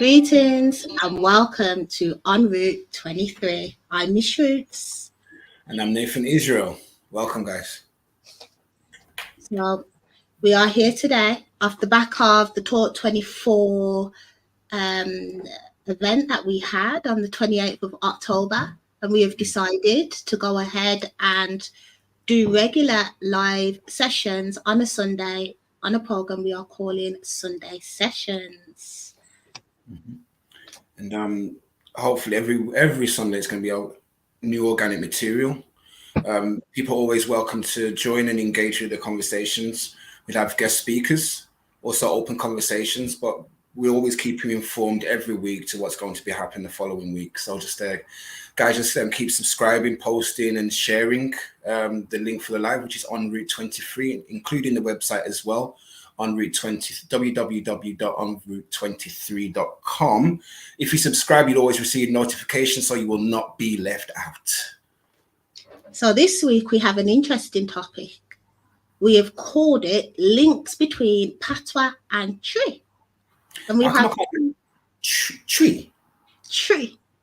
Greetings and welcome to En Route 23. I'm Miss Roots. And I'm Nathan Israel. Welcome, guys. So we are here today off the back of the Talk 24 event that we had on the 28th of October. And we have decided to go ahead and do regular live sessions on a Sunday on a program we are calling Sunday Sessions. Mm-hmm. And hopefully every Sunday it's going to be a new organic material. People are always welcome to join and engage with the conversations. We'd have guest speakers, also open conversations, but we always keep you informed every week to what's going to be happening the following week. So just guys, keep subscribing, posting and sharing the link for the live, which is En Route 23, including the website as well. En Route 20, www.enroute23.com. If you subscribe, you'll always receive notifications, so you will not be left out. So this week we have an interesting topic. We have called it Links Between Patois and Twi. And we have Twi. Twi.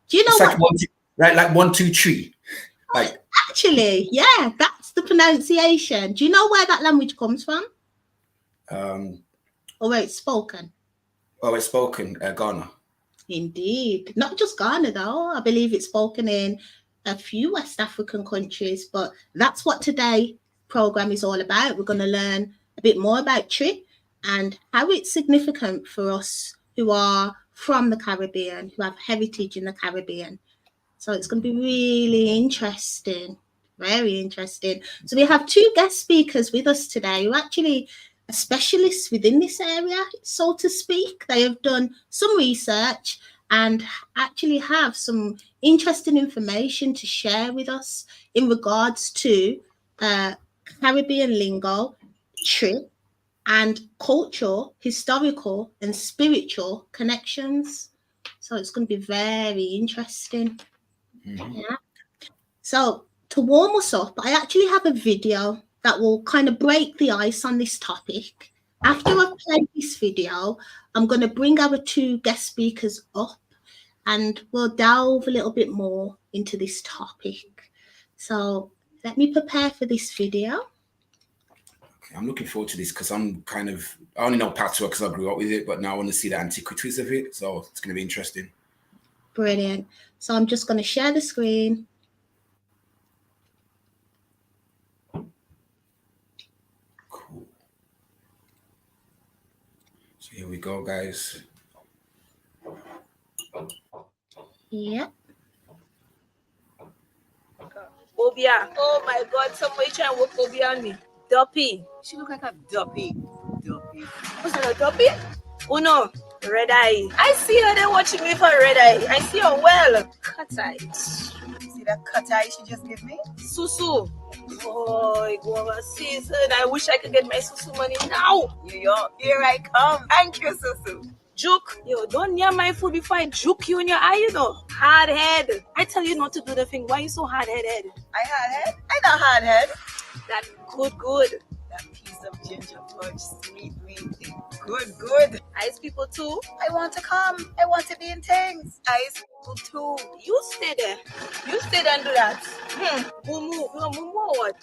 Do you know it's what? Like 1, 2, 3. Like actually, yeah, that's the pronunciation. Do you know where that language comes from? Or where it's spoken? Oh, it's spoken Ghana. Indeed, not just Ghana though. I believe it's spoken in a few West African countries, but that's what today's program is all about. We're going to learn a bit more about Twi and how it's significant for us who are from the Caribbean, who have heritage in the Caribbean. So it's going to be really interesting, very interesting. So we have two guest speakers with us today who actually are specialists within this area, so to speak. They have done some research and actually have some interesting information to share with us in regards to Caribbean lingo, Twi, and cultural, historical, and spiritual connections. So it's going to be very interesting. Mm-hmm. Yeah. So to warm us up, I actually have a video that will kind of break the ice on this topic. After I've played this video, I'm going to bring our two guest speakers up and we'll delve a little bit more into this topic. So let me prepare for this video. I'm looking forward to this because I only know Patois because I grew up with it, but now I want to see the antiquities of it. So it's going to be interesting. Brilliant. So I'm just going to share the screen. Cool. So here we go, guys. Yep. Appiah. Oh my God, somebody trying to work Appiah on me. Duppy. She look like a duppy. What's that, a duppy? Oh no, red eye. I see her there watching me for red eye. I see her well. Cut eye. See that cut eye she just gave me? Susu. Oh, go over season. I wish I could get my Susu money now. Here I come. Thank you, Susu. Juke. Yo, don't near my food before I juke you in your eye, you know. Hard head. I tell you not to do the thing. Why you so hard-headed? I hard head? I got hard head. That good. That piece of ginger fudge, sweet. Good. Ice people too. I want to come. I want to be in things. Ice people too. You stay there. You stay there and do that. Mumu what?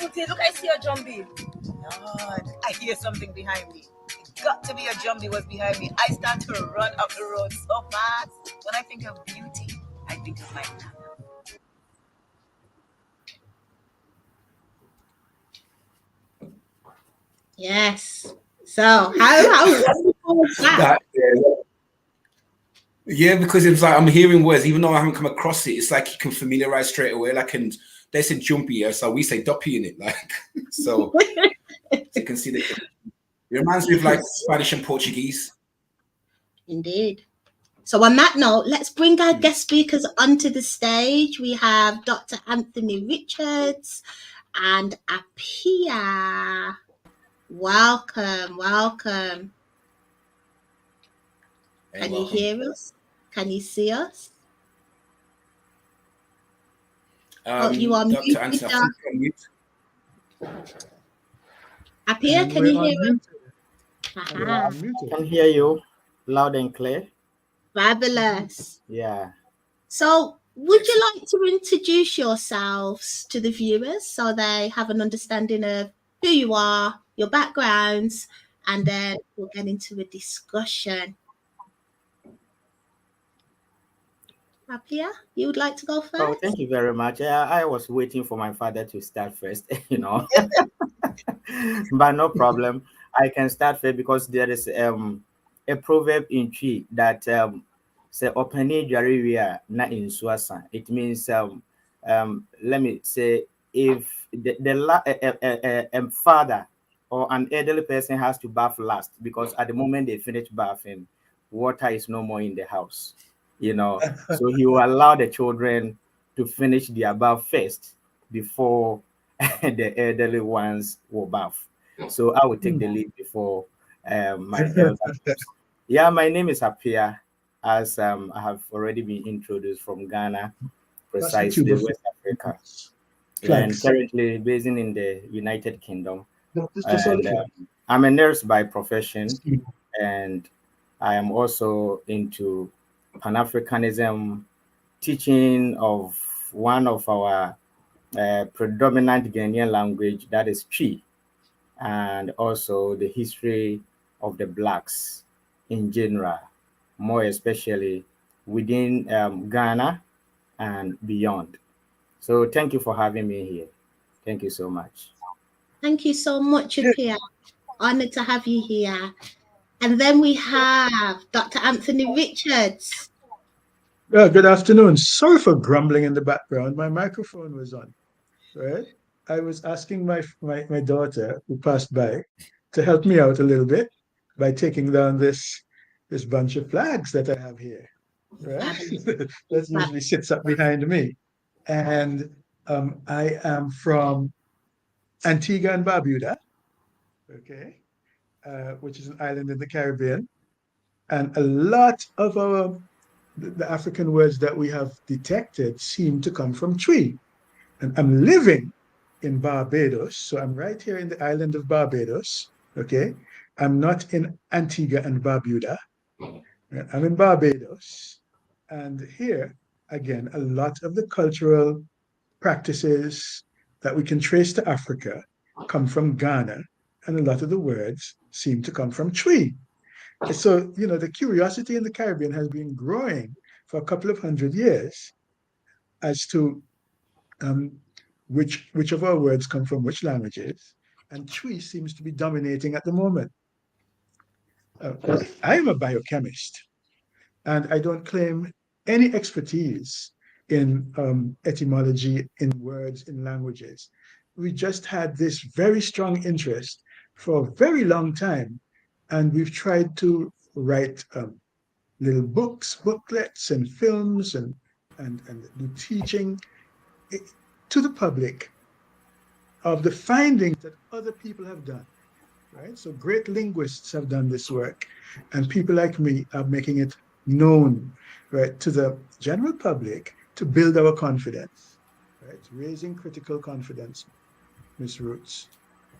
Okay, look, I see a jumbie. Lord, I hear something behind me. It got to be a jumbie was behind me. I start to run up the road so fast. When I think of beauty, I think of my nana. Yes. So how was that? Yeah, because it's like I'm hearing words, even though I haven't come across it. It's like you can familiarize straight away. Like, and they said jumpy, yeah, so we say duppy in it. Like, so you can see that it reminds me of like Spanish and Portuguese. Indeed. So on that note, let's bring our guest speakers onto the stage. We have Dr. Anthony Richards and Appiah. Welcome. Can you hear us? Can you see us? You are Dr. muted. Anthony, Appiah, can you hear us? I can hear you loud and clear. Fabulous. Yeah. So, would you like to introduce yourselves to the viewers so they have an understanding of who you are, your backgrounds, and then we'll get into a discussion. Appiah, you would like to go first? Oh, thank you very much. I was waiting for my father to start first, but no problem. I can start first because there is a proverb in Twi that say openi jariwia na insuasa. It means let me say, if the father or an elderly person has to bath last, because at the moment they finish bathing, water is no more in the house, so he will allow the children to finish their bath first before the elderly ones will bath. So I will take the lead before my elder. Yeah, my name is Appiah, as I have already been introduced, from Ghana, precisely West Africa, and currently based in the United Kingdom. And I'm a nurse by profession, and I am also into Pan-Africanism, teaching of one of our predominant Ghanaian language, that is Twi, and also the history of the Blacks in general, more especially within Ghana and beyond. So thank you for having me here. Thank you so much. Thank you so much, Appiah. Honored to have you here. And then we have Dr. Anthony Richards. Good afternoon. Sorry for grumbling in the background. My microphone was on, right? I was asking my daughter who passed by to help me out a little bit by taking down this bunch of flags that I have here, right? That usually sits up behind me. And I am from Antigua and Barbuda, okay, which is an island in the Caribbean. And a lot of the African words that we have detected seem to come from Twi. And I'm living in Barbados. So I'm right here in the island of Barbados. Okay. I'm not in Antigua and Barbuda. I'm in Barbados. And here, again, a lot of the cultural practices that we can trace to Africa come from Ghana. And a lot of the words seem to come from Twi. So, the curiosity in the Caribbean has been growing for a couple of 100 years as to which of our words come from which languages, and Twi seems to be dominating at the moment. I am a biochemist, and I don't claim any expertise in etymology, in words, in languages. We just had this very strong interest for a very long time, and we've tried to write little books, booklets, and films, and do teaching to the public of the findings that other people have done, right? So great linguists have done this work, and people like me are making it known, right, to the general public to build our confidence, right? Raising critical confidence, Ms. Roots.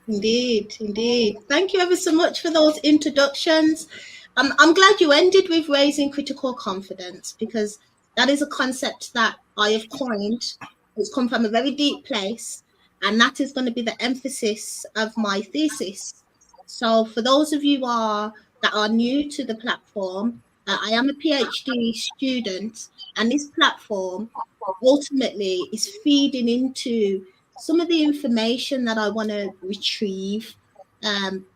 Indeed, indeed. Thank you ever so much for those introductions. I'm glad you ended with raising critical confidence, because that is a concept that I have coined. It's come from a very deep place, and that is going to be the emphasis of my thesis. So for those of you that are new to the platform, I am a PhD student, and this platform ultimately is feeding into some of the information that I want to retrieve,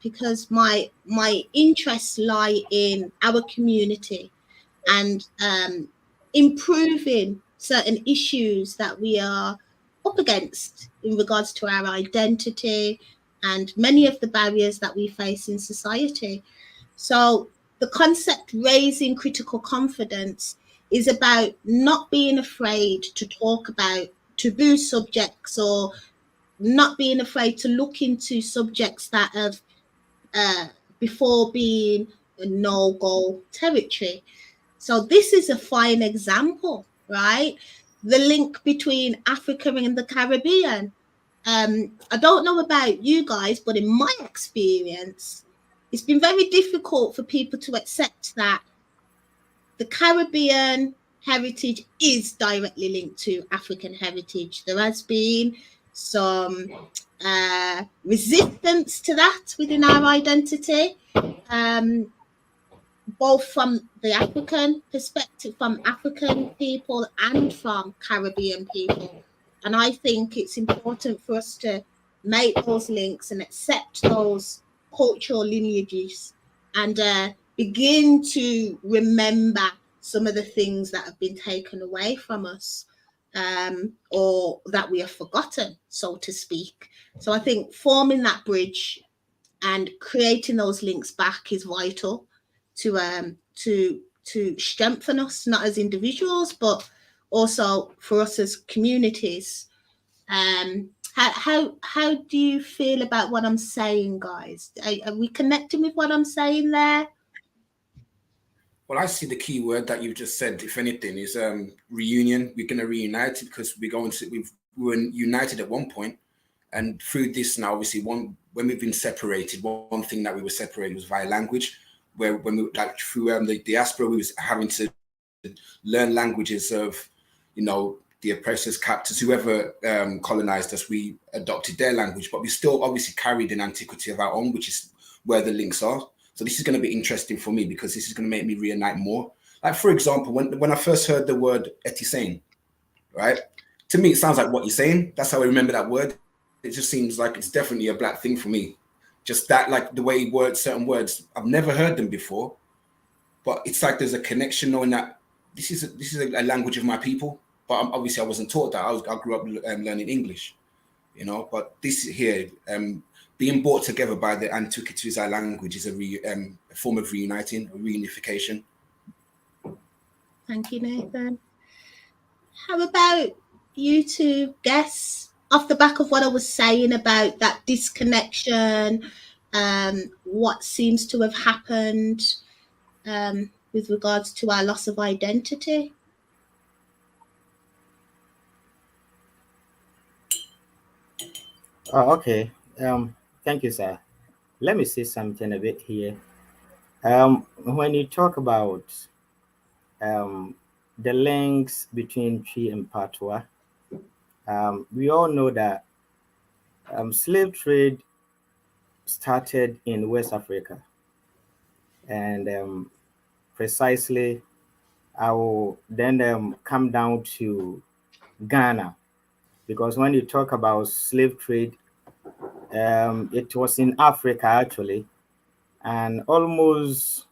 because my interests lie in our community and improving certain issues that we are up against in regards to our identity and many of the barriers that we face in society. So the concept raising critical confidence is about not being afraid to talk about taboo subjects, or not being afraid to look into subjects that have before being a no-go territory. So this is a fine example, right? The link between Africa and the Caribbean. I don't know about you guys, but in my experience, it's been very difficult for people to accept that the Caribbean heritage is directly linked to African heritage. There has been some resistance to that within our identity, both from the African perspective, from African people and from Caribbean people. And I think it's important for us to make those links and accept those cultural lineages and begin to remember some of the things that have been taken away from us, or that we have forgotten, so to speak. So I think forming that bridge and creating those links back is vital to strengthen us, not as individuals, but also for us as communities. How do you feel about what I'm saying, guys? Are we connecting with what I'm saying there? Well, I see the key word that you've just said, if anything, is reunion. We're going to reunite because we were united at one point, and through this now, obviously, when we've been separated, one thing that we were separated was via language. Where when we like through the diaspora, we was having to learn languages of, the oppressors, captors, whoever colonized us. We adopted their language, but we still obviously carried an antiquity of our own, which is where the links are. So this is going to be interesting for me because this is going to make me reunite more. Like, for example, when I first heard the word etisane, right? To me, it sounds like what you're saying. That's how I remember that word. It just seems like it's definitely a black thing for me. Just that, like the way certain words, I've never heard them before, but it's like there's a connection knowing that this is a language of my people. But obviously, I wasn't taught that. I grew up learning English, But this here, being brought together by the antiquities of our language is a form of reuniting, a reunification. Thank you, Nathan. How about you two guess off the back of what I was saying about that disconnection, what seems to have happened with regards to our loss of identity? Oh, okay. Thank you, sir. Let me say something a bit here. When you talk about the links between Twi and Patois, we all know that slave trade started in West Africa, and precisely I will then come down to Ghana, because when you talk about slave trade, it was in Africa actually, and almost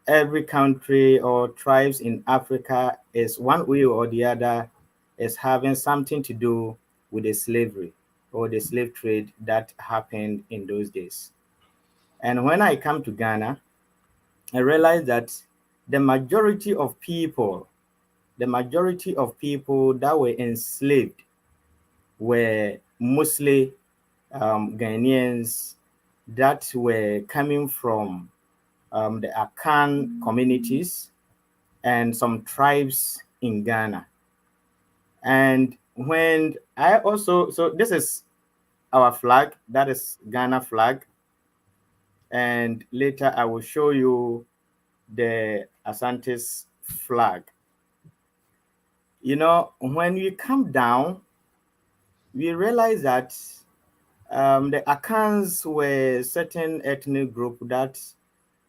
every country or tribes in Africa is one way or the other is having something to do with the slavery or the slave trade that happened in those days. And when I come to Ghana, I realized that the majority of people that were enslaved were mostly Ghanaians that were coming from the Akan communities and some tribes in Ghana. And when I also, so this is our flag, that is Ghana flag. And later I will show you the Asante's flag. When we come down, we realize that the Akans were certain ethnic group that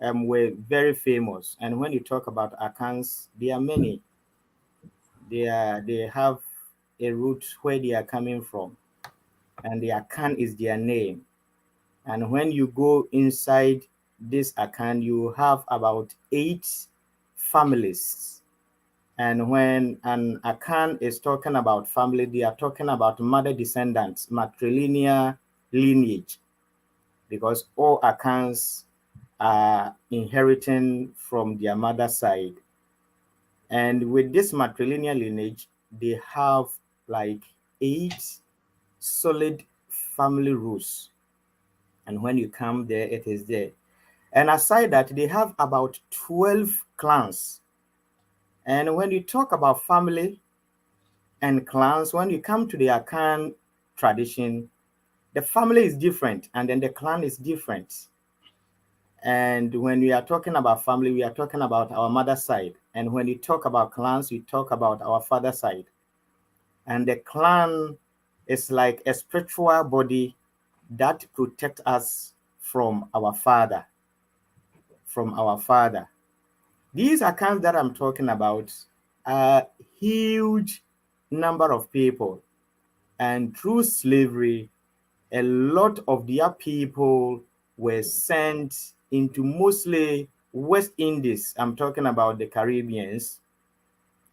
were very famous. And when you talk about Akans, there are many. They have a root where they are coming from, and the Akan is their name. And when you go inside this Akan, you have about 8 families. And when an Akan is talking about family, they are talking about mother descendants, matrilineal lineage, because all Akans are inheriting from their mother's side. And with this matrilineal lineage, they have like 8 solid family roots. And when you come there, it is there. And aside that, they have about 12 clans. And when you talk about family and clans, when you come to the Akan tradition, the family is different and then the clan is different. And when we are talking about family, we are talking about our mother side. And when we talk about clans, we talk about our father side. And the clan is like a spiritual body that protects us from our father, from our father. These accounts that I'm talking about are huge number of people, and through slavery, a lot of their people were sent into mostly West Indies. I'm talking about the Caribbeans,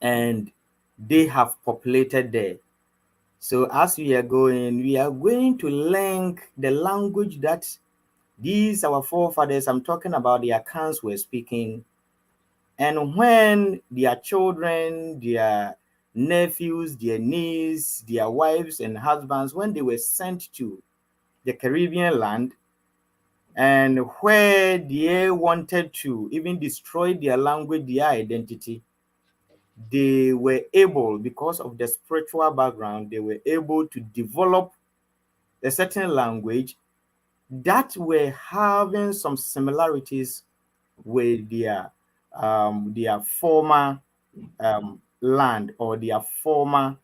and they have populated there. So as we are going to link the language that these our forefathers, I'm talking about the accounts were speaking. And when their children, their nephews, their nieces, their wives and husbands, when they were sent to the Caribbean land, and where they wanted to even destroy their language, their identity, they were able, because of the spiritual background, they were able to develop a certain language that were having some similarities with their former land, or their former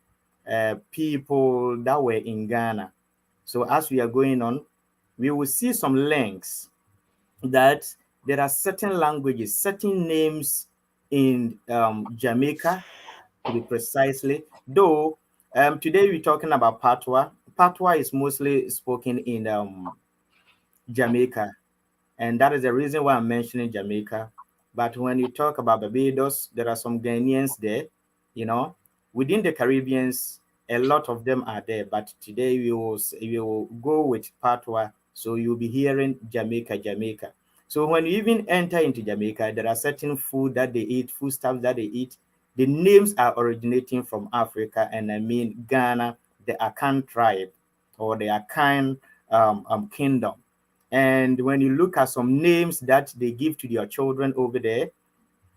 people that were in Ghana. So as we are going on, we will see some links that there are certain languages, certain names in Jamaica, to be precisely. Though today we're talking about Patois. Patois is mostly spoken in Jamaica, and that is the reason why I'm mentioning Jamaica. But when you talk about Barbados, there are some Ghanaians there, you know. Within the Caribbeans, a lot of them are there. But today we will go with Patois, so you'll be hearing Jamaica, Jamaica. So when you even enter into Jamaica, there are certain food that they eat, food stuff that they eat. The names are originating from Africa, and I mean Ghana, the Akan tribe, or the Akan kingdom. And when you look at some names that they give to their children over there,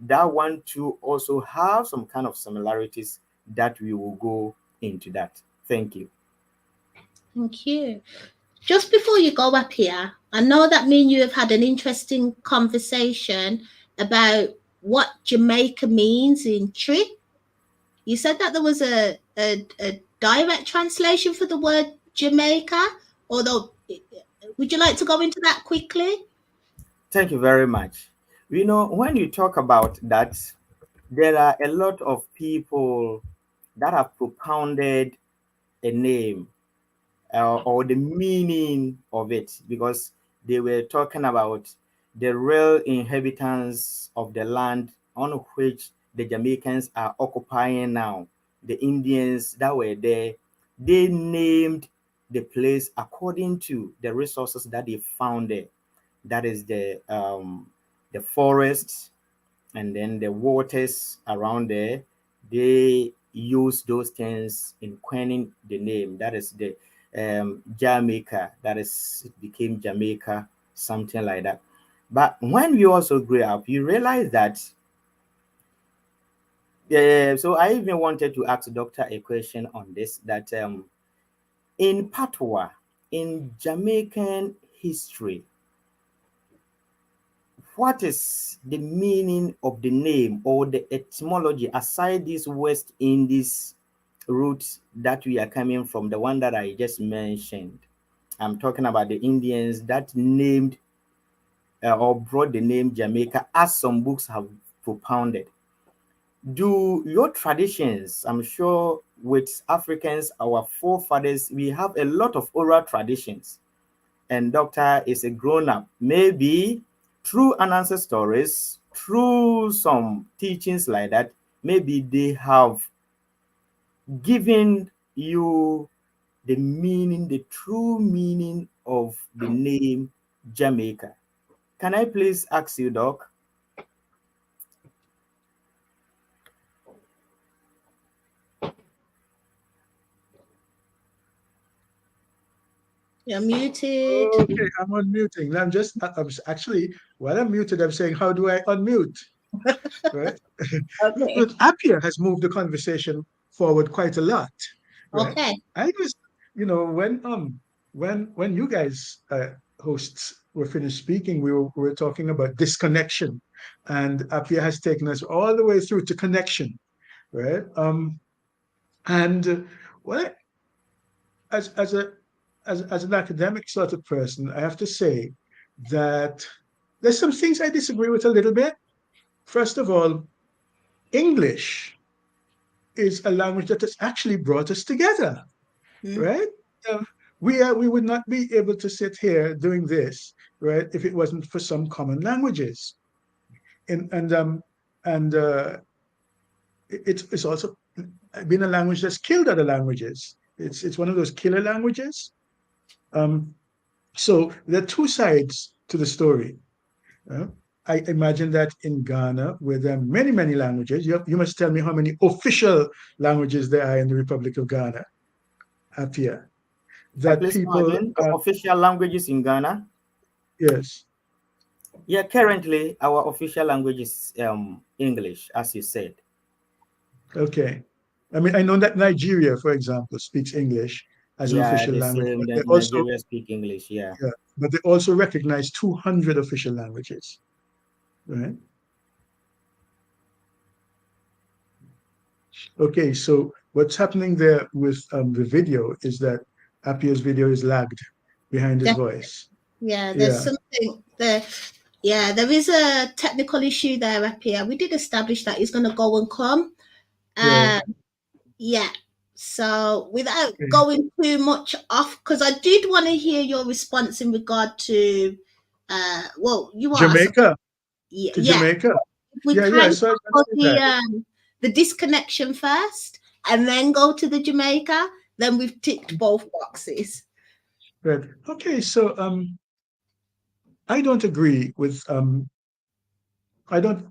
that one too also have some kind of similarities that we will go into that. Thank you. Thank you. Just before you go up here, I know that me and you have had an interesting conversation about what Jamaica means in Twi. You said that there was a direct translation for the word Jamaica, although would you like to go into that quickly? Thank you very much. You know, when you talk about that, there are a lot of people that have propounded a name or the meaning of it, because they were talking about the real inhabitants of the land on which the Jamaicans are occupying now, the Indians that were there. They named the place according to the resources that they found there. That is the forests, and then the waters around there. They use those things in coining the name. That is the Jamaica. That is, it became Jamaica, something like that. But when we also grew up, you realize that. So I even wanted to ask the doctor a question on this. That in Patois, in Jamaican history, what is the meaning of the name or the etymology aside these West Indies roots that we are coming from, the one that I just mentioned? I'm talking about the Indians that named or brought the name Jamaica, as some books have propounded. Do your traditions, I'm sure with Africans, our forefathers, we have a lot of oral traditions, and doctor is a grown-up. Maybe through unanswered stories, through some teachings like that, maybe they have given you the meaning, the true meaning of the name Jamaica. Can I please ask you, Doc? You're muted. Okay, I'm unmuting. I'm actually, while I'm muted, I'm saying, how do I unmute? Right? Okay. But Appiah has moved the conversation forward quite a lot, right? Okay. I just, when you guys hosts were finished speaking, we were talking about disconnection, and Appiah has taken us all the way through to connection, right? And what as a as an academic sort of person, I have to say that there's some things I disagree with a little bit. First of all, English is a language that has actually brought us together, Mm. right? Um, we would not be able to sit here doing this, right, if it wasn't for some common languages. And it's also been a language that's killed other languages. It's one of those killer languages. Um, so there are two sides to the story. Uh, I imagine that in Ghana, where there are many, many languages, you must tell me how many official languages there are in the Republic of Ghana, Appiah, that Please come people again. The official languages in Ghana. yes. Yeah, currently our official language is English, as you said. Okay. I mean, I know that Nigeria, for example, speaks English as an Yeah, official the language, same. but they also Nigeria speak English. Yeah. yeah, but they also recognize 200 official languages, right? Okay, so what's happening there with the video is that Appiah's video is lagged behind his voice. Yeah, there's Yeah, something there. Yeah, there is a technical issue there, Appiah. We did establish that he's going to go and come. yeah. Yeah. So without Okay. going too much off, because I did want to hear your response in regard to, well, you asked, Jamaica, yeah, to yeah. Jamaica. We Yeah, yeah. kind So I of can go say that. the disconnection first, and then go to the Jamaica. Then we've ticked both boxes. Right. Okay, so I don't agree with I don't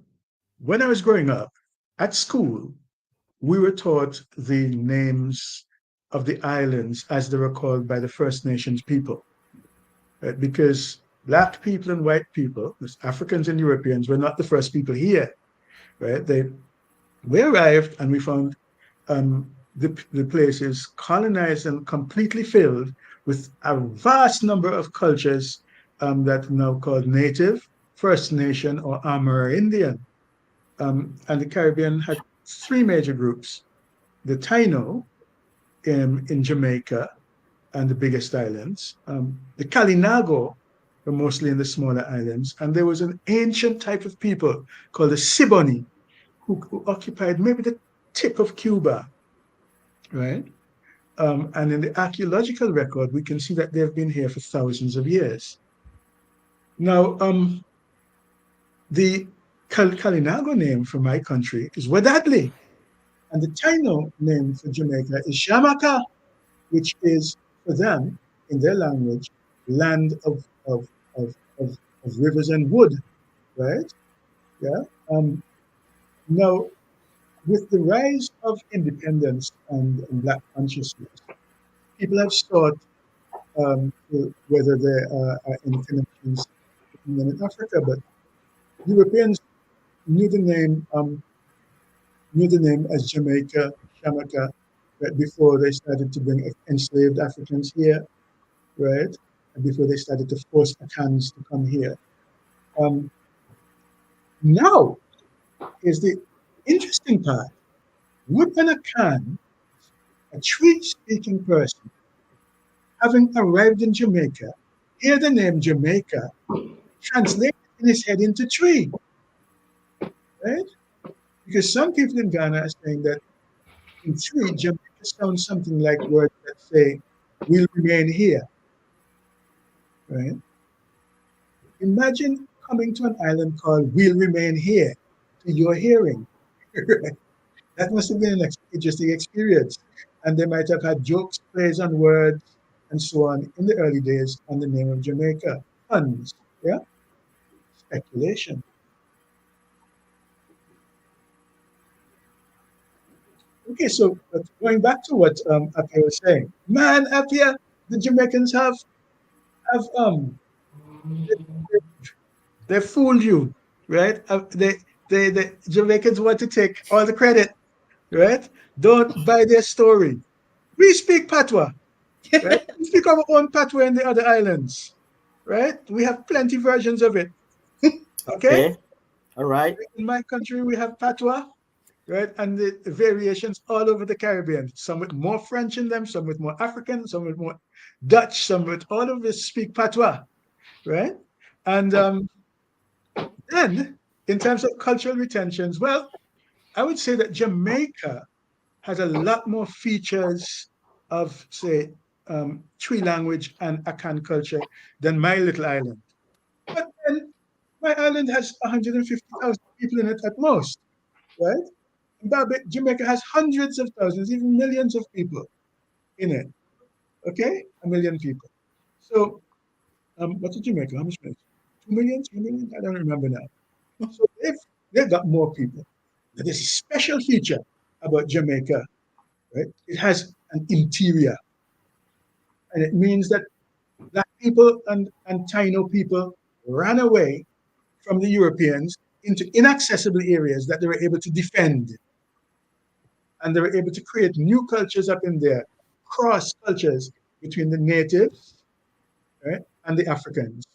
when I was growing up at school, we were taught the names of the islands as they were called by the First Nations people, right? Because Black people and white people, Africans and Europeans, were not the first people here, right? We arrived and we found the places colonized and completely filled with a vast number of cultures that are now called Native, First Nation, or Amerindian. And the Caribbean had three major groups: the Taino in Jamaica and the biggest islands, the Kalinago were mostly in the smaller islands, and there was an ancient type of people called the Siboney who occupied maybe the tip of Cuba, right? And in the archaeological record, we can see that they've been here for thousands of years. Now, the Kalinago name for my country is Wadadli, and the Taino name for Jamaica is Shamaka, which is for them, in their language, land of rivers and wood, right? Yeah. Now, with the rise of independence and Black consciousness, people have sought whether there are any connections in Africa, but Europeans knew the name as Jamaica, Shamaka, right, before they started to bring enslaved Africans here, right? And before they started to force Africans to come here. Now is the interesting part. Would an Akan, a Twi-speaking person, having arrived in Jamaica, hear the name Jamaica translated in his head into Twi, right? Because some people in Ghana are saying that in Twi, Jamaica sounds something like words that say, "we'll remain here," right? Imagine coming to an island called "We'll Remain Here" to your hearing. That must have been an interesting experience. And they might have had jokes, plays on words, and so on in the early days on the name of Jamaica. Puns, yeah? Speculation. Okay, so going back to what Appiah was saying, man, Appiah, the Jamaicans have they fooled you, right? The Jamaicans want to take all the credit, right? Don't buy their story. We speak Patois, right? We speak our own Patois in the other islands, right? We have plenty versions of it. Okay? Okay. All right. In my country, we have Patois, right? And the variations all over the Caribbean. Some with more French in them, some with more African, some with more Dutch, some with all of us speak Patois, right? And then, in terms of cultural retentions, well, I would say that Jamaica has a lot more features of, say, Twi language and Akan culture than my little island. But then my island has 150,000 people in it at most, right? Jamaica has hundreds of thousands, even millions of people in it. Okay, 1 million people. So, what's Jamaica? How much million? 2 million, 3 million? I don't remember now. So they've got more people. Now, there's a special feature about Jamaica, right? It has an interior, and it means that black people and Taino people ran away from the Europeans into inaccessible areas that they were able to defend. And they were able to create new cultures up in there, cross cultures between the natives, right, and the Africans.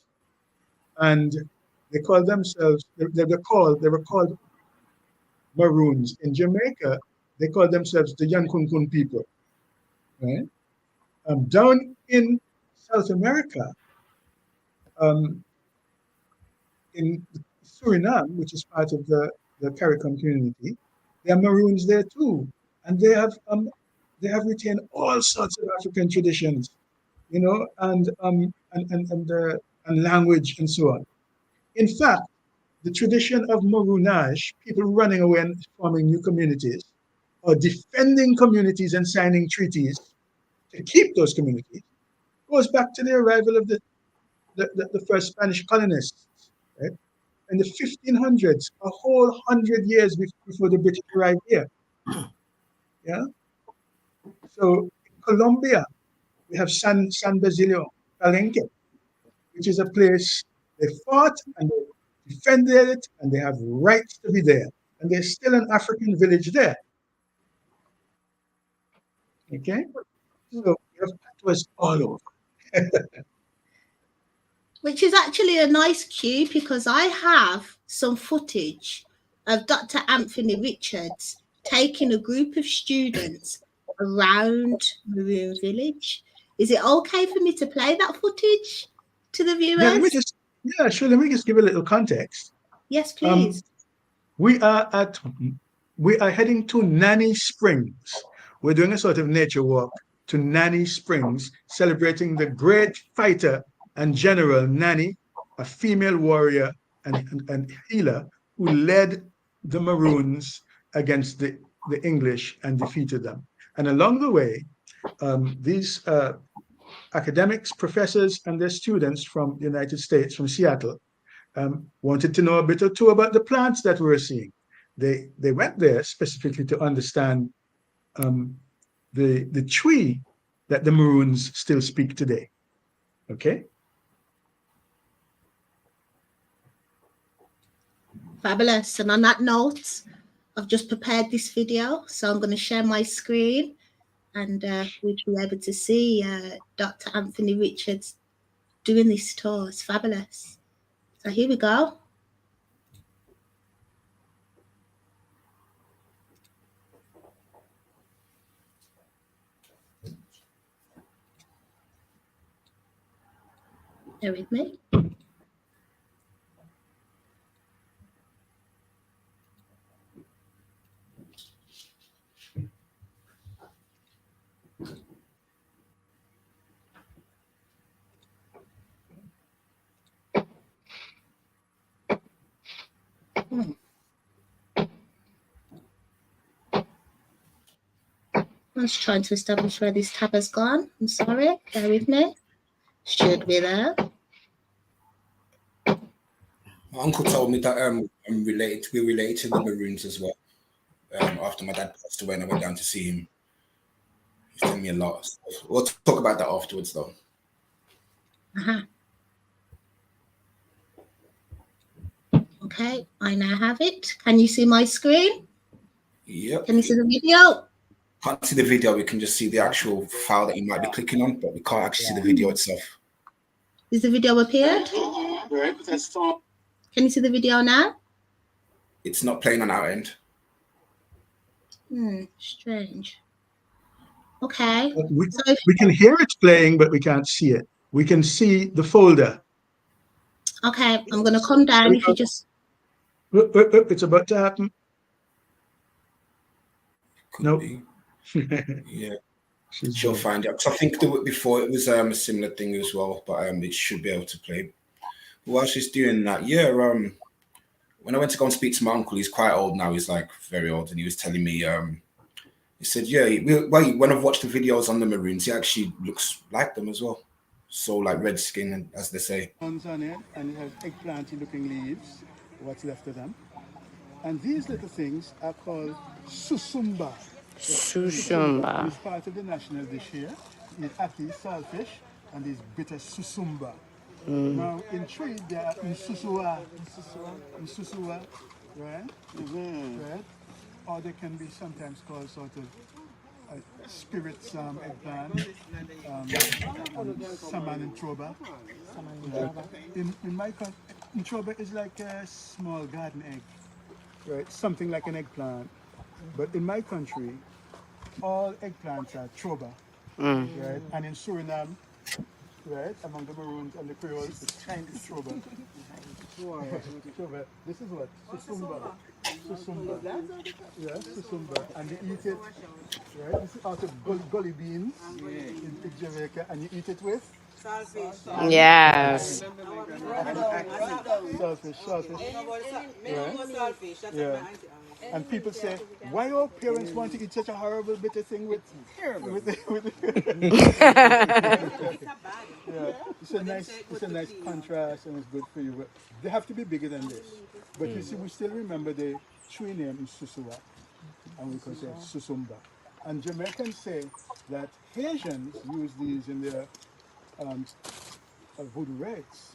And they called themselves, they were called Maroons. In Jamaica, they called themselves the Yankunkun people, right? Down in South America, um, in Suriname, which is part of the CARICOM community, there are Maroons there too, and they have retained all sorts of African traditions, you know, and language and so on. In fact, the tradition of Maroonage, people running away and forming new communities, or defending communities and signing treaties to keep those communities, goes back to the arrival of the first Spanish colonists, right? In the 1500s, a whole 100 years before the British arrived here. Yeah. So in Colombia, we have San Basilio, Palenque, which is a place they fought and they defended it, and they have rights to be there. And there's still an African village there. Okay? So we have Patios all over. Which is actually a nice cue because I have some footage of Dr. Anthony Richards taking a group of students around Maroon Village. Is it okay for me to play that footage to the viewers? Sure, let me just give a little context. Yes, please. We are heading to Nanny Springs. We're doing a sort of nature walk to Nanny Springs, celebrating the great fighter and general Nanny, a female warrior and healer who led the Maroons against the English and defeated them. And along the way, these academics, professors, and their students from the United States, from Seattle, wanted to know a bit or two about the plants that we were seeing. They went there specifically to understand the Twi that the Maroons still speak today. Okay? Fabulous. And on that note, I've just prepared this video, so I'm going to share my screen, and we'll be able to see Dr. Anthony Richards doing this tour. It's fabulous. So here we go. Bear with me. I was trying to establish where this tab has gone. I'm sorry. Bear with me. Should be there. My uncle told me that we're related to the Maroons as well. After my dad passed away and I went down to see him, he's telling me a lot. So we'll talk about that afterwards, though. Okay, I now have it. Can you see my screen? Yep. Can you see the video? Can't see the video. We can just see the actual file that you might be clicking on, but we can't actually see the video itself. Is the video appeared? Can you see the video now? It's not playing on our end. Strange. Okay. We can hear it playing, but we can't see it. We can see the folder. Okay, I'm going to come down if you just... Look, it's about to happen. Could Nope. be. Yeah. She's She'll dead. find out. 'Cause I think before it was a similar thing as well, but it should be able to play. While she's doing that, yeah. When I went to go and speak to my uncle, he's quite old now. He's like very old, and he was telling me, he said, yeah, when I've watched the videos on the Maroons, he actually looks like them as well. So like red skin, as they say. On it, and it has eggplanty looking leaves, what's left of them. And these little things are called susumba. Susumba. It's part of the national dish here. It's ati, saltfish, and these bitter susumba. Now in Twi, there are insusua, right? Right? Or they can be sometimes called sort of spirits eggplant, salmon and troba. In my country, troba is like a small garden egg, right? Something like an eggplant. But in my country, all eggplants are troba, right? And in Suriname, right, among the Maroons and the Creoles, it's troba. Troba. This is what? Susumba. Yeah, susumba. And you eat it, right? This is out of gully beans in Jamaica, and you eat it with? Yes. Saltfish. Right? Yeah. And people say, why our parents want to eat such a horrible bitter thing with yeah. It's a nice contrast and it's good for you. But they have to be bigger than this. But you see, we still remember the Twi name is Susua, and we can say Susumba. And Jamaicans say that Haitians use these in their voodoo rites.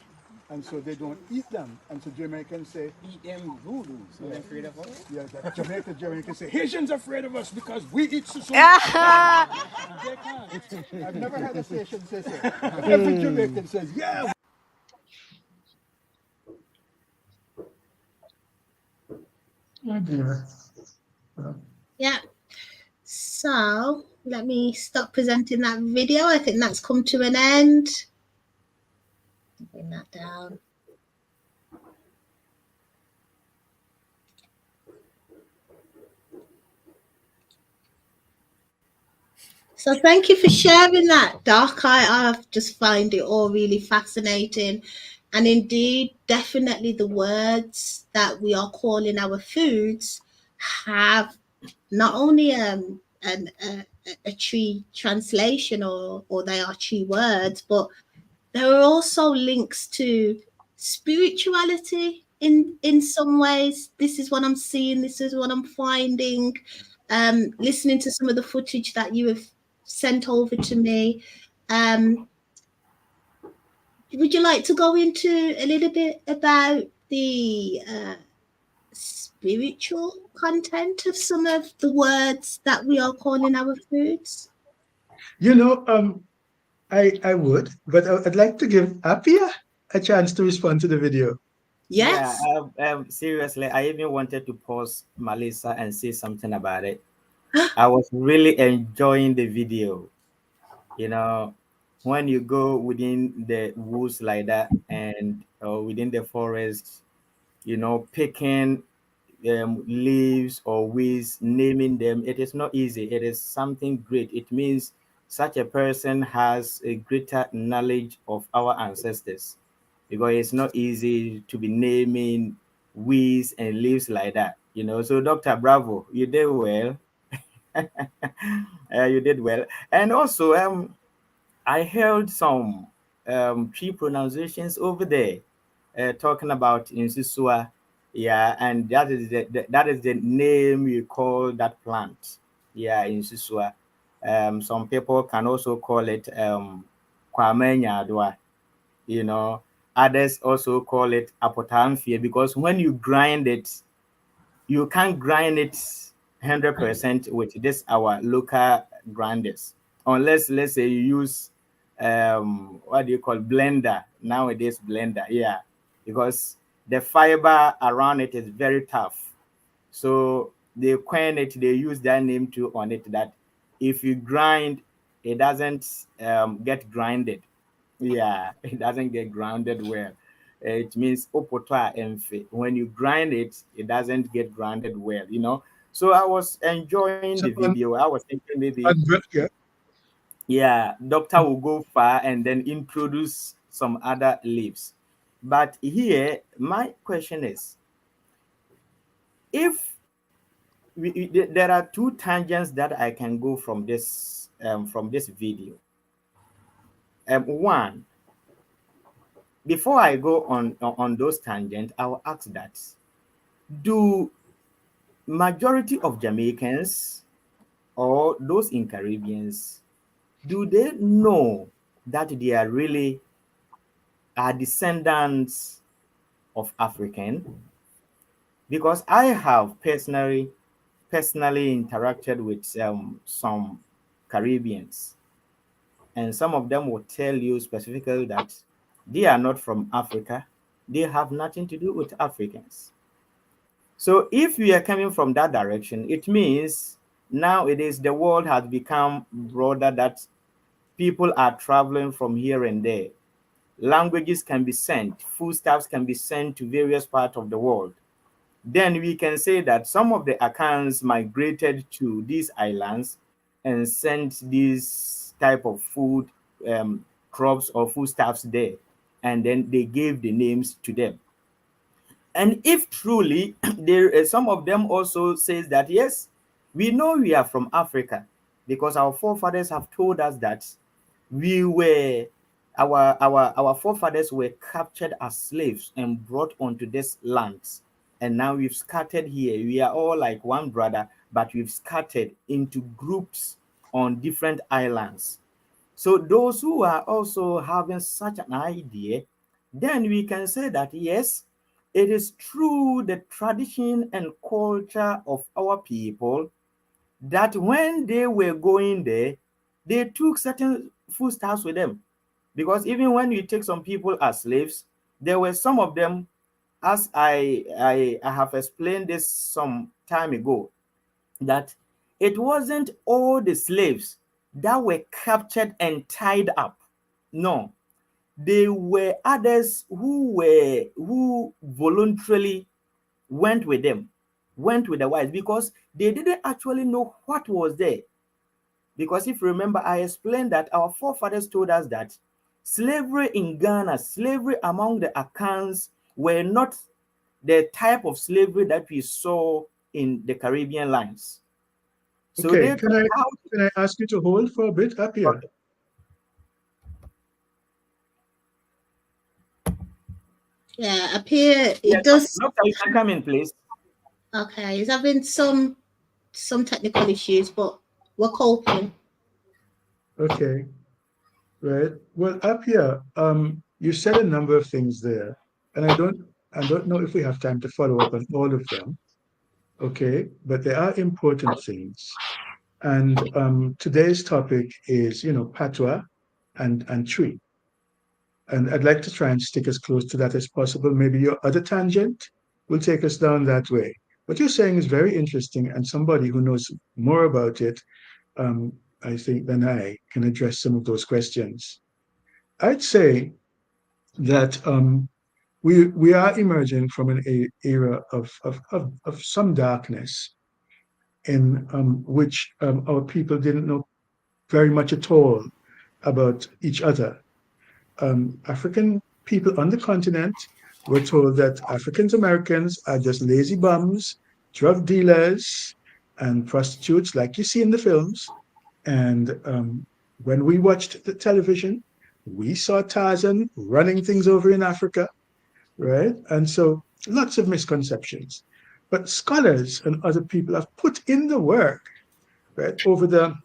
And so they don't eat them. And so Jamaicans say, eat them voodoo. So they're afraid of us? Yeah, that Jamaicans say, Haitians are afraid of us because we eat susumba. They can't. I've never heard a Haitian say so. Every Jamaican says, yeah. Oh dear. Yeah. So let me stop presenting that video. I think that's come to an end. Bring that down. So thank you for sharing that, Doc. I just find it all really fascinating. And indeed, definitely the words that we are calling our foods have not only a Twi translation or they are Twi words, but there are also links to spirituality in some ways. This is what I'm seeing. This is what I'm finding. Listening to some of the footage that you have sent over to me. Would you like to go into a little bit about the spiritual content of some of the words that we are calling our foods? You know, I would, but I'd like to give Appiah a chance to respond to the video. Yes. Yeah, seriously, I even wanted to pause Melissa and say something about it. I was really enjoying the video. You know, when you go within the woods like that and within the forest, you know, picking leaves or weeds, naming them, it is not easy. It is something great. It means such a person has a greater knowledge of our ancestors, because it's not easy to be naming weeds and leaves like that, you know. So Dr. Bravo, you did well. You did well. And also I heard some Twi pronunciations over there talking about Insusua. Yeah, and that is that is the name you call that plant. Yeah, Insusua. Some people can also call it Kwamenyadwa. You know, others also call it Apotamphia, because when you grind it, you can't grind it 100% with this our local grinders, unless let's say you use what do you call blender nowadays? Blender, yeah, because the fiber around it is very tough. So they coin it, they use that name too on it, that if you grind, it doesn't get grinded. Yeah, it doesn't get grounded well. It means Patois and Twi. When you grind it, it doesn't get grounded well, you know. So I was enjoying the So video. I was thinking maybe, yeah. yeah, doctor will go far and then introduce some other leaves. But here, my question is, if there are two tangents that I can go from this video. One, before I go on those tangents, I will ask that: do majority of Jamaicans or those in Caribbeans, do they know that they are really are descendants of African? Because I have personally interacted with some Caribbeans, and some of them will tell you specifically that they are not from Africa. They have nothing to do with Africans. So if we are coming from that direction, it means nowadays the world has become broader, that people are traveling from here and there. Languages can be sent, foodstuffs can be sent to various parts of the world. Then we can say that some of the Akans migrated to these islands and sent this type of food, crops or foodstuffs there, and then they gave the names to them. And if truly there some of them also says that yes, we know we are from Africa, because our forefathers have told us that we were our forefathers were captured as slaves and brought onto this lands, and now we've scattered here. We are all like one brother, but we've scattered into groups on different islands. So those who are also having such an idea, then we can say that yes, it is true, the tradition and culture of our people, that when they were going there, they took certain foodstuffs with them. Because even when you take some people as slaves, there were some of them, as I have explained this some time ago, that it wasn't all the slaves that were captured and tied up. No, there were others who voluntarily went with them, went with the whites, because they didn't actually know what was there. Because if you remember, I explained that our forefathers told us that slavery in Ghana, slavery among the Akans, were not the type of slavery that we saw in the Caribbean lands. So Okay, they taught how. can I ask you to hold for a bit up here? Okay. Yeah, Appiah, Yeah, it does. doctor, you can come in, please. Okay, he's having some technical issues, but we're coping. Okay, right. Well, up here, you said a number of things there, and I don't know if we have time to follow up on all of them. Okay, but they are important things. And today's topic is, Patois and Twi. And I'd like to try and stick as close to that as possible. Maybe your other tangent will take us down that way. What you're saying is very interesting, and somebody who knows more about it, um, I think, than I can address some of those questions. I'd say that we are emerging from an era of some darkness in which our people didn't know very much at all about each other. African people on the continent were told that African Americans are just lazy bums, drug dealers, and prostitutes, like you see in the films. And when we watched the television, we saw Tarzan running things over in Africa, right? And so lots of misconceptions. But scholars and other people have put in the work, right, over the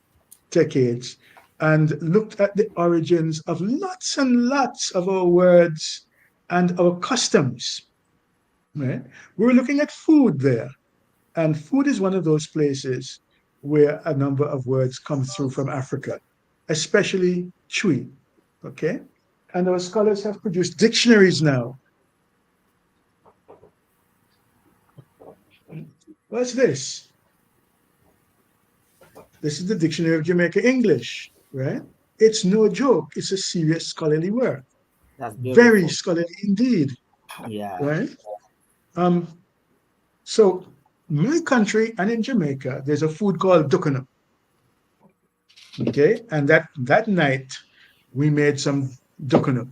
decades and looked at the origins of lots and lots of our words and our customs. Right? We're looking at food there, and food is one of those places where a number of words come through from Africa, especially Twi. Okay, and our scholars have produced dictionaries now. What's this? This is the Dictionary of Jamaica English, right? It's no joke. It's a serious scholarly work. That's Very beautiful. scholarly indeed, Yeah. right? Um, so my country and in Jamaica, there's a food called dukkana. Okay, and that night we made some dukkana,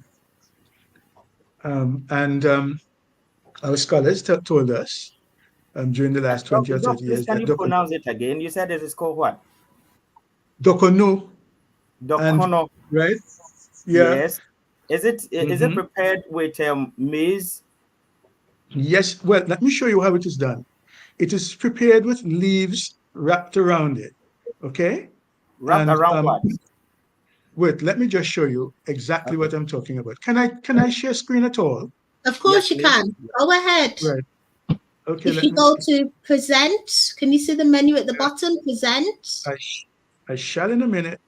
and our scholars told us during the last 20 or Doc, 30 please years can that you pronounce it again? You said it is called what? dokono, and Dokono. right, yeah, Yes. Is it hmm prepared with maize yes. Well, let me show you how it is done. It is prepared with leaves wrapped around it. Okay, wrapped and around what? wait, let me just show you exactly Okay. what I'm talking about. Can I share screen at all? Of Yes, course you please. can. Go ahead. Right. Okay, If let you me go see. to present, can you see the menu at the bottom? Present. I shall in a minute.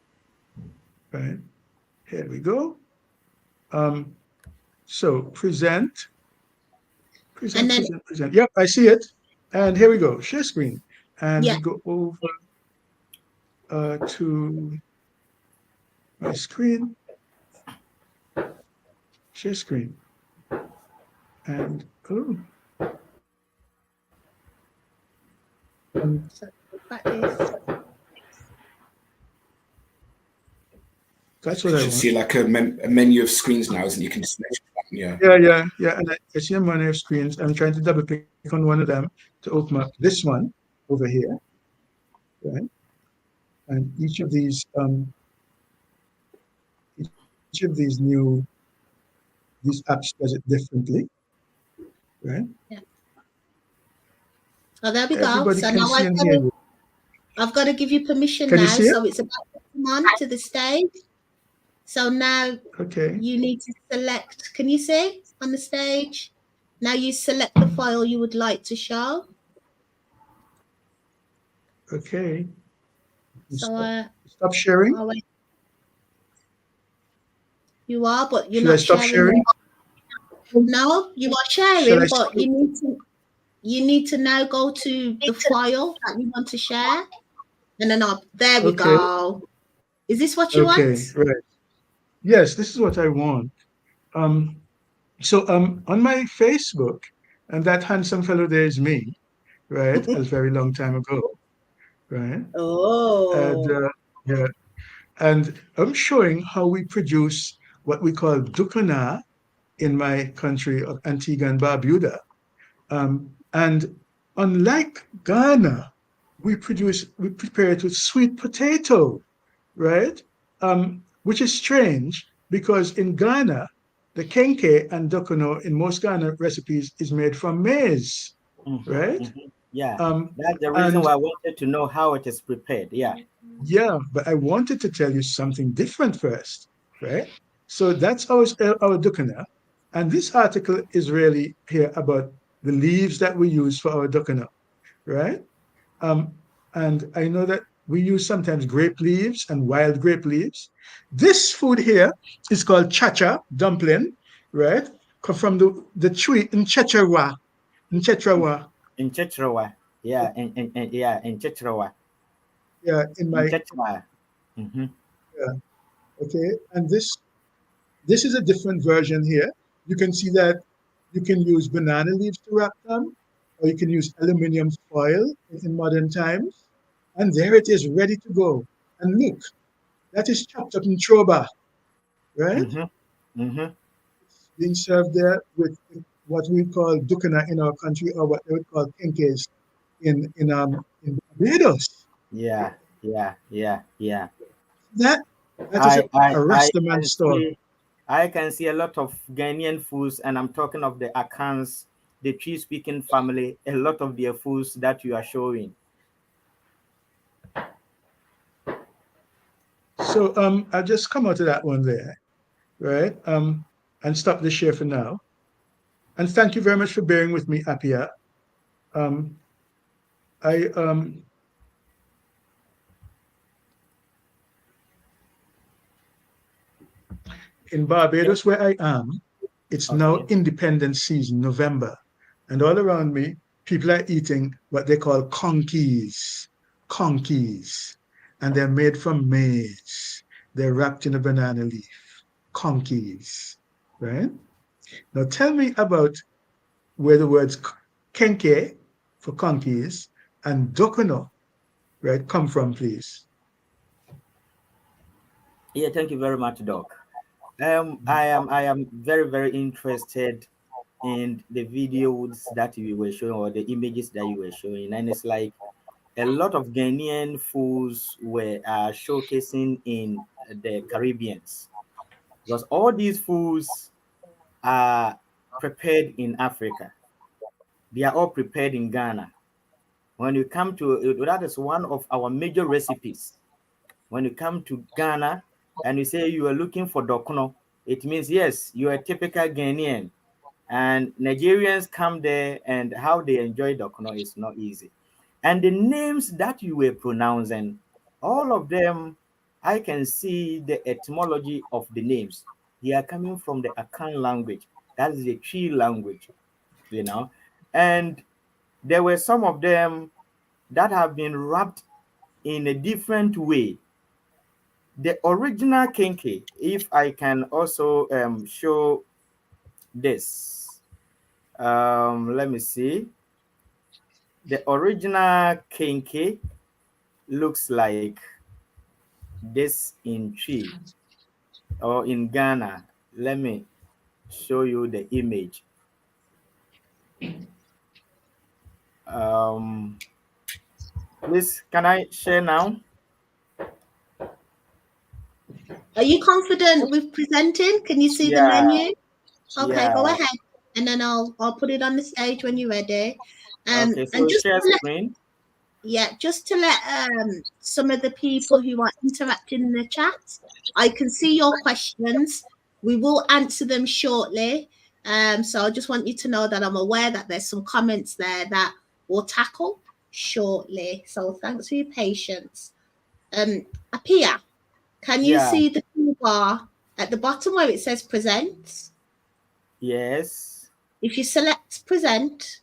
Right. Here we go. Um, so And then, present. Yep, I see it. And here we go. Share screen. And yeah. we go over to my screen. Share screen. And oh, So practice. that's You what I should want. see like a menu of screens now, isn't it? You can select one, yeah. Yeah. And I see a menu of screens. I'm trying to double click on one of them to open up this one over here. Right. And each of these these apps does it differently. Right. Yeah. Oh, there we go. Everybody So can now see and hear you. I've got to give you permission Can you now. see it? So it's about to come on to the stage. So now Okay. you need to select. Can you see on the stage? Now you select the file you would like to show. Okay. So Stop sharing. oh, wait. You are, but you're Should I not stop sharing. sharing? No, you are Shall I sharing, stop? but you need to now go to the file that you want to share. And then there we Okay. go. Is this what you Okay. want? Right. Yes, this is what I want. Um, so on my Facebook, and that handsome fellow there is me, right? A very long time ago, right? And Oh. yeah, and I'm showing how we produce what we call dukana in my country of Antigua and Barbuda. And unlike Ghana, we prepare it with sweet potato, right? Which is strange because in Ghana, the kenke and dokono in most Ghana recipes is made from maize, right? Yeah. Um, That's the reason and why I wanted to know how it is prepared. Yeah. yeah, but I wanted to tell you something different first, right? So that's our dukana. And this article is really here about the leaves that we use for our dukana, right? Um, and I know that we use sometimes grape leaves and wild grape leaves. This food here is called chacha dumpling, right? From the tree in Chechawa, in Chetrawa. In Chitrawa. Yeah. In Chitrawa. Yeah, in In my Chitrawa. Mm-hmm. yeah, okay. And this is a different version here. You can see that you can use banana leaves to wrap them, or you can use aluminum foil in modern times. And there it is, ready to go. And look, that is chopped up in choba, right? Mm-hmm. Mm-hmm. Being served there with what we call dukana in our country, or what they would call kenkes in Barbados. Yeah. Yeah. Yeah. Yeah. That that is I I a I Rastaman can store. see I can see a lot of Ghanaian foods, and I'm talking of the Akans, the tree speaking family, a lot of their foods that you are showing. So I'll just come out of that one there, right? And stop the share for now. And thank you very much for bearing with me, Appiah. Um, I In Barbados, where I am, it's now Okay. independence season, November. And all around me, people are eating what they call conkeys. Conkeys. And they're made from maize. They're wrapped in a banana leaf. Conkeys. Right? Now tell me about where the words kenke for conkeys and dokono, right, come from, please. Yeah, thank you very much, Doc. I am very very interested in the videos that you were showing or the images that you were showing, and it's like a lot of Ghanaian foods were showcasing in the Caribbeans, because all these foods are prepared in Africa. They are all prepared in Ghana. When you come to that is one of our major recipes. When you come to Ghana and you say you are looking for dokono, it means yes, you are a typical Ghanaian. And Nigerians come there, and how they enjoy dokono is not easy. And the names that you were pronouncing, all of them, I can see the etymology of the names. They are coming from the Akan language. That is the Twi language, you know. And there were some of them that have been wrapped in a different way. The original kinky, if I can also show this, let me see. The original kinky looks like this in Chi or in Ghana. Let me show you the image. Um, please, can I share now? Are you confident with presenting? Can you see the Yeah, menu? Okay, yeah. go ahead, and then I'll put it on the stage when you're ready. Okay, And so just share to let, screen. yeah, just to let some of the people who are interacting in the chat, I can see your questions. We will answer them shortly. So I just want you to know that I'm aware that there's some comments there that we'll tackle shortly. So thanks for your patience. Appiah, can you Yeah, see the toolbar at the bottom where it says present? yes. If you select present,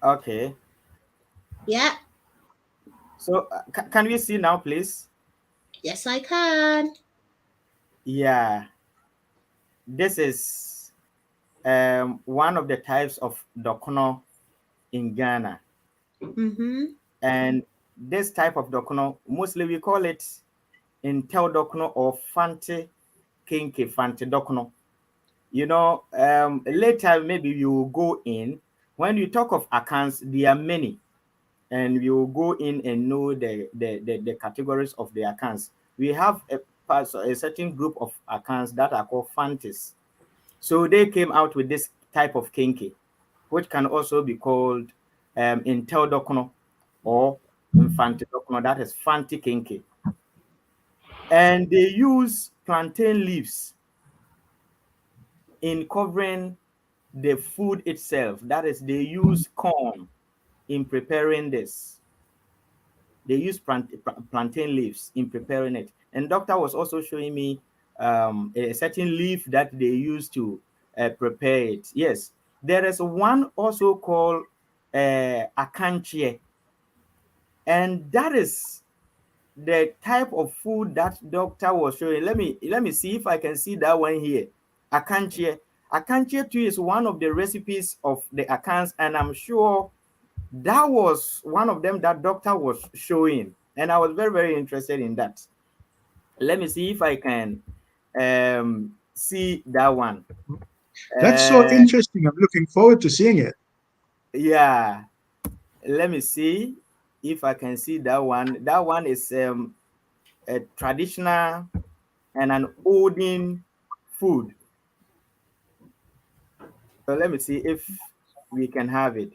Okay. yeah, So can we see now, please? yes, I can. Yeah, this is one of the types of dokono in Ghana. Mm-hmm. And this type of dokono, mostly we call it intel dokono or fanti kinky fanti dokono. You know, later maybe you will go in. When you talk of accounts, there are many, and you will go in and know the categories of the accounts. We have a certain group of accounts that are called fantis. So they came out with this type of kinky, which can also be called intel dokono or infante dokono. That is fanti kinky, and they use plantain leaves in covering the food itself. That is, they use corn in preparing this. They use plantain leaves in preparing it. And doctor was also showing me a certain leaf that they use to prepare it. Yes, there is one also called akanchie, and that is the type of food that doctor was showing. Let me see if I can see that one here. Akanchie. Akanchie too is one of the recipes of the akans, and I'm sure that was one of them that doctor was showing, and I was very very interested in that. Let me see if I can see that one. That's so uh interesting. I'm looking forward to seeing it. yeah, let me see if I can see that one. That one is a traditional and an olden food. So let me see if we can have it.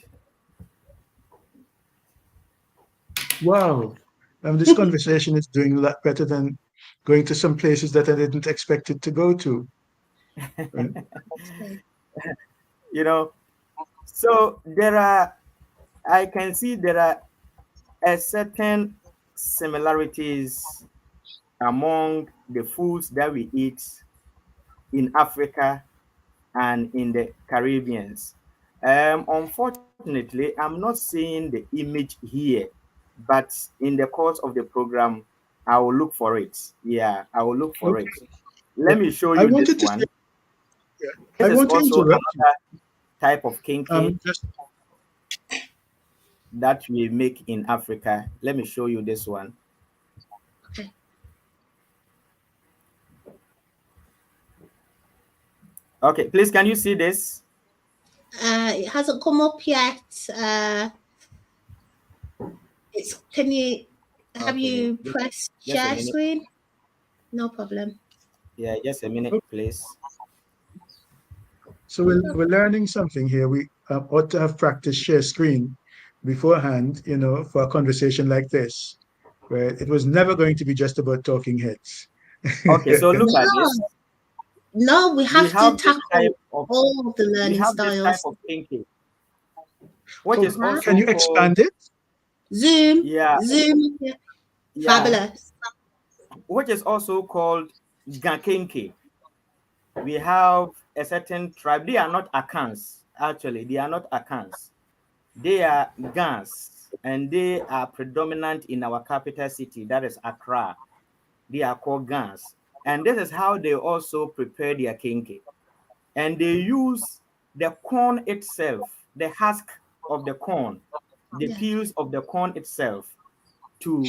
Wow. This conversation is doing a lot better than going to some places that I didn't expect it to go to. Right? You know, so there are, I can see there are a certain similarities among the foods that we eat in Africa and in the Caribbeans. Unfortunately, I'm not seeing the image here, but in the course of the program, I will look for it. Yeah, I will look for it. Okay. Let Yeah. me show I you this wanted to say, one. yeah, This I is want to also interrupt you. another type of kinky Just that we make in Africa. Let me show you this one. Okay. Okay, please, can you see this? It hasn't come up yet. It's can you have Okay, you pressed just a share minute. screen? No problem. Yeah, just a minute, please. so we're learning something here. We ought to have practiced share screen beforehand, for a conversation like this, right? It was never going to be just about talking heads. Okay, so look at this. No, no, we We have to have this type tackle of all of the we learning have this type styles. of thinking, which Oh, is Right? can also you called expand it? Zoom, yeah, Zoom, yeah. yeah, Fabulous. which is also called Gakenke. We have a certain tribe. They are not Akans, actually. They are not Akans. They are Gans, and they are predominant in our capital city, that is Accra. They are called Gans. And this is how they also prepare their kinky. And they use the corn itself, the husk of the corn, the Yeah. peels of the corn itself to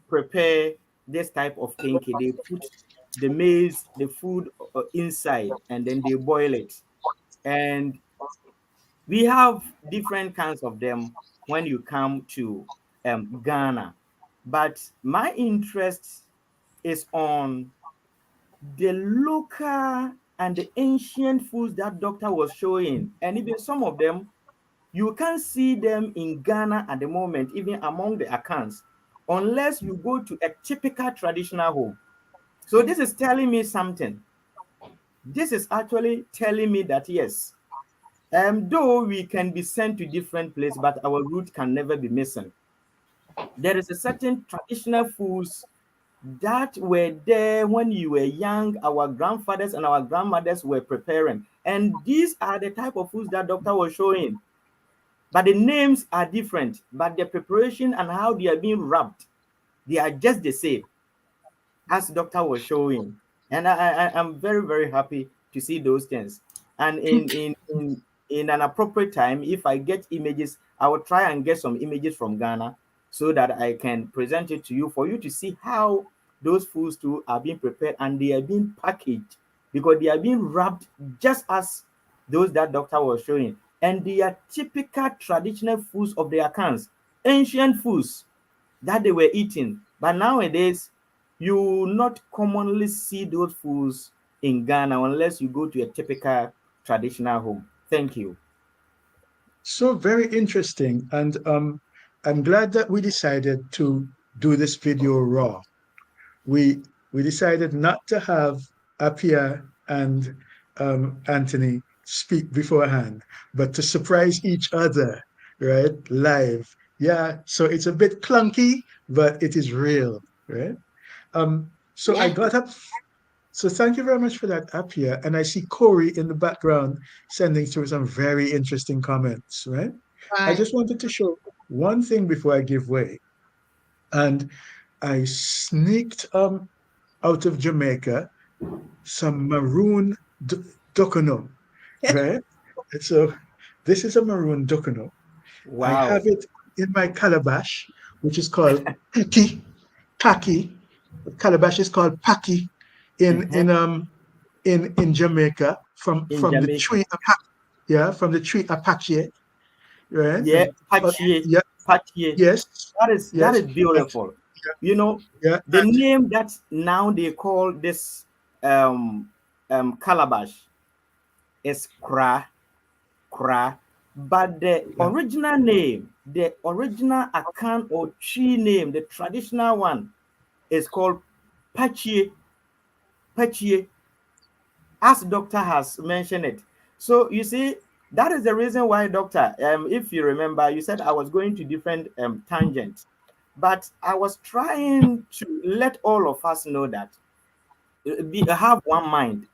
prepare this type of kinky. They put the maize, the food inside, and then they boil it. And we have different kinds of them when you come to Ghana. But my interest is on the local and the ancient foods that doctor was showing. And even some of them, you can't see them in Ghana at the moment, even among the accounts, unless you go to a typical traditional home. So this is telling me something. This is actually telling me that yes, though we can be sent to different places, but our root can never be missing. There is a certain traditional foods that were there when you were young, our grandfathers and our grandmothers were preparing. And these are the type of foods that doctor was showing. But the names are different, but the preparation and how they are being wrapped, they are just the same as doctor was showing. And I'm very, very happy to see those things. And in an appropriate time, if I get images, I will try and get some images from Ghana so that I can present it to you for you to see how those foods too are being prepared and they are being packaged because they are being wrapped just as those that doctor was showing. And they are typical traditional foods of their accounts, ancient foods that they were eating. But nowadays, you will not commonly see those foods in Ghana unless you go to a typical traditional home. Thank you. So very interesting. And I'm glad that we decided to do this video raw. We decided not to have Appiah and Anthony speak beforehand, but to surprise each other, right? Live. Yeah, so it's a bit clunky, but it is real, right? So I Yeah. got up. So thank you very much for that, Appiah. And I see Corey in the background sending through some very interesting comments, right? I Right. just wanted to show one thing before I give way. And I sneaked out of Jamaica some maroon docono, right? And so this is a maroon docono. I have Wow. it in my calabash, which is called paki. Paki. Calabash is called paki in Uh-huh. in um in Jamaica In from the Jamaica. tree yeah, from the tree Apache, right? Yeah, Uh, Patios. yeah, Patios. yes, That yes. is beautiful. You know, Yeah, the and name that now they call this um calabash is Kra, but the yeah. original name, the original account or tree name, the traditional one is called Pachie, Pachie, as doctor has mentioned it. So you see, that is the reason why doctor, if you remember, you said I was going to different tangents. But I was trying to let all of us know that we have one mind.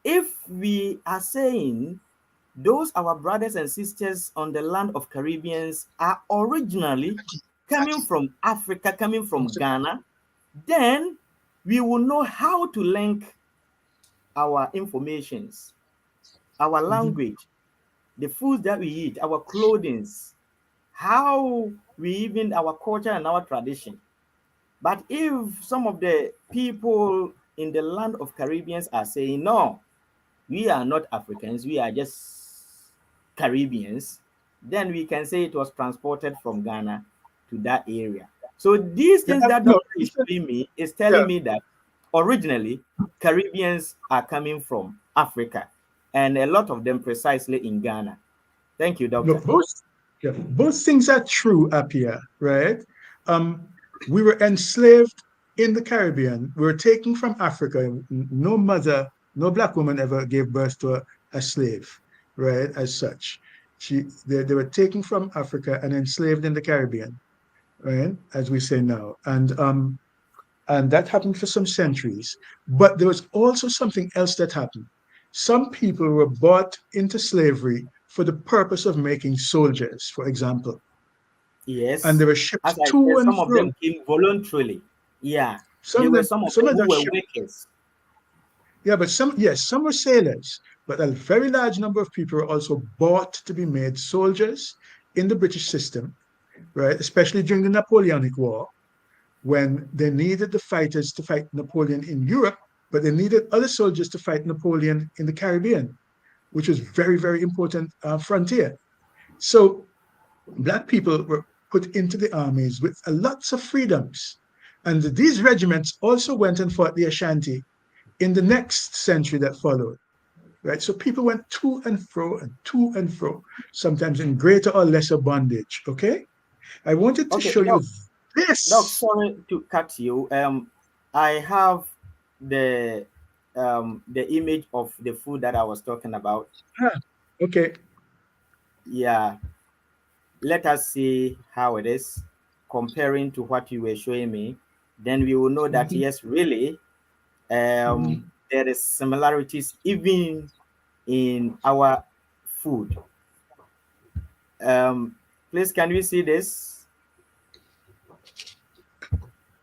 If we are saying those our brothers and sisters on the land of Caribbeans are originally coming from Africa, coming from Ghana, then we will know how to link our informations, our language, the foods that we eat, our clothings, how we even our culture and our tradition. But if some of the people in the land of Caribbeans are saying, no, we are not Africans, we are just Caribbeans, then we can say it was transported from Ghana to that area. So these things that No, doctor is showing me is yeah, telling me that originally Caribbeans are coming from Africa, and a lot of them precisely in Ghana. Thank you, no, doctor. both things are true, Appiah, right? Um, we were enslaved in the Caribbean. We were taken from Africa. No mother, no black woman ever gave birth to a slave, right? As such, they were taken from Africa and enslaved in the Caribbean, right? As we say now, and that happened for some centuries. But there was also something else that happened. Some people were bought into slavery for the purpose of making soldiers, for example, and Yes, they were shipped as I to said, and some of fro. them came voluntarily. Yeah, Some there of were them, some of some them of who them were shipped. workers. Yeah, but some, yes, some were sailors, but a very large number of people were also bought to be made soldiers in the British system, right? Especially during the Napoleonic War, when they needed the fighters to fight Napoleon in Europe, but they needed other soldiers to fight Napoleon in the Caribbean, which was very, very important frontier. So black people were put into the armies with lots of freedoms. And these regiments also went and fought the Ashanti in the next century that followed, right? So people went to and to and fro, sometimes in greater or lesser bondage, okay? I wanted to Okay, show you Doc, this. sorry to cut you. I have the the image of the food that I was talking about. Ah, okay. Yeah, let us see how it is comparing to what you were showing me. Then we will know that Mhm, yes, really, mhm. there is similarities even in our food. Um, please, can we see this?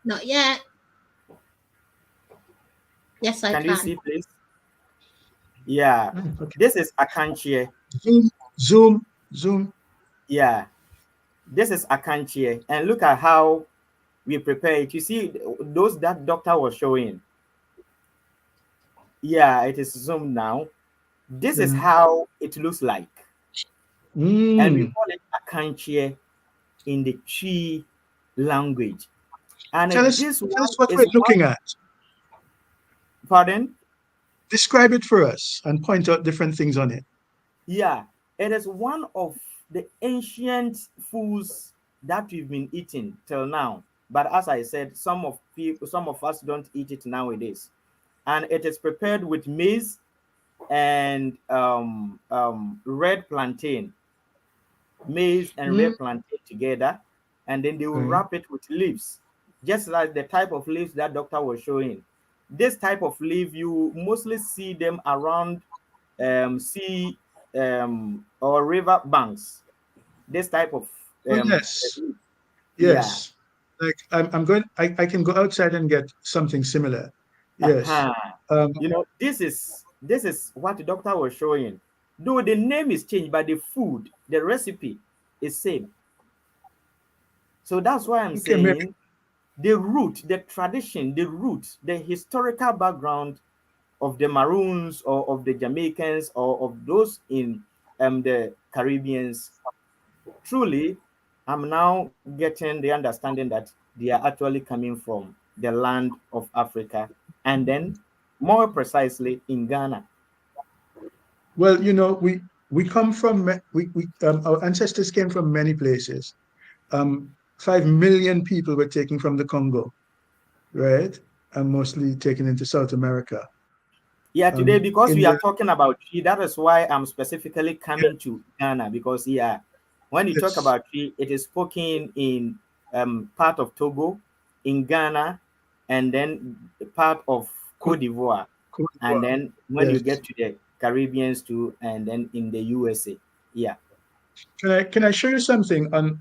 Not yet. Yes, I Can we can. see, please? Yeah, Okay. this is akanchie. Zoom, zoom, zoom. Yeah, this is akanchie, and look at how we prepare it. You see those that doctor was showing. Yeah, it is zoomed now. This is Mm. how it looks like, and we Mm. call it akanchie in the Twi language. And Tell us, this tell one us what is we're one. looking at. Pardon? Describe it for us and point out different things on it. Yeah, it is one of the ancient foods that we've been eating till now. But as I said, some of us don't eat it nowadays. And it is prepared with maize and red plantain, maize and Mm. red plantain together, and then they will Right. wrap it with leaves, just like the type of leaves that doctor was showing. This type of leaf, you mostly see them around sea or river banks. This type of Oh, yes. leaf. Yeah. Yes. Like I can go outside and get something similar. Yes. Uh-huh. Um, You know, this is what the doctor was showing. Though the name is changed, but the food, the recipe is same. So that's why I'm okay, maybe. saying the root, the tradition, the root, the historical background of the Maroons or of the Jamaicans or of those in the Caribbeans. Truly, I'm now getting the understanding that they are actually coming from the land of Africa, and then more precisely in Ghana. Well, we come from our ancestors came from many places. 5 million people were taken from the Congo, right? And mostly taken into South America. Yeah, today because In we are the talking about tree, that is why I'm specifically Yeah, coming to Ghana because yeah, when you talk yes, about tree, it is spoken in part of Togo, in Ghana, and then part of Cote d'Ivoire. Cote And d'Ivoire. then when you Yes. get to the Caribbeans too, and then in the USA. Yeah. Can I show you something on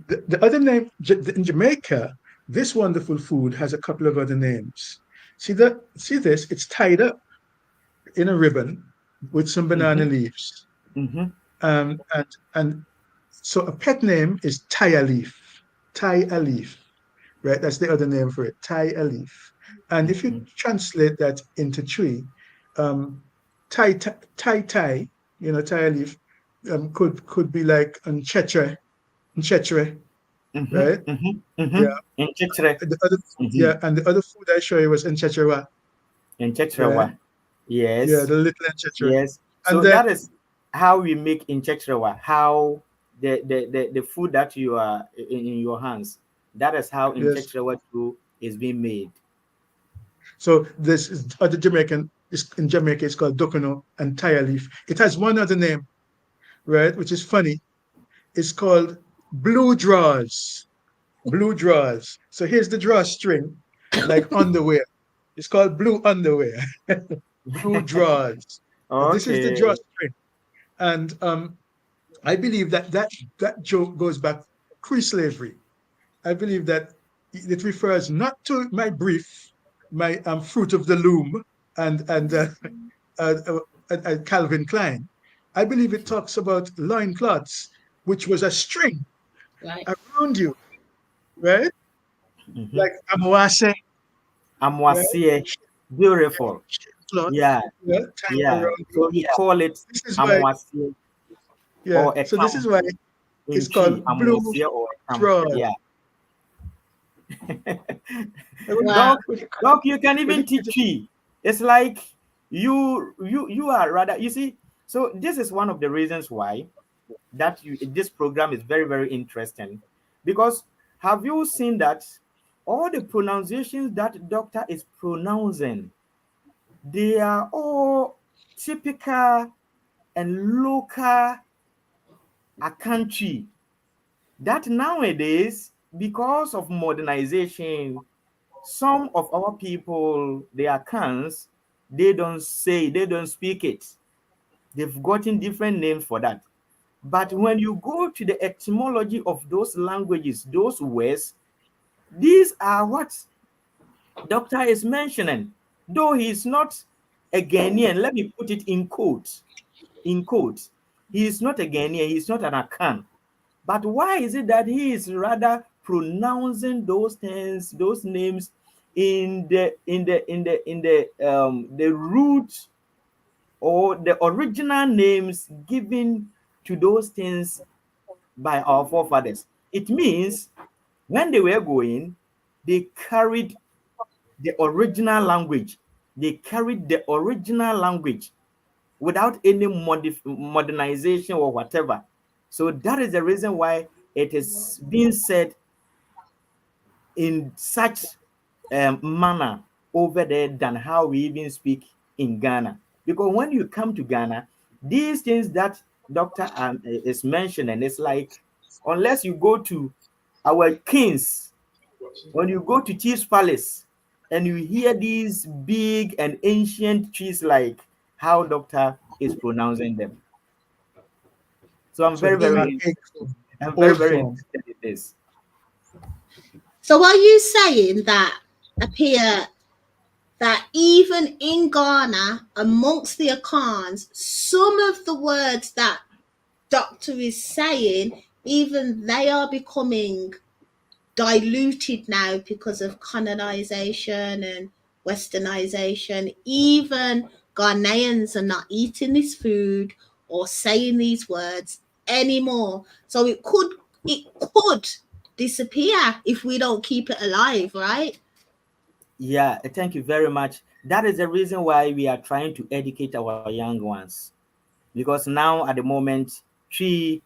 the other name in Jamaica? This wonderful food has a couple of other names. See this? It's tied up in a ribbon with some banana Mm-hmm. leaves. Mm-hmm. And so a pet name is Thai leaf. Thai leaf, right? That's the other name for it, Thai leaf. And if you Mm-hmm. translate that into Twi, um, Thai, Thai leaf, could be like Nchetre, Mm-hmm. right? Mm-hmm. Yeah. Mm-hmm. In Chitre. The other, Mm-hmm. yeah, and the other food I show you was Nchetre, In right? Chitrawa. Yeah, Yes. the little Nchetre. Yes. And So then that is how we make in Chitrawa. How the food that you are in your hands. That is how in yes, Chitrawa too is being made. so this is other Jamaican. In Jamaica, it's called Dokono and Thai leaf. It has one other name, right? Which is funny. It's called blue drawers. Blue drawers. So here's the drawstring, like underwear. It's called blue underwear. Blue drawers. This is the Okay. drawstring. And I believe that joke goes back pre-slavery. I believe that it refers not to my brief, my fruit of the loom, and uh, uh, Calvin Klein. I believe it talks about loincloths, which was a string Right. around you, right? Mm-hmm. Like amwase, right? Amwasie. Beautiful. Cloth, Yeah. yeah, tied Yeah. around you. So we call it This is why, Amwasie yeah. or a So this camp is why in it's tree. called blue Amwasie or a camp. drawers. Yeah. Wow. Doc, Doc, you can even teach tree. It's like you are rather, you see. So this is one of the reasons why this program is very, very interesting, because have you seen that all the pronunciations that doctor is pronouncing, they are all typical and local a country that nowadays, because of modernization, some of our people, their cans, they don't speak it. They've gotten different names for that. But when you go to the etymology of those languages, those words, these are what doctor is mentioning. Though he's not a Ghanaian, let me put it in quotes. In quotes, he is not a Ghanaian, he's not an Akan. But why is it that he is rather pronouncing those things, those names in the root or the original names given to those things by our forefathers? It means when they were going, they carried the original language. They carried the original language without any modernization or whatever. So that is the reason why it is being said in such manner over there than how we even speak in Ghana. Because when you come to Ghana, these things that Doctor is mentioning, it's like unless you go to our kings, when you go to Chief's Palace and you hear these big and ancient trees like how Doctor is pronouncing them. So So these are egg form, I'm very, old very form. interested in this. So are you saying that Appiah, that even in Ghana, amongst the Akans, some of the words that Doctor is saying, even they are becoming diluted now because of colonization and westernization. Even Ghanaians are not eating this food or saying these words anymore. So it could disappear if we don't keep it alive, right? Yeah, thank you very much. That is the reason why we are trying to educate our young ones. Because now at the moment, Tree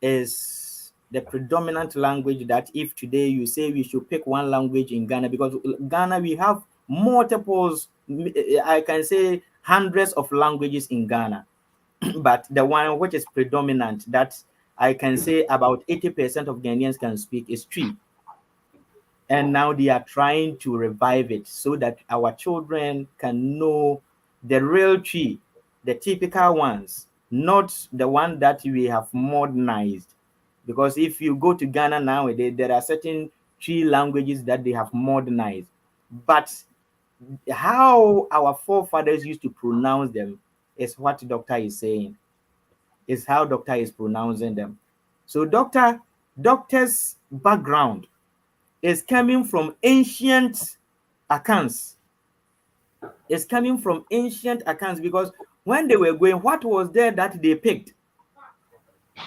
is the predominant language that if today you say we should pick one language in Ghana, because Ghana we have multiples, I can say hundreds of languages in Ghana. But the one which is predominant that I can say about 80% of Ghanaians can speak is Twi. And now they are trying to revive it so that our children can know the real Twi, the typical ones, not the one that we have modernized. Because if you go to Ghana nowadays, there are certain Twi languages that they have modernized. But how our forefathers used to pronounce them is what doctor is saying, is how doctor is pronouncing them. So doctor's background is coming from ancient accounts. It's coming from ancient accounts because when they were going, what was there that they picked?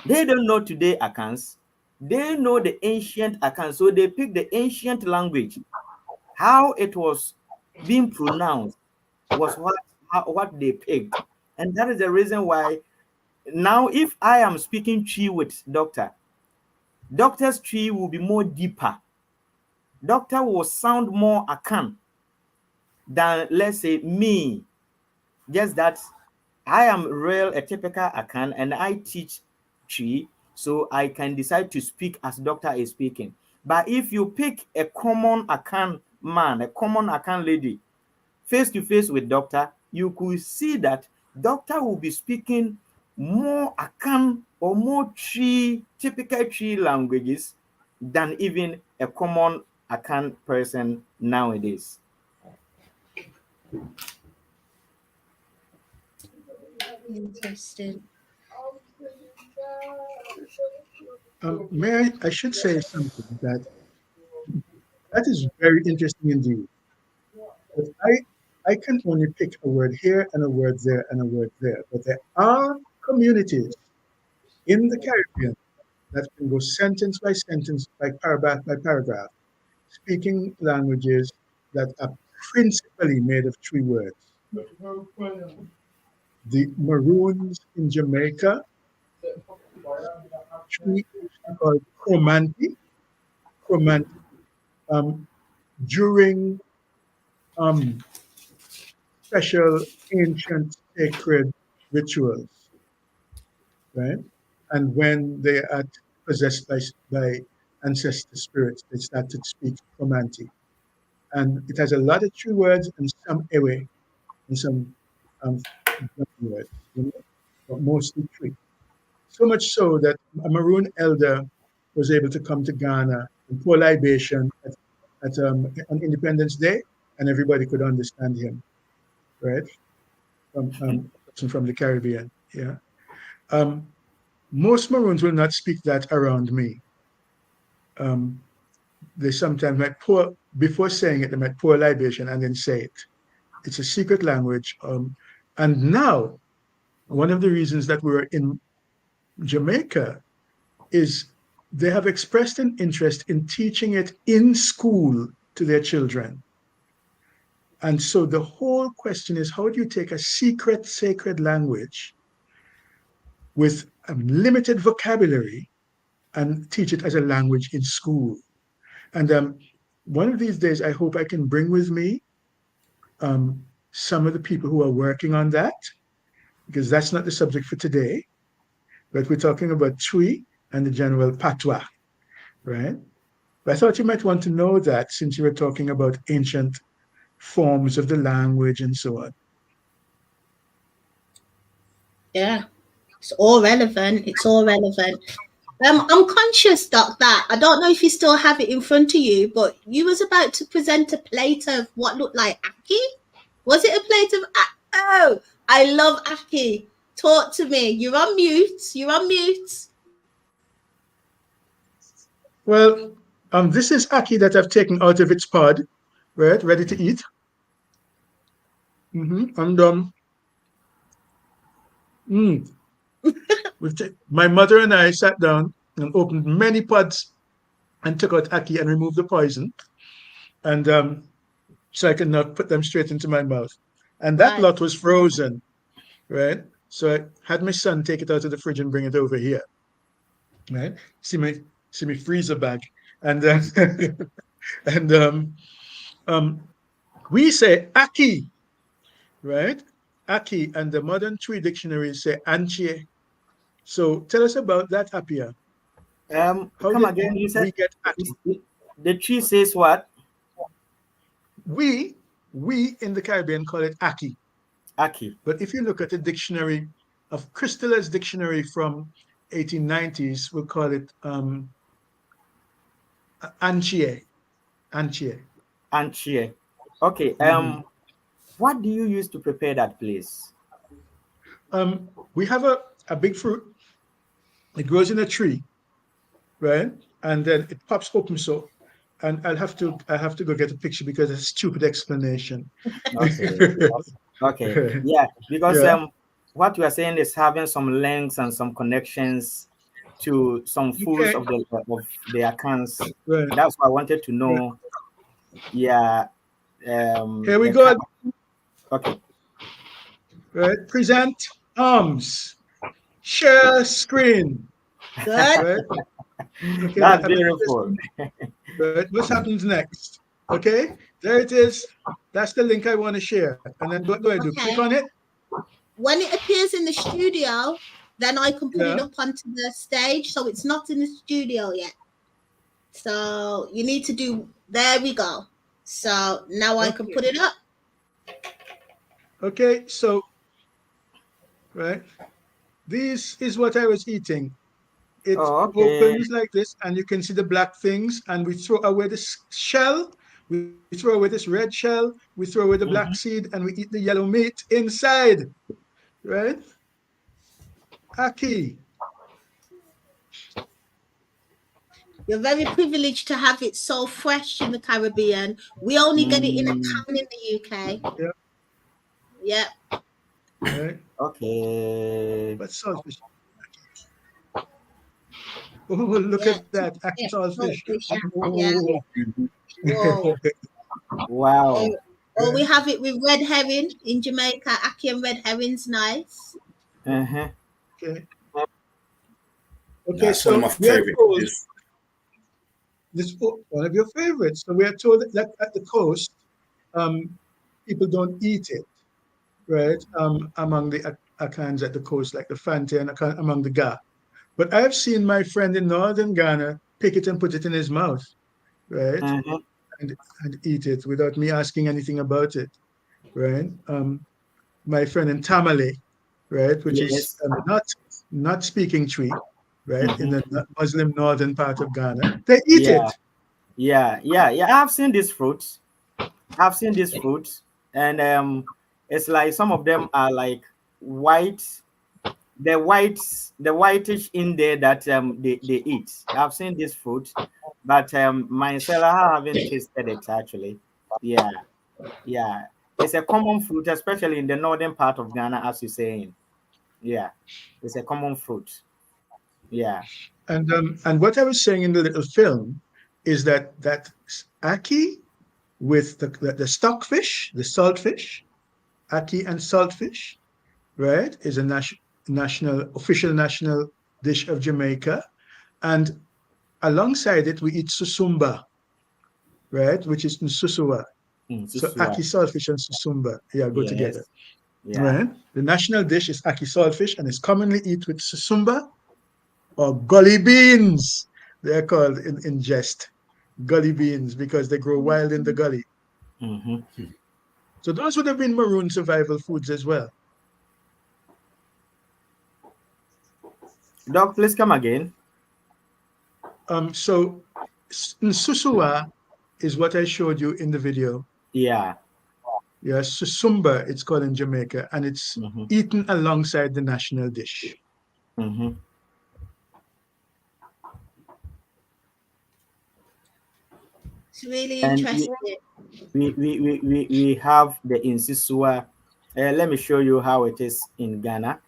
They don't know today accounts. They know the ancient accounts. So they picked the ancient language. How it was being pronounced was what they picked. And that is the reason why now if I am speaking Twi with doctor's Twi will be more deeper. Doctor will sound more Akan than, let's say, me. Just that I am a typical Akan, and I teach Twi, so I can decide to speak as doctor is speaking. But if you pick a common Akan man, a common Akan lady, face to face with doctor, you could see that doctor will be speaking more Akan or more typical Twi languages than even a common Akan person nowadays. Interesting. May I should say something that is very interesting indeed. But I can only pick a word here and a word there and a word there. But there are communities in the Caribbean that can go sentence by sentence, by paragraph, speaking languages that are principally made of three words. The Maroons in Jamaica, three called Chromanti, um, during special ancient sacred rituals, right? And when they are possessed by ancestor spirits, they start to speak Chromanti. And it has a lot of true words and some Ewe and some um, words, but mostly three. So much so that a Maroon elder was able to come to Ghana and pour libation on Independence Day, and everybody could understand him, right? From the Caribbean, yeah. Um, most Maroons will not speak that around me. Um, they sometimes might pour, before saying it, they might pour libation and then say it. It's a secret language. And now, one of the reasons that we're in Jamaica is they have expressed an interest in teaching it in school to their children. And so the whole question is, how do you take a secret, sacred language with a limited vocabulary and teach it as a language in school? And one of these days, I hope I can bring with me some of the people who are working on that, because that's not the subject for today. But we're talking about Twi and the general Patois, right? But I thought you might want to know that since you were talking about ancient forms of the language and so on. Yeah, it's all relevant. It's all relevant. I'm conscious, Doc, that I don't know if you still have it in front of you, but you was about to present a plate of what looked like ackee. Was it a plate of oh, I love ackee. Talk to me. You're on mute. You're on mute. Well, this is ackee that I've taken out of its pod, right, ready to eat. And my mother and I sat down and opened many pods and took out ackee and removed the poison, and so I could not put them straight into my mouth. And that Right. lot was frozen, right? So I had my son take it out of the fridge and bring it over here, right? See my freezer bag, and and we say ackee, right? Ackee, and the modern Twi dictionaries say anchie, So tell us about that, Appiah. How Come did again. You said we get Aki? the tree says what? We we in the Caribbean call it Aki. Aki. But if you look at the dictionary of Christela's dictionary from 1890s, we'll call it Anchie. Anchie. Anchie. Okay. Mhm. What do you use to prepare that, please? We have a big fruit. It grows in a tree, right? And then it pops open so. And I have to go get a picture because it's a stupid explanation. Okay. Okay. Yeah, because Yeah. what you are saying is having some links and some connections to some foods Okay. of the accounts. Right. That's why I wanted to Right. know. Yeah. Here we The kind. go. Okay. Right. Present arms. Share screen. Good. Right. Okay. That's I believe this beautiful. one. Right. What happens next? Okay. There it is. That's the link I want to share. And then what do I do? Click Okay. on it. When it appears in the studio, then I can put it Yeah. up onto the stage. So it's not in the studio yet. So you need to do, there we go. So now I can Okay. put it up. Okay. So, right. This is what I was eating. It Oh, okay. opens like this, and you can see the black things, and we throw away this shell, we throw away this red shell, we throw away the black Mhm. seed, and we eat the yellow meat inside, right? Aki. You're very privileged to have it so fresh in the Caribbean. We only get it in a Mm, can in the UK. Yeah, Yeah. right. okay. But saltfish. Oh, look Yeah. at that. Aki Yeah. saltfish. Yeah. Oh. Whoa. Wow. Or, or we have it with red herring in Jamaica. Ackee and red herring's nice. Uh-huh. Okay. Okay, That's one of so my we are favorite told dishes. this one of your favorites. So we are told that at the coast, um, people don't eat it, right? Among the Akans at the coast, like the Fante and among the Ga. But I've seen my friend in northern Ghana pick it and put it in his mouth, right? Uh-huh. And eat it without me asking anything about it, right? My friend in Tamale, right, which is Yes. not speaking Twi, right, in the Mm-hmm. Muslim northern part of Ghana, they eat Yeah. it. Yeah. I've seen this fruit. I've seen this fruit, and it's like some of them are like white, the whitish in there that they eat. I've seen this fruit, but myself I haven't tasted it actually. Yeah, yeah. It's a common fruit, especially in the northern part of Ghana, as you're saying. Yeah, it's a common fruit. Yeah. And what I was saying in the little film is that ackee with the stockfish, the saltfish, ackee and saltfish, right, is a official national dish of Jamaica. And alongside it, we eat susumba, right, which is nsusua. So Susua. ackee saltfish and susumba, yeah, go together, Yes. Yeah. right? The national dish is ackee saltfish, and it's commonly eaten with susumba or gully beans. They're called in jest gully beans because they grow wild in the gully. Mm-hmm. So those would have been maroon survival foods as well. Doc, please come again. So Susua is what I showed you in the video. Yeah. Yes, susumba, it's called in Jamaica, and it's Mm-hmm. eaten alongside the national dish. Mm-hmm. It's really And interesting. we have the Insisua. Let me show you how it is in Ghana.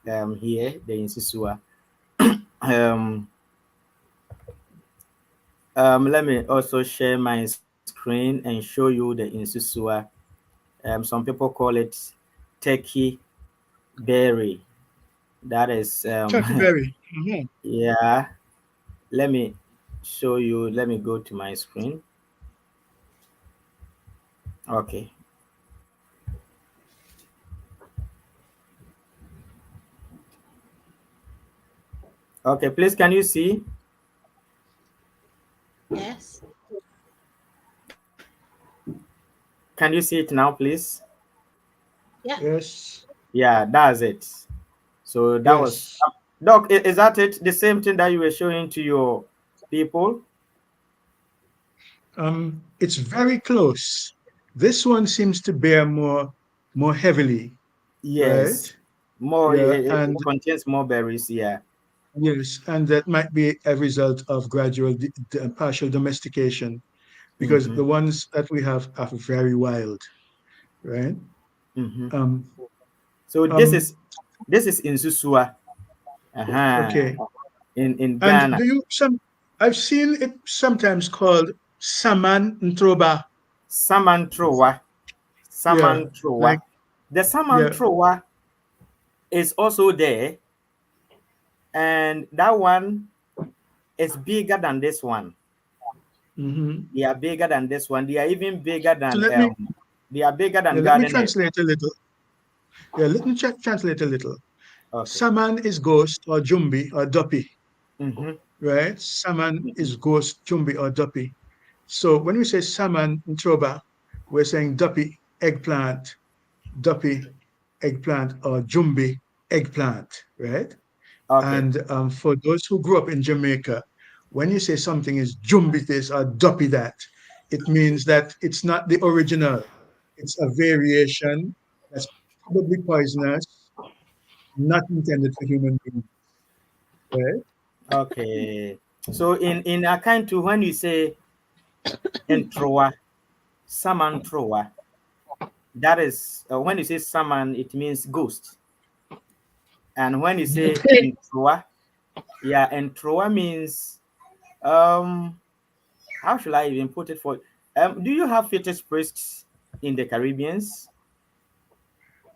Here the Insisua. Um, let me also share my screen and show you the Insisua. Some people call it Turkey berry. That is Turkeyberry. Mhm. yeah. Let me show you. Let me go to my screen. Okay. Okay, please, can you see? Yes. Can you see it now, please? Yeah. Yes. Yeah, that's it. So that was Yes. Doc. Is that it? The same thing that you were showing to your people? It's very close. This one seems to bear more heavily, right? Yes. More. Yeah, It and contains more berries. Yeah. yes, and that might be a result of gradual partial domestication because Mm-hmm. the ones that we have are very wild, right? Mm-hmm. Um, So um, this is in Susua, uh-huh, okay. in And Ghana. do you some? I've seen it sometimes called Saman Ntroba. Samantrowa. Yeah, like Samantrowa. The yeah. Samantrowa is also there, and that one is bigger than this one. Hmm. They are bigger than this one. They are even bigger So than they are bigger than let me garden egg. translate a little. Yeah, let me translate a little. Okay. Saman is ghost or jumbi or duppy, Mm-hmm. right? Saman Mm-hmm. is ghost, jumbi or duppy. So when we say Saman Ntroba, we're saying duppy, eggplant, duppy, eggplant, or jumbi, eggplant, right? Okay. And for those who grew up in Jamaica, when you say something is jumbi this or duppy that, it means that it's not the original. It's a variation that's probably poisonous, not intended for human beings, right? Okay. So in Akantu, when you say entroa, samantroa, that is when you say saman, it means ghost. And when you say entroa, yeah, entroa means um how should I even put it for do you have fetish priests in the Caribbeans?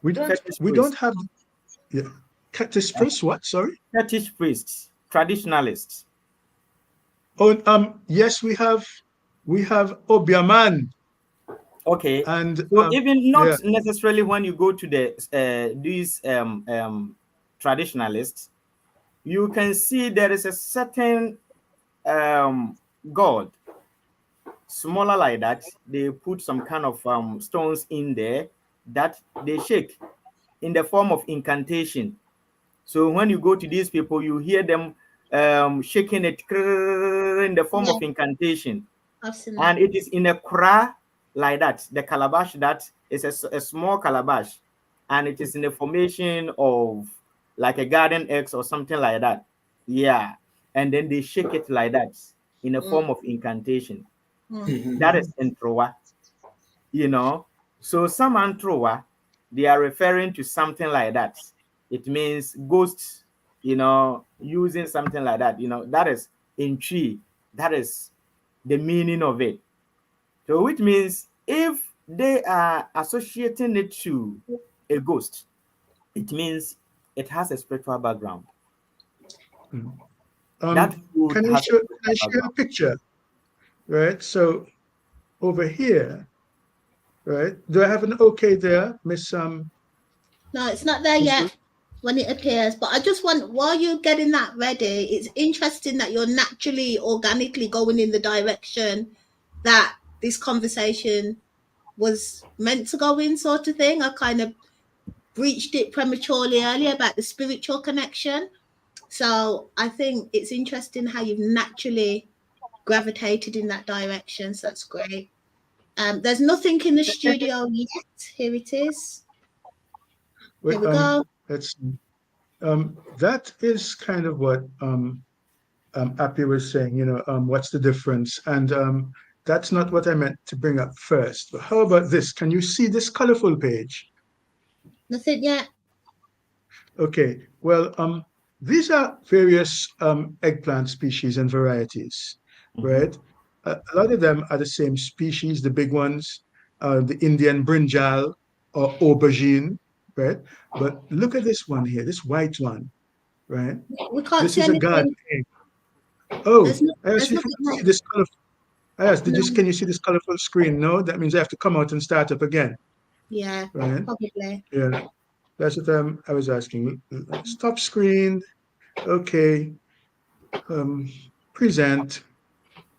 We don't Fetish we don't priests. have yeah. Cactus first what? Sorry. Fetish priests, traditionalists. Oh yes we have Obiaman Okay. and So even yeah. not necessarily when you go to the these traditionalists, you can see there is a certain god smaller like that. They put some kind of stones in there that they shake in the form of incantation. So when you go to these people, you hear them shaking it in the form Yeah, of incantation, I've seen that. and it is in a kra like that. The calabash that is a small calabash, and it is in the formation of like a garden eggs or something like that. Yeah, and then they shake it like that in a Mm, form of incantation. mm. That Mhm. is entroa, you know. So some entroa, they are referring to something like that. It means ghosts, using something like that. That is in tree. That is the meaning of it. So which means if they are associating it to a ghost, it means it has a spiritual background. Mm. That food Can has a I spiritual share a background. picture? Right. So over here, right? Do I have an okay there, Miss No, it's not there Miss yet Ruth? when it appears. But I just want, while you're getting that ready, it's interesting that you're naturally, organically going in the direction that this conversation was meant to go in, sort of thing. I kind of breached it prematurely earlier about the spiritual connection. So I think it's interesting how you've naturally gravitated in that direction. So that's great. There's nothing in the studio yet. Here it is. Here Wait, we go. let's that is kind of what Appy was saying, what's the difference? And that's not what I meant to bring up first. But how about this? Can you see this colorful page? Nothing yet. Okay, well, these are various eggplant species and varieties, Mhm. right? A lot of them are the same species, the big ones, the Indian brinjal or aubergine, right? But look at this one here, this white one, right? We can't This see is a garden anything. egg. Oh, There's no, I asked there's you if you nothing could see there. this colorful. I asked, No. can you see this colorful screen? No, that means I have to come out and start up again, Yeah, right? probably. Yeah, that's what I was asking. Stop screen. Okay. present,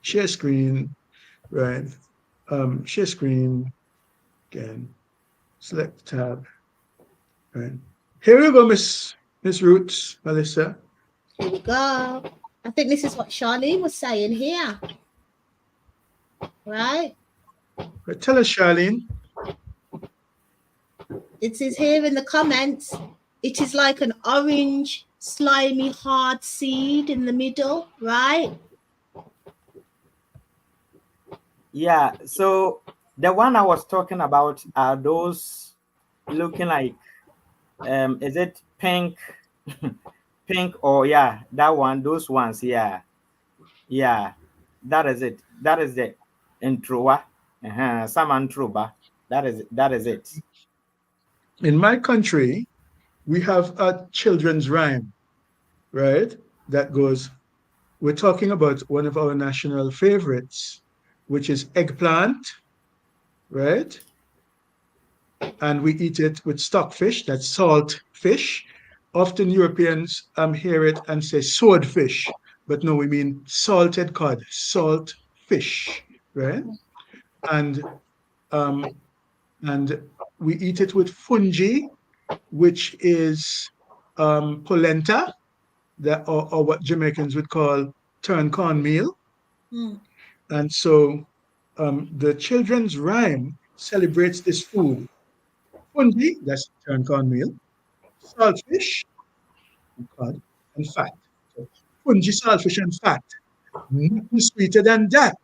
share screen, right? Share screen again, select tab, right? Here we go, Miss Roots, Melissa. Here we go. I think this is what Charlene was saying here, right? Right, tell us, Charlene. It is here in the comments. It is like an orange, slimy, hard seed in the middle, right? Yeah. So the one I was talking about are those looking like is it pink? Pink or yeah, that one, those ones, yeah. Yeah. That is it. That is the intro. Some intro. That is it. In my country, we have a children's rhyme, right? That goes, we're talking about one of our national favorites, which is eggplant, right? And we eat it with stockfish, that's salt fish. Often Europeans hear it and say swordfish, but no, we mean salted cod, salt fish, right? And um, and we eat it with fungi, which is polenta, that or what Jamaicans would call turn cornmeal. Mm. And so the children's rhyme celebrates this food. Fungi, that's turn cornmeal, saltfish, and cod, and fat. So fungi, saltfish, and fat. Nothing sweeter than that.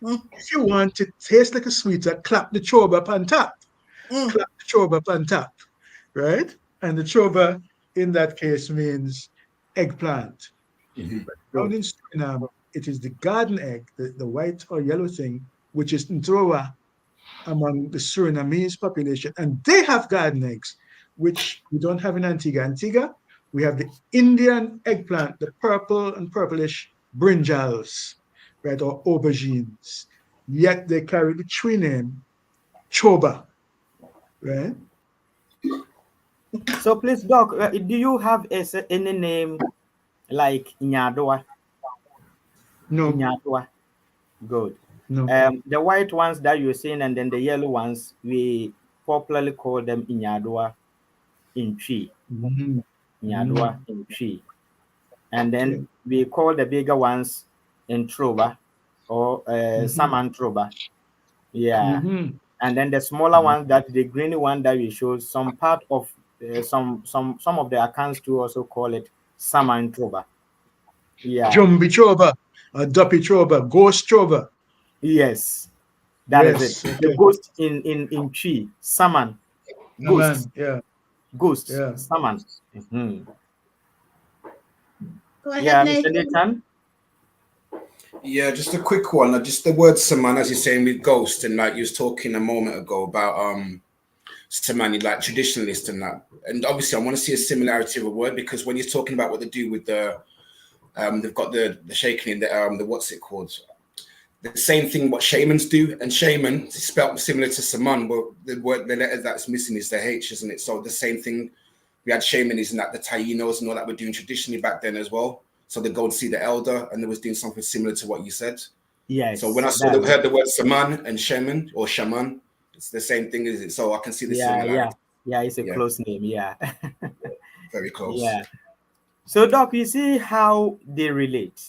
Mm. If you want to taste like a sweeter, clap the choba up on top. Mm. Clap the choba up on top, right? And the choba in that case means eggplant. Mhm. Down in Suriname, it is the garden egg, the white or yellow thing, which is ntroa among the Surinamese population. And they have garden eggs, which we don't have in Antigua. Antigua, we have the Indian eggplant, the purple and purplish brinjals, right, or aubergines. Yet they carry the tree name choba, right? So please, Doc, do you have any name like Nyadwa? No, Nyadwa. Good. no. The white ones that you're seeing and then the yellow ones, we popularly call them Inyadwa in tree. Mhm. Inyadwa in tree. And then Okay. we call the bigger ones Introba or Samantroba. Yeah. Mhm. And then the smaller one, that the green one that we show, some part of some of the accounts to also call it Samantroba. Yeah. Jumbi choba, duppy choba, ghost choba. Yes. That is it. Yes, The okay. ghost in tree. Saman. Ghost. Man, yeah, Ghost. yeah. Saman. Mhm. Go ahead, Yeah, Mr. Nathan. Nathan. Yeah, just a quick one. Just the word saman, as you're saying with ghost, and like you was talking a moment ago about samani, like traditionalist and that. And obviously, I want to see a similarity of a word, because when you're talking about what they do with the they've got the shaking in the what's it called? The same thing what shamans do, and shaman is spelled similar to saman, but the word, the letter that's missing is the H, isn't it? So the same thing. We had shamanism that the Tainos and all that were doing traditionally back then as well. So they go and see the elder, and they was doing something similar to what you said. Yes. So when I saw heard the word saman and shaman or shaman, it's the same thing, is it? So I can see the similarity. Yeah, it's a close name. Yeah. Very close. Yeah. So, Doc, you see how they relate.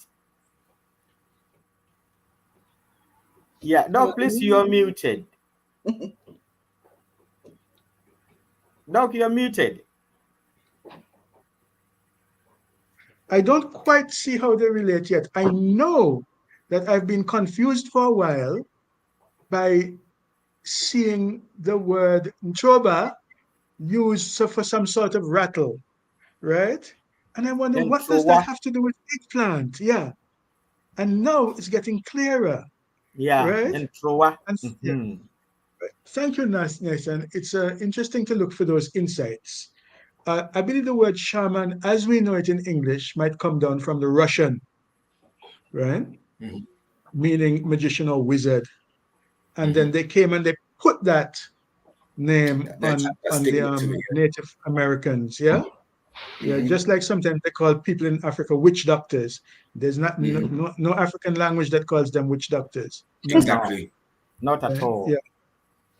Yeah, Doc, please, you're muted. Doc, you're muted. I don't quite see how they relate yet. I know that I've been confused for a while by seeing the word nchoba used for some sort of rattle, right? And I wonder, And what does that have to do with eggplant? Yeah. And now it's getting clearer, yeah, right? and Troa. And yeah. Thank you, Nathan. It's interesting to look for those insights. I believe the word shaman, as we know it in English, might come down from the Russian, right? Mm-hmm. Meaning magician or wizard. And then they came and they put that name on stigma the to it, Native Americans, yeah? Yeah, just like sometimes they call people in Africa witch doctors. There's not no African language that calls them witch doctors. None. Exactly. Not at Right? all.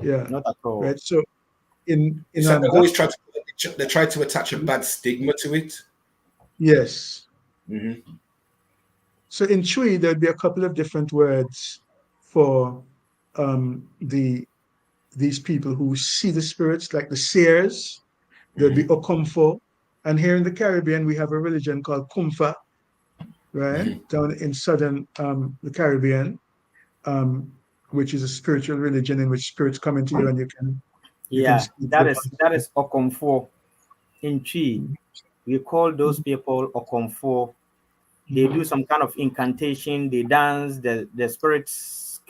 Yeah. Not at all. Right. So in It's like they that, always try to attach a bad stigma to it. yes. Mm-hmm. So in Twi, there'd be a couple of different words for these people who see the spirits, like the seers. There'd be Okomfo. And here in the Caribbean, we have a religion called Kumfa, right? Down in southern the Caribbean, which is a spiritual religion in which spirits come into you and you can Yeah, speak that to is Okomfo. In Chi, we call those people Okomfo. They do some kind of incantation, they dance, the spirits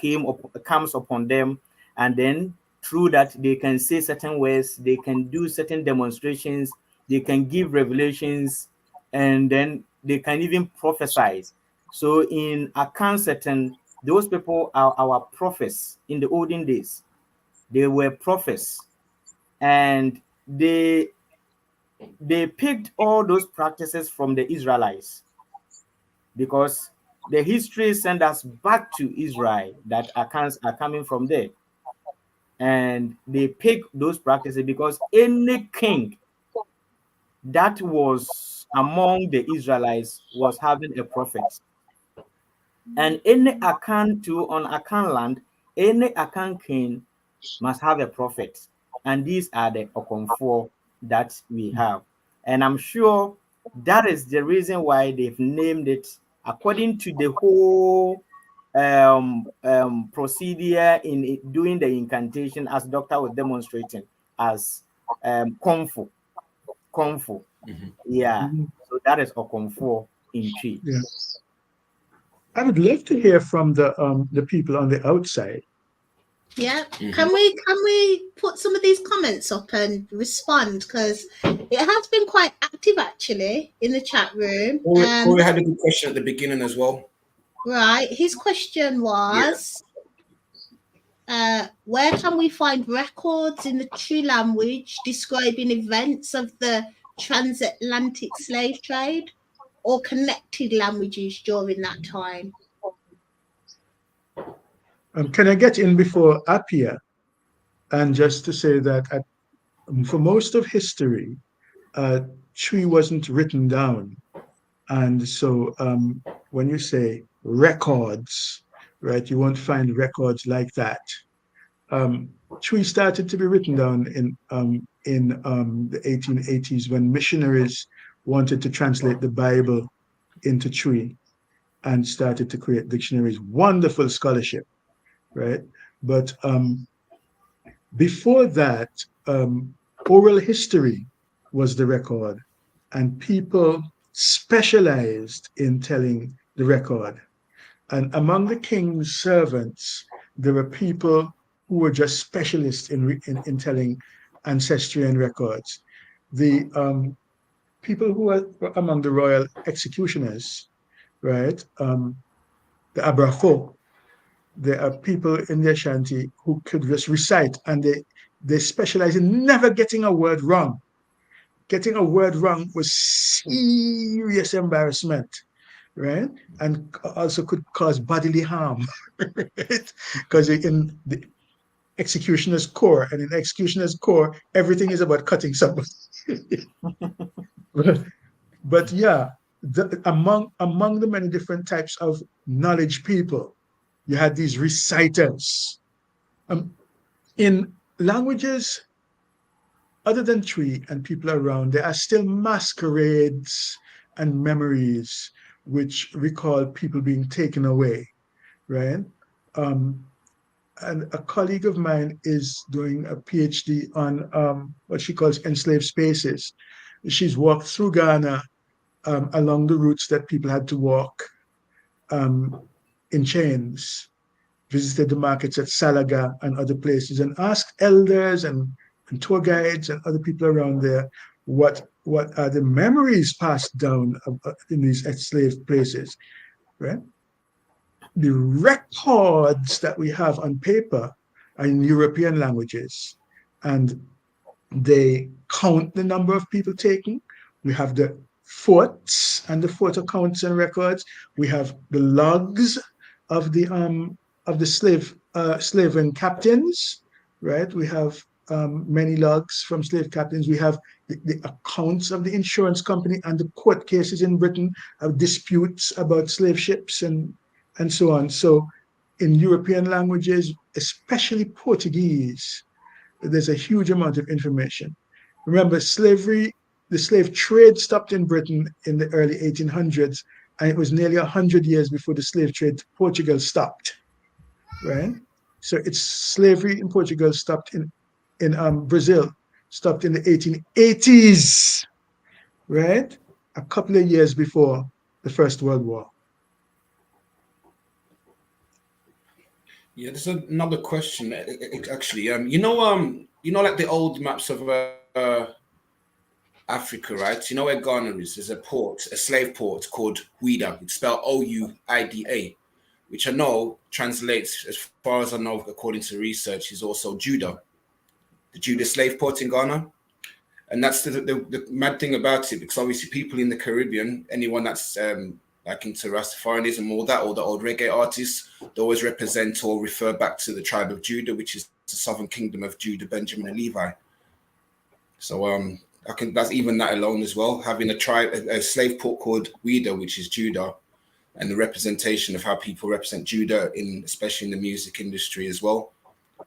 comes upon them, and then through that they can say certain words, they can do certain demonstrations, they can give revelations, and then they can even prophesy. So in Akan certain, those people are our prophets in the olden days. They were prophets, and they picked all those practices from the Israelites, because the history sent us back to Israel that accounts are coming from there. And they pick those practices because any king that was among the Israelites was having a prophet. And any Akan too on Akan land, any Akan king must have a prophet. And these are the Okomfo that we have. And I'm sure that is the reason why they've named it according to the whole procedure in doing the incantation, as Doctor was demonstrating, as Kung Fu. Yeah. So that is Okomfo in Twi. Yeah. I would love to hear from the people on the outside. Yeah. Can we put some of these comments up and respond? Because it has been quite active actually in the chat room. Corey had a good question at the beginning as well. Right. His question was, where can we find records in the Twi language describing events of the transatlantic slave trade or connected languages during that time? Can I get in before Appiah? And just to say that for most of history, Twi wasn't written down. And so when you say records, right, you won't find records like that. Twi started to be written down in the 1880s when missionaries wanted to translate the Bible into Twi and started to create dictionaries. Wonderful scholarship, right? But before that, oral history was the record, and people specialized in telling the record. And among the king's servants, there were people who were just specialists in telling ancestry and records. The people who were among the royal executioners, right? The Abrafo, there are people in the Ashanti who could just recite, and they specialize in never getting a word wrong. Getting a word wrong was serious embarrassment, right? And also could cause bodily harm, right? Because in the executioner's core, and in executioner's core, everything is about cutting someone. But yeah, among the many different types of knowledge people, you had these reciters. In languages other than Twi and people around, there are still masquerades and memories which recall people being taken away, right? And a colleague of mine is doing a PhD on what she calls enslaved spaces. She's walked through Ghana along the routes that people had to walk in chains, visited the markets at Salaga and other places, and asked elders and tour guides and other people around there what are the memories passed down in these enslaved places, right? The records that we have on paper are in European languages, and they count the number of people taken, We have the forts and the fort accounts and records. We have the logs of the slave and captains, right? We have many logs from slave captains. We have the accounts of the insurance company and the court cases in Britain of disputes about slave ships and so on. So in European languages, especially Portuguese, there's a huge amount of information. Remember, the slave trade stopped in Britain in the early 1800s, and it was nearly 100 years before the slave trade to Portugal stopped, right? So it's slavery in Portugal stopped in Brazil, stopped in the 1880s, right? A couple of years before the First World War. Yeah, there's another question actually. Like the old maps of Africa, right? You know where Ghana is? There's a port, a slave port called Ouida. It's spelled Ouida, which I know translates, as far as I know, according to research, is also Judah, the Judah slave port in Ghana. And that's the mad thing about it, because obviously people in the Caribbean, anyone that's like into Rastafarianism, all the old reggae artists, they always represent or refer back to the tribe of Judah, which is the southern kingdom of Judah, Benjamin, and Levi. So I can, that's even that alone as well, having a slave port called Ouida, which is Judah, and the representation of how people represent Judah especially in the music industry as well.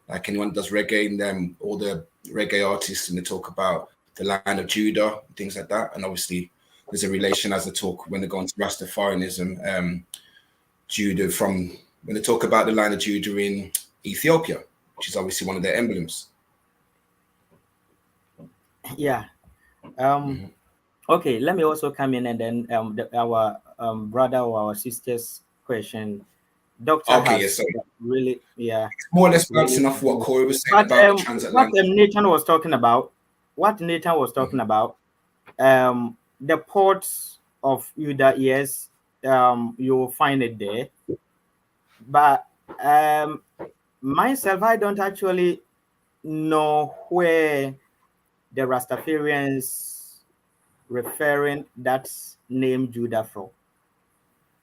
Like anyone that does reggae, and them, all the reggae artists, and they talk about the line of Judah, things like that. And obviously there's a relation as they talk when they go into Rastafarianism, Judah when they talk about the line of Judah in Ethiopia, which is obviously one of their emblems. Yeah. Okay, let me also come in, and then our brother or our sister's question. Doctor has really, yeah, more or less bouncing off what Corey was saying about the transatlantic. What Nathan was talking about, the ports of Uda, yes, you will find it there. But myself, I don't actually know where the Rastafarians referring that name Judah from.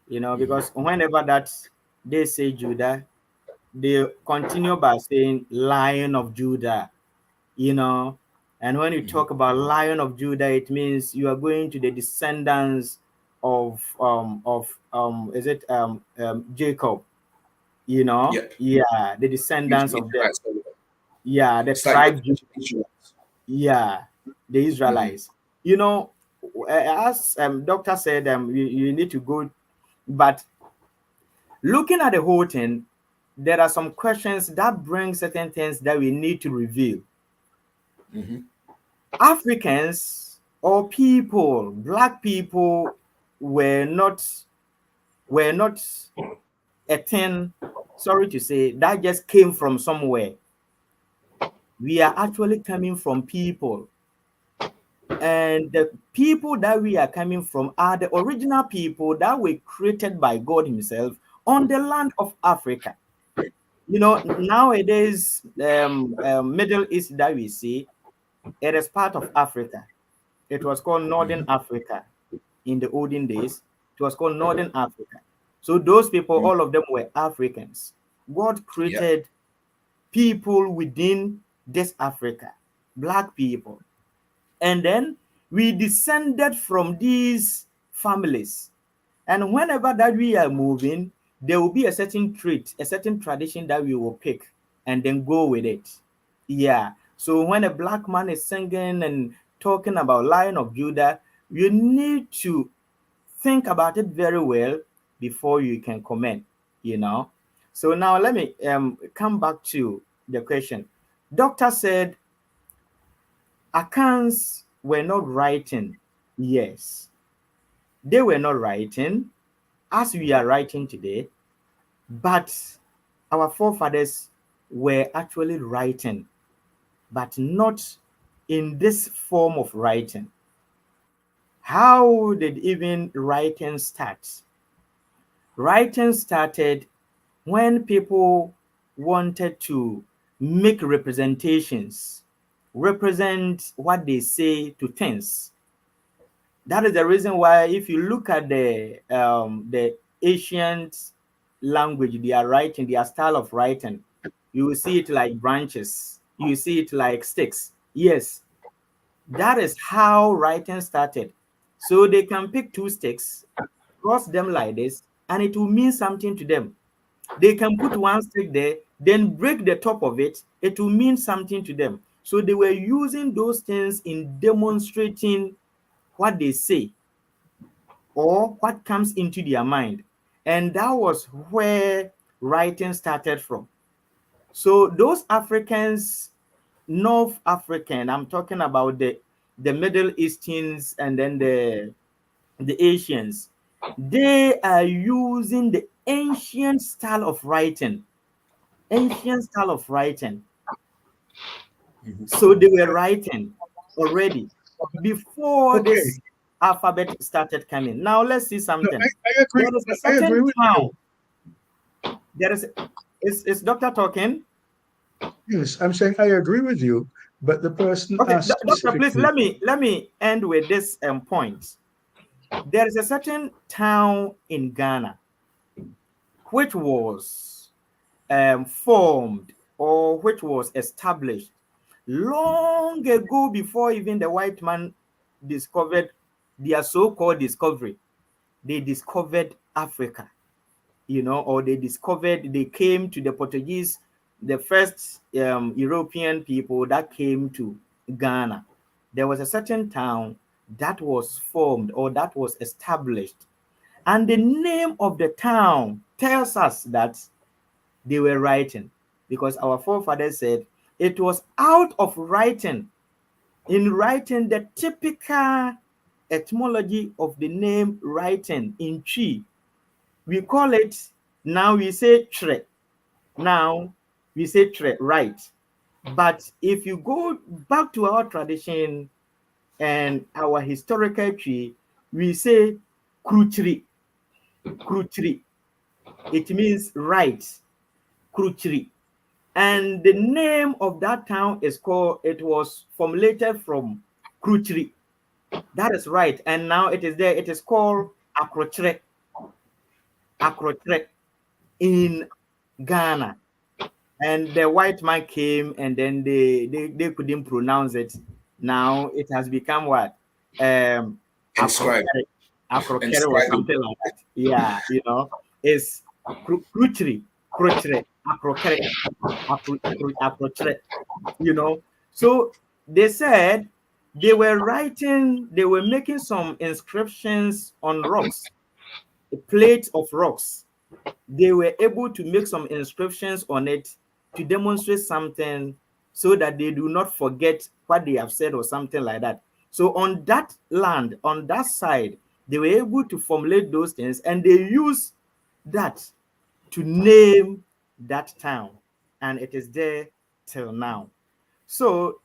Because whenever they say Judah, they continue by saying Lion of Judah, and when you talk about Lion of Judah, it means you are going to the descendants of Jacob, Yep. Yeah, the descendants of them, yeah, the tribe, yeah, the Israelites. As doctor said, you need to go, but looking at the whole thing, there are some questions that bring certain things that we need to reveal. Africans or people, black people, were not a thing, sorry to say, that just came from somewhere. We are actually coming from people. And the people that we are coming from are the original people that were created by God Himself on the land of Africa. Nowadays, Middle East that we see, it is part of Africa. It was called Northern Africa in the olden days. It was called Northern Africa. So those people, all of them were Africans. God created people within this Africa, black people. And then we descended from these families. And whenever that we are moving, there will be a certain trait, a certain tradition that we will pick and then go with it. Yeah. So when a black man is singing and talking about Lion of Judah, you need to think about it very well before you can comment, So now let me come back to the question. Doctor said Akans were not writing. Yes, they were not writing as we are writing today, but our forefathers were actually writing, but not in this form of writing. How did even writing start? Writing started when people wanted to make representations, represent what they say to things. That is the reason why, if you look at the ancient language, their writing, their style of writing, you will see it like branches. You see it like sticks. Yes, that is how writing started. So they can pick two sticks, cross them like this, and it will mean something to them. They can put one stick there, then break the top of it. It will mean something to them. So they were using those things in demonstrating what they say or what comes into their mind. And that was where writing started from. So those Africans, North African, I'm talking about the Middle Easterns and then the Asians, they are using the ancient style of writing. Ancient style of writing. So they were writing already before Okay. this alphabet started coming. Now let's see No, something. I agree. There is a I agree certain with town. you. There is Doctor talking? Yes, I'm saying I agree with you, but the person Okay, asked Doctor, please specifically. let me end with this point. There is a certain town in Ghana which was formed or which was established long ago, before even the white man discovered their so-called discovery. They discovered Africa, or they came to the Portuguese, the first European people that came to Ghana. There was a certain town that was formed or that was established, and the name of the town tells us that they were writing, because our forefathers said it was out of writing. In writing, the typical etymology of the name writing in Twi, we call it, now we say tre. Now we say tre, right. But if you go back to our tradition and our historical Twi, we say krutri. Krutri. It means right. Krutri. And the name of that town it was formulated from Krutri. That is right. And now it is there. It is called Akrotre. Akrotre in Ghana. And the white man came, and then they couldn't pronounce it. Now it has become what? Inscribed. Akrokere or something like that. Yeah, it's Krutri, Krutri, Akrokere, Akrokere, So they said they were making some inscriptions on rocks, a plate of rocks. They were able to make some inscriptions on it to demonstrate something, so that they do not forget what they have said or something like that. So on that land, on that side, they were able to formulate those things, and they use that to name that town, and it is there till now. So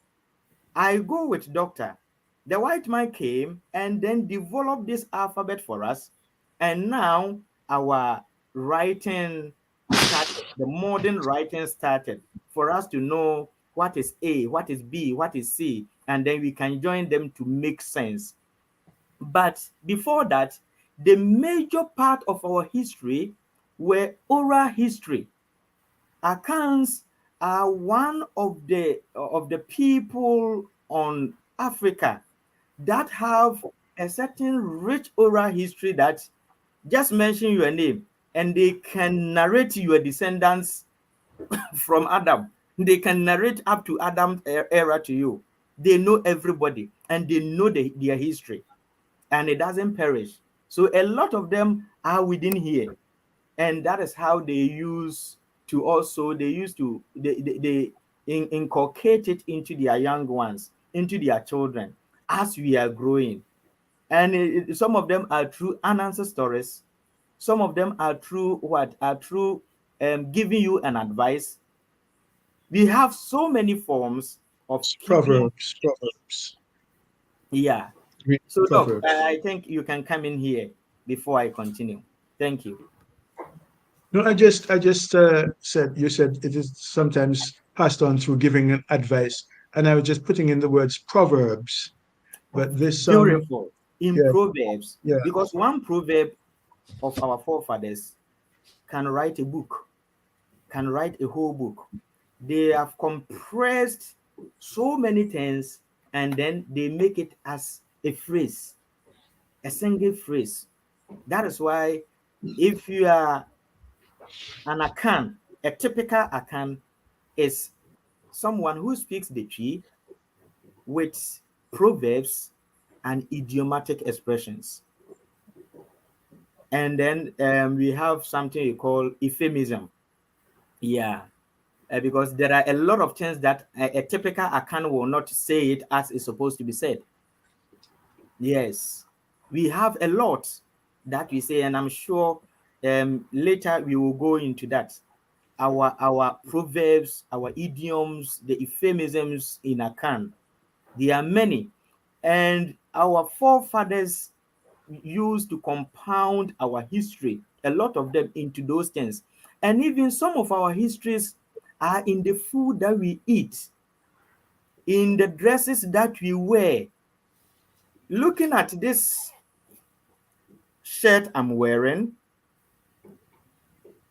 I go with Doctor. The white man came and then developed this alphabet for us, and now our writing started, the modern writing started, for us to know what is A, what is B, what is C, and then we can join them to make sense. But before that, the major part of our history were oral history. Accounts are one of the people on Africa that have a certain rich oral history, that just mention your name and they can narrate your descendants from Adam. They can narrate up to Adam's era to you. They know everybody and they know their history, and it doesn't perish. So a lot of them are within here, and that is how they use to also they inculcate it into their young ones, into their children, as we are growing. And some of them are true unanswered stories. Some of them are true giving you an advice. We have so many forms of keeping. Proverbs. Yeah. Greek So Doc, proverbs. I think you can come in here before I continue. Thank you. No, I just said, you said it is sometimes passed on through giving an advice, and I was just putting in the words proverbs. But this Beautiful. in Yeah. Proverbs, Yeah. because one proverb of our forefathers can write a book, can write a whole book. They have compressed so many things and then they make it as a phrase, a single phrase. That is why if you are an Akan, a typical Akan is someone who speaks the tree with proverbs and idiomatic expressions. And then we have something we call euphemism. Yeah, because there are a lot of things that a typical Akan will not say it as it's supposed to be said. Yes, we have a lot that we say, and I'm sure later we will go into that. Our proverbs, our idioms, the euphemisms in Akan, there are many, and our forefathers used to compound our history, a lot of them into those things, and even some of our histories are in the food that we eat, in the dresses that we wear. Looking at this shirt I'm wearing,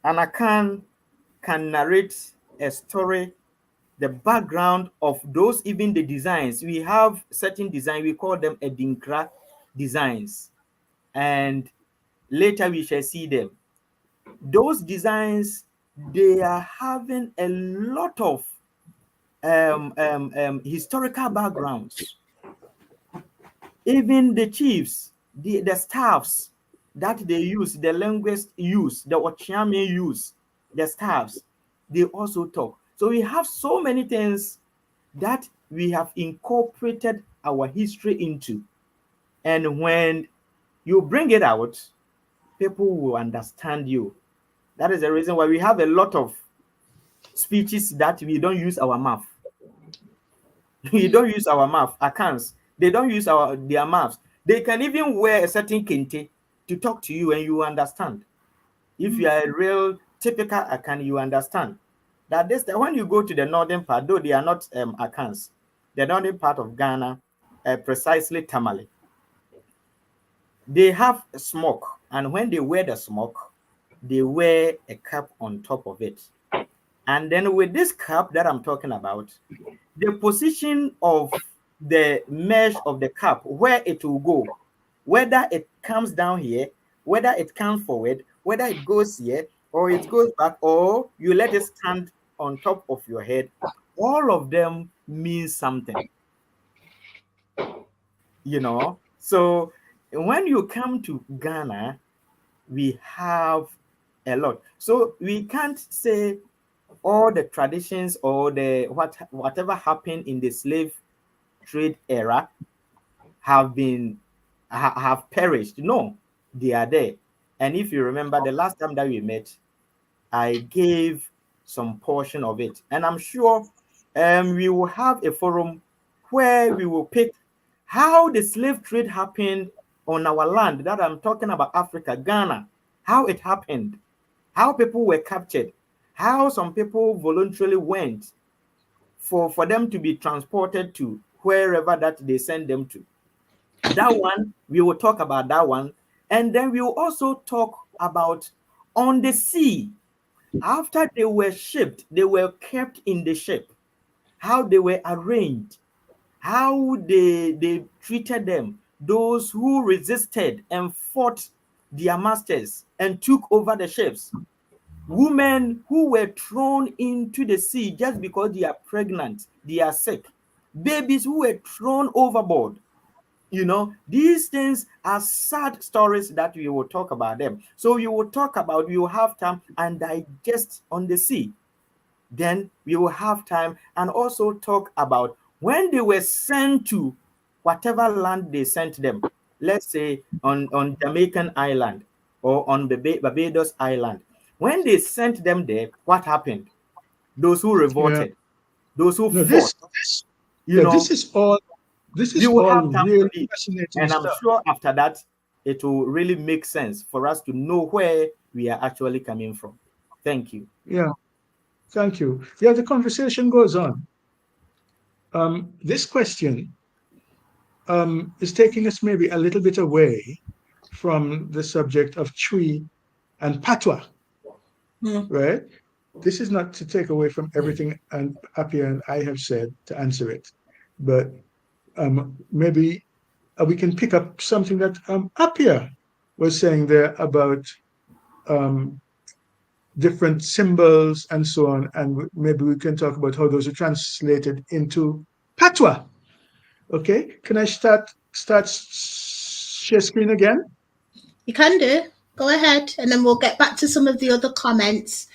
and I can narrate a story, the background of those, even the designs. We have certain design, we call them Edinkra designs, and later we shall see them. Those designs, they are having a lot of historical backgrounds. Even the chiefs, the staffs that they use, the linguists use, the Ochiame use, the staffs, they also talk. So we have so many things that we have incorporated our history into. And when you bring it out, people will understand you. That is the reason why we have a lot of speeches that we don't use our mouth. We don't use our mouth. Accounts, they don't use their mouths. They can even wear a certain kente to talk to you and you understand. If you are a real typical Akan, you understand that when you go to the northern part, though they are not Akans, the northern part of Ghana, precisely Tamale, they have a smoke, and when they wear the smoke, they wear a cap on top of it. And then with this cap that I'm talking about, the position of the mesh of the cap, where it will go, whether it comes down here, whether it comes forward, whether it goes here, or it goes back, or you let it stand on top of your head, all of them mean something, you know. So when you come to Ghana, we have a lot. So we can't say all the traditions or whatever happened in the slave trade era have perished. No, they are there. And if you remember the last time that we met, I gave some portion of it, and I'm sure we will have a forum where we will pick how the slave trade happened on our land, that I'm talking about, Africa, Ghana, how it happened, how people were captured, how some people voluntarily went for them to be transported to wherever that they send them to. That one, we will talk about that one. And then we will also talk about on the sea. After they were shipped, they were kept in the ship, how they were arranged, how they treated them, those who resisted and fought their masters and took over the ships, women who were thrown into the sea just because they are pregnant, they are sick, babies who were thrown overboard. You know, these things are sad stories that we will talk about them. So we will have time and digest on the sea. Then we will have time and also talk about when they were sent to whatever land they sent them. Let's say on Jamaican Island or on Barbados Island. When they sent them there, what happened? Those who Yeah. revolted, those who No, fought, you yeah, know, this we is will all have time really for this. fascinating And I'm stuff. sure after that, it will really make sense for us to know where we are actually coming from. Thank you. Yeah, thank you. Yeah, the conversation goes on. This question is taking us maybe a little bit away from the subject of Twi and Patois, right? This is not to take away from everything and Appiah and I have said to answer it, but maybe we can pick up something that Appiah was saying there about um, different symbols and so on, and maybe we can talk about how those are translated into Patois. Okay, can I start share screen again? You can do. Go ahead, and then we'll get back to some of the other comments.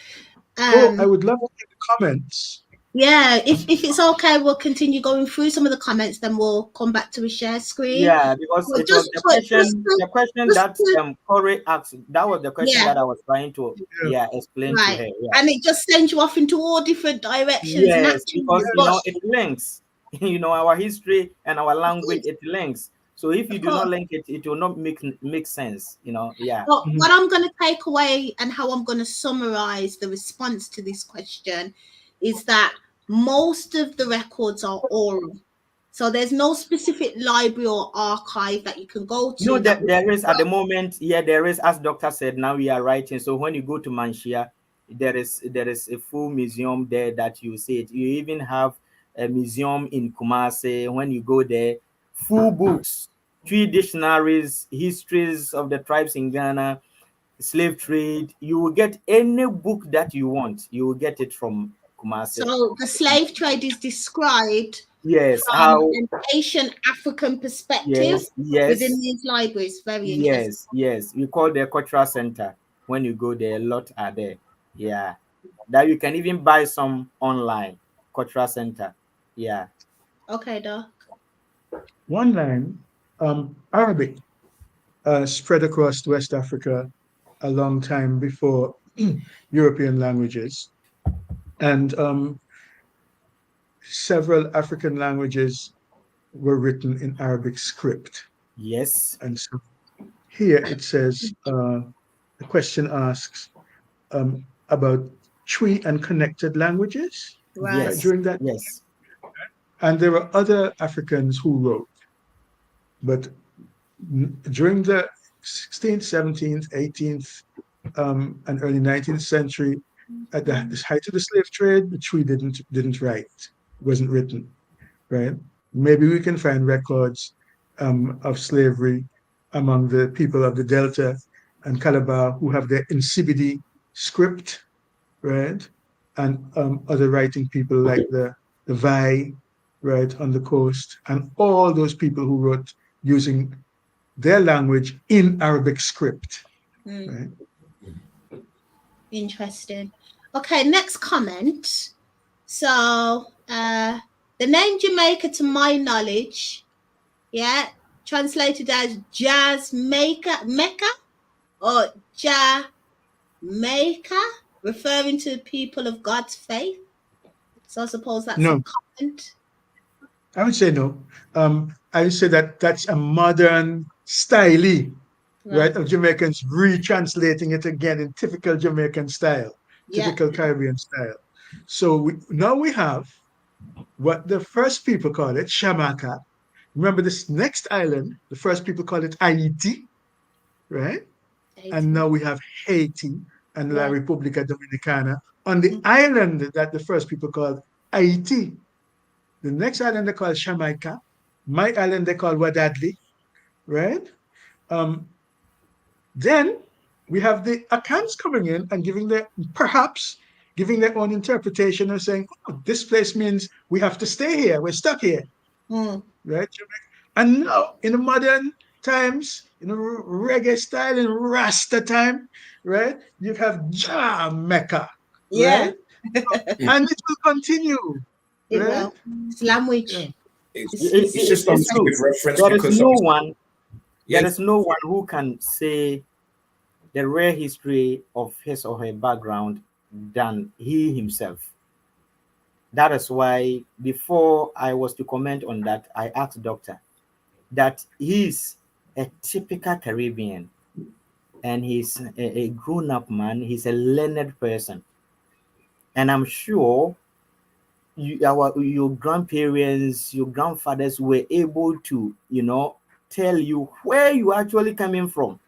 I would love to hear the comments. Yeah, if it's okay, we'll continue going through some of the comments, then we'll come back to a share screen. Yeah, because But it was the question that Corey asked. That was the question Yeah. that I was trying to explain to Right. her. Yeah. And it just sends you off into all different directions. Yes, because But it links. Our history and our language, it links. So if you Of do not course. link it, it will not make sense. Yeah. But what I'm going to take away and how I'm going to summarize the response to this question is that most of the records are oral. So there's no specific library or archive that you can go to. No, there is at the moment. Yeah, there is. As doctor said, now we are writing. So when you go to Manshia, there is a full museum there that you see it. You even have a museum in Kumasi. When you go there, full books, 3 dictionaries, histories of the tribes in Ghana, slave trade. You will get any book that you want. You will get it from Kumasi. So the slave trade is described Yes, from how an Asian African perspective within these libraries. Very interesting. Yes. We call the cultural center. When you go there, a lot are there. Yeah. That you can even buy some online. Cultural center. Yeah. Okay, Doc. One line, Arabic spread across West Africa a long time before European languages. And several African languages were written in Arabic script. Yes. And so here it says, the question asks about Twi and connected languages Right. during that. Yes. And there were other Africans who wrote, but during the 16th, 17th, 18th, and early 19th century, at the height of the slave trade, the Twi didn't write, wasn't written, right? Maybe we can find records of slavery among the people of the Delta and Calabar who have their Nsibidi script, right? And other writing people like the Vai, right, on the coast, and all those people who wrote using their language in Arabic script. Right? Interesting. Okay, next comment. So the name Jamaica, to my knowledge, translated as Jazz Mecca or Jamaica, referring to people of God's faith. So I suppose that's a comment. I would say no. I would say that that's a modern style, right, of Jamaicans retranslating it again in typical Jamaican style, typical Caribbean style. So now we have what the first people call it, Shamaka. Remember this next island, the first people called it Haiti, right? And now we have Haiti and La República Dominicana on the island that the first people called Haiti. The next island they call Jamaica. My island they call Wadadli, right? Then we have the Akans coming in and perhaps giving their own interpretation and saying, oh, this place means we have to stay here. We're stuck here, right? And now in the modern times, in a reggae style, in Rasta time, right? You have Jamaica, right? And it will continue. It will. It's language. Yeah. It's just something with reference there because is no one. There is no one who can say the real history of his or her background than he himself. That is why before I was to comment on that, I asked Doctor that he's a typical Caribbean and he's a grown-up man. He's a learned person. And I'm sure your grandparents, your grandfathers were able to, tell you where you actually coming from,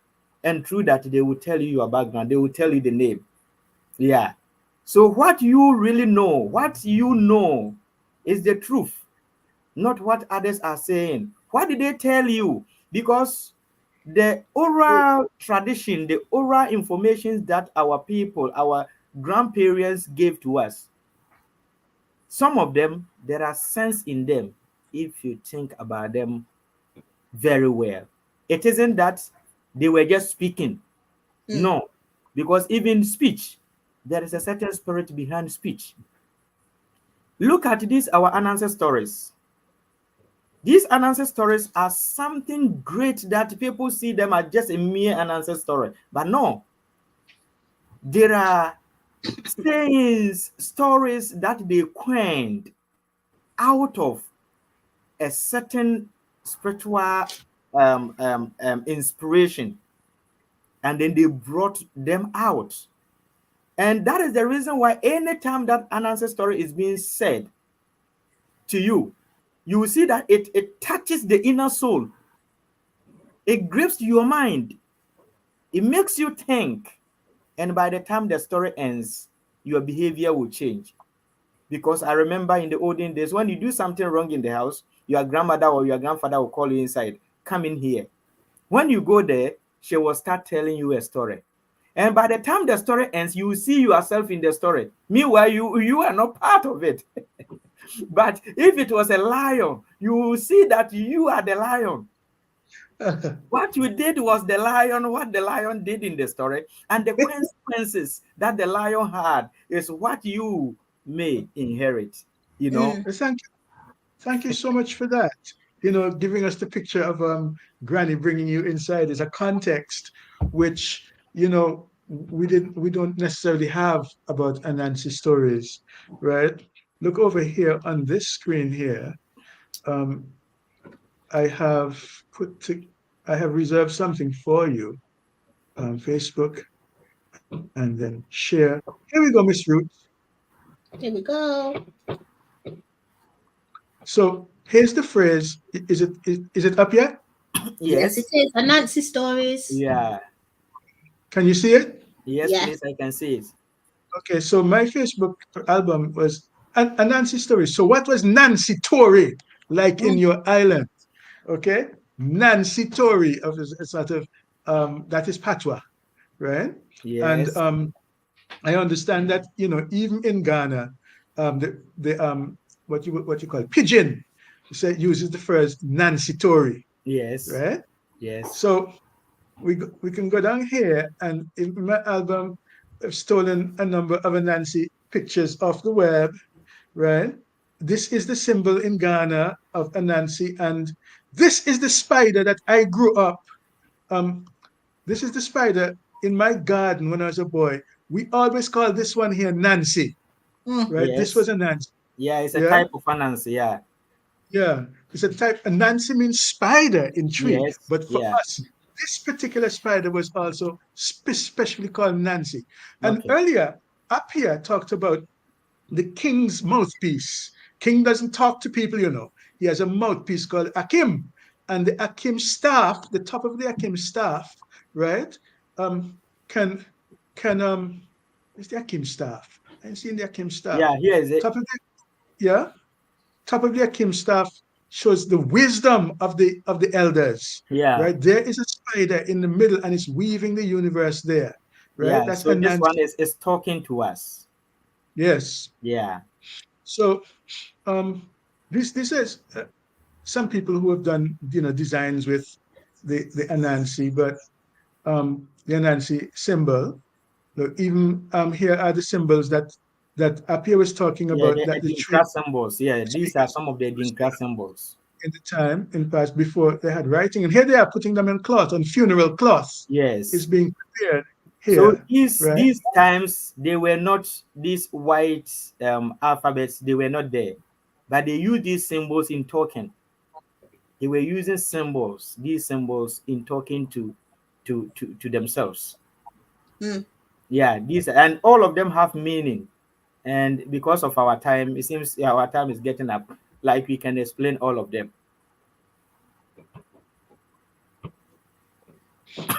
and through that they will tell you your background. They will tell you the name. Yeah. So what you really know, is the truth, not what others are saying. What did they tell you? Because the oral tradition, the oral information that our people, our grandparents gave to us, some of them, there are sense in them if you think about them very well. It isn't that they were just speaking. No, because even speech, there is a certain spirit behind speech. Look at these, our ancestor stories. These ancestor stories are something great that people see them as just a mere ancestor story. But no, there are sayings, stories that they coined out of a certain spiritual inspiration, and then they brought them out. And that is the reason why anytime that an ancestor story is being said to you, you will see that it touches the inner soul. It grips your mind. It makes you think. And by the time the story ends, your behavior will change. Because I remember in the olden days, when you do something wrong in the house, your grandmother or your grandfather will call you inside, come in here. When you go there, she will start telling you a story. And by the time the story ends, you will see yourself in the story. Meanwhile, you are not part of it. But if it was a lion, you will see that you are the lion. What you did was the lion, what the lion did in the story, and the consequences that the lion had is what you may inherit. Thank you so much for that. Giving us the picture of Granny bringing you inside is a context which we don't necessarily have about Anansi stories, right? Look over here on this screen here. Um, I have I have reserved something for you on Facebook, and then share. Here we go, Miss Ruth. Here we go. So here's the phrase. Is it up yet? Yes, it is. Anansi stories. Yeah. Can you see it? Yes, Yes. please, I can see it. Okay, so my Facebook album was a Nancy story. So what was Nancy Tory like in your island? Okay, Nancy Tory of a sort of that is Patois, right? And Yes. I understand that even in Ghana, the what you call pidgin, uses the phrase Nancy Tory, Yes. right? Yes. So we can go down here, and in my album, I've stolen a number of Anansi pictures off the web, right? This is the symbol in Ghana of Anansi, and this is the spider that I grew up. Um, this is the spider in my garden when I was a boy. We always call this one here Nancy, right? This Yes. was a Nancy. Yeah, it's a Yeah, type of finance. Yeah. yeah. It's a type. Anansi means spider in tree, Yes. but for Yeah. us, this particular spider was also specially called Nancy. And Okay. earlier, Appiah talked about the king's mouthpiece. King doesn't talk to people. He has a mouthpiece called Akim. And the Akim staff, the top of the Akim staff, right, can, it's the Akim staff. I'm seeing the Akim staff. Yeah, here is it. Top of the, yeah, top of the Akim staff shows the wisdom of the elders, Yeah. right? There is a spider in the middle and it's weaving the universe there, right? Yeah. That's So this one Anansi. is talking to us. Yes. Yeah. So this is some people who have done designs with the Anansi, but the Anansi symbol. Look, even here are the symbols that Appiah was talking Yeah, about, the that the tree Adinkra symbols. Yeah, these are some of the Adinkra symbols. in the time in past before they had writing, and here they are putting them in cloth, on funeral cloth. Is Yes. being prepared So here, these right? these times they were not these white alphabets. They were not there, but they used these symbols in talking. They were using symbols, these symbols in talking to themselves. Mm. Yeah, these, and all of them have meaning. And because of our time, it seems our time is getting up. Like we can explain all of them.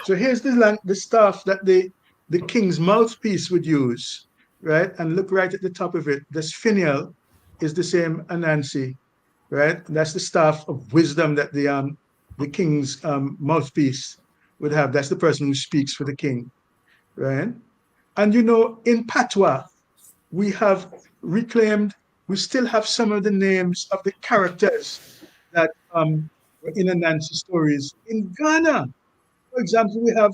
So here's the staff that the king's mouthpiece would use, right? And look right at the top of it. This finial is the same Anansi, right? That's the staff of wisdom that the king's mouthpiece would have. That's the person who speaks for the king, right? And in Patois, we have reclaimed. We still have some of the names of the characters that were in Anansi stories in Ghana. For example, we have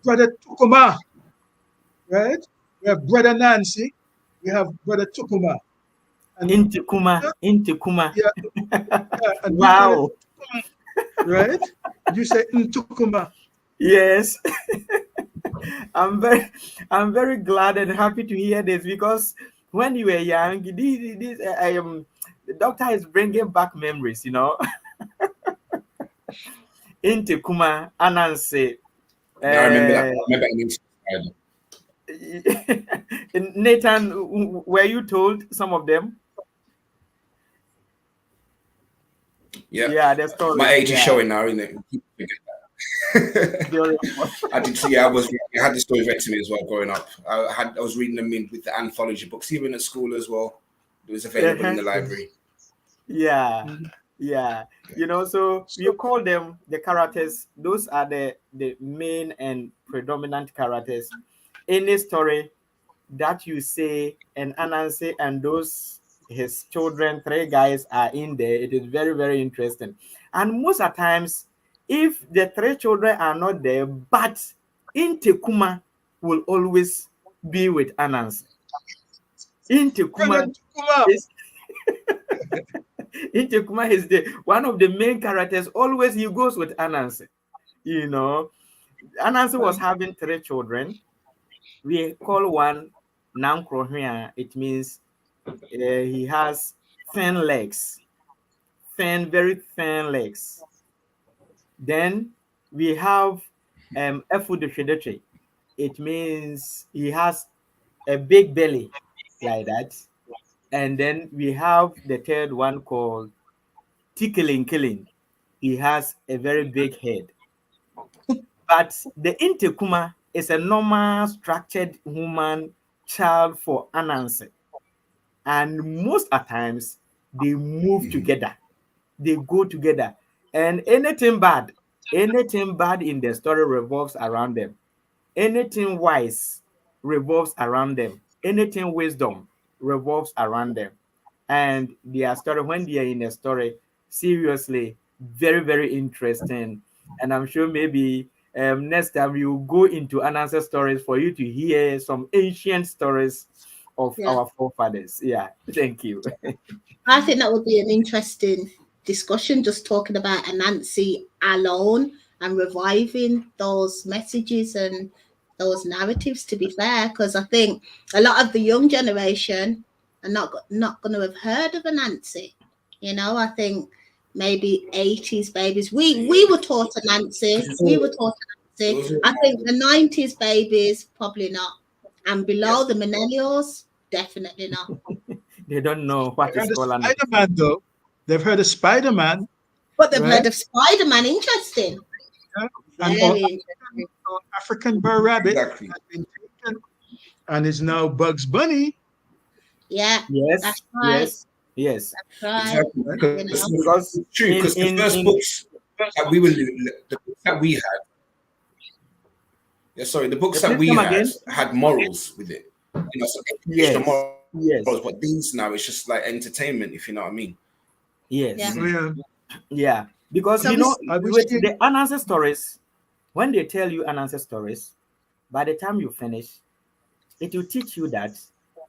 Brother Tukuma, right? We have Brother Nancy, we have Brother Tukuma. And Intikuma. yeah, and we call it Wow. Tukuma, right? You say Tukuma. Yes. I'm very glad and happy to hear this, because when you were young, the doctor is bringing back memories, Intikuma, Anansi. Yeah, I remember that. I remember Nathan, were you told some of them? Yeah, the story. My age is showing now, isn't it? I did see. I had the story read to me as well growing up. I was reading them with the anthology books, even at school as well. It was available in the library. Yeah. So you call them the characters. Those are the main and predominant characters. Any story that you say and Anansi and those his children, 3 guys are in there, it is very, very interesting. And most of the times, if the 3 children are not there, but Intikuma will always be with Anansi. Intikuma is one of the main characters. Always he goes with Anansi. Anansi was having 3 children. We call one Nankrohia. It means he has thin legs, very thin legs. Then we have Efudeshedetri. It means he has a big belly like that. And then we have the 3rd one called Killing. He has a very big head. But the Intikuma is a normal structured human child for Anansi. And most of times they move together. They go together. And anything bad in the story revolves around them. Anything wise revolves around them. Anything wisdom revolves around them. And their story, when they are in a story, seriously, very, very interesting. And I'm sure maybe next time you go into Anansi stories for you to hear some ancient stories of our forefathers. Yeah, thank you. I think that would be an interesting discussion, just talking about Anansi alone and reviving those messages and those narratives, to be fair, because I think a lot of the young generation are not going to have heard of Anansi. I think maybe 80s babies. We were taught Anansi. I think the 90s babies, probably not. And below the millennials, definitely not. They don't know what is called Spider-Man, though. They've heard of Spider-Man. But they've heard of Spider-Man. Interesting. Yeah. Very interesting. African Burr Rabbit has Exactly. been taken and is now Bugs Bunny. Yeah. Yes. That's right. Yes. That's right. Exactly. Because It's true, because the first books that we the books that we had. Yeah, sorry, the books that we had morals with it. Some educational morals. Yes. But these now it's just like entertainment, if you know what I mean. Yes. Yeah. Because with the Anansi stories, when they tell you Anansi stories, by the time you finish, it will teach you that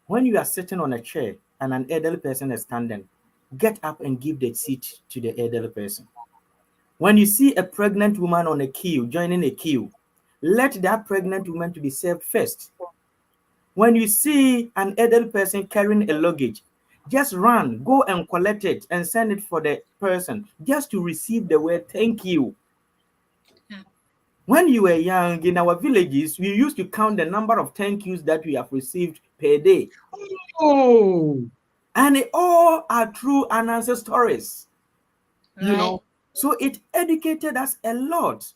when you are sitting on a chair and an elderly person is standing, get up and give the seat to the elderly person. When you see a pregnant woman on a queue, joining a queue, let that pregnant woman to be served first. When you see an elderly person carrying a luggage, just run, go and collect it and send it for the person, just to receive the word thank you. When you were young, in our villages, we used to count the number of thank yous that we have received per day. Oh, and it all are true Anansi stories. You Right. know, so it educated us a lot.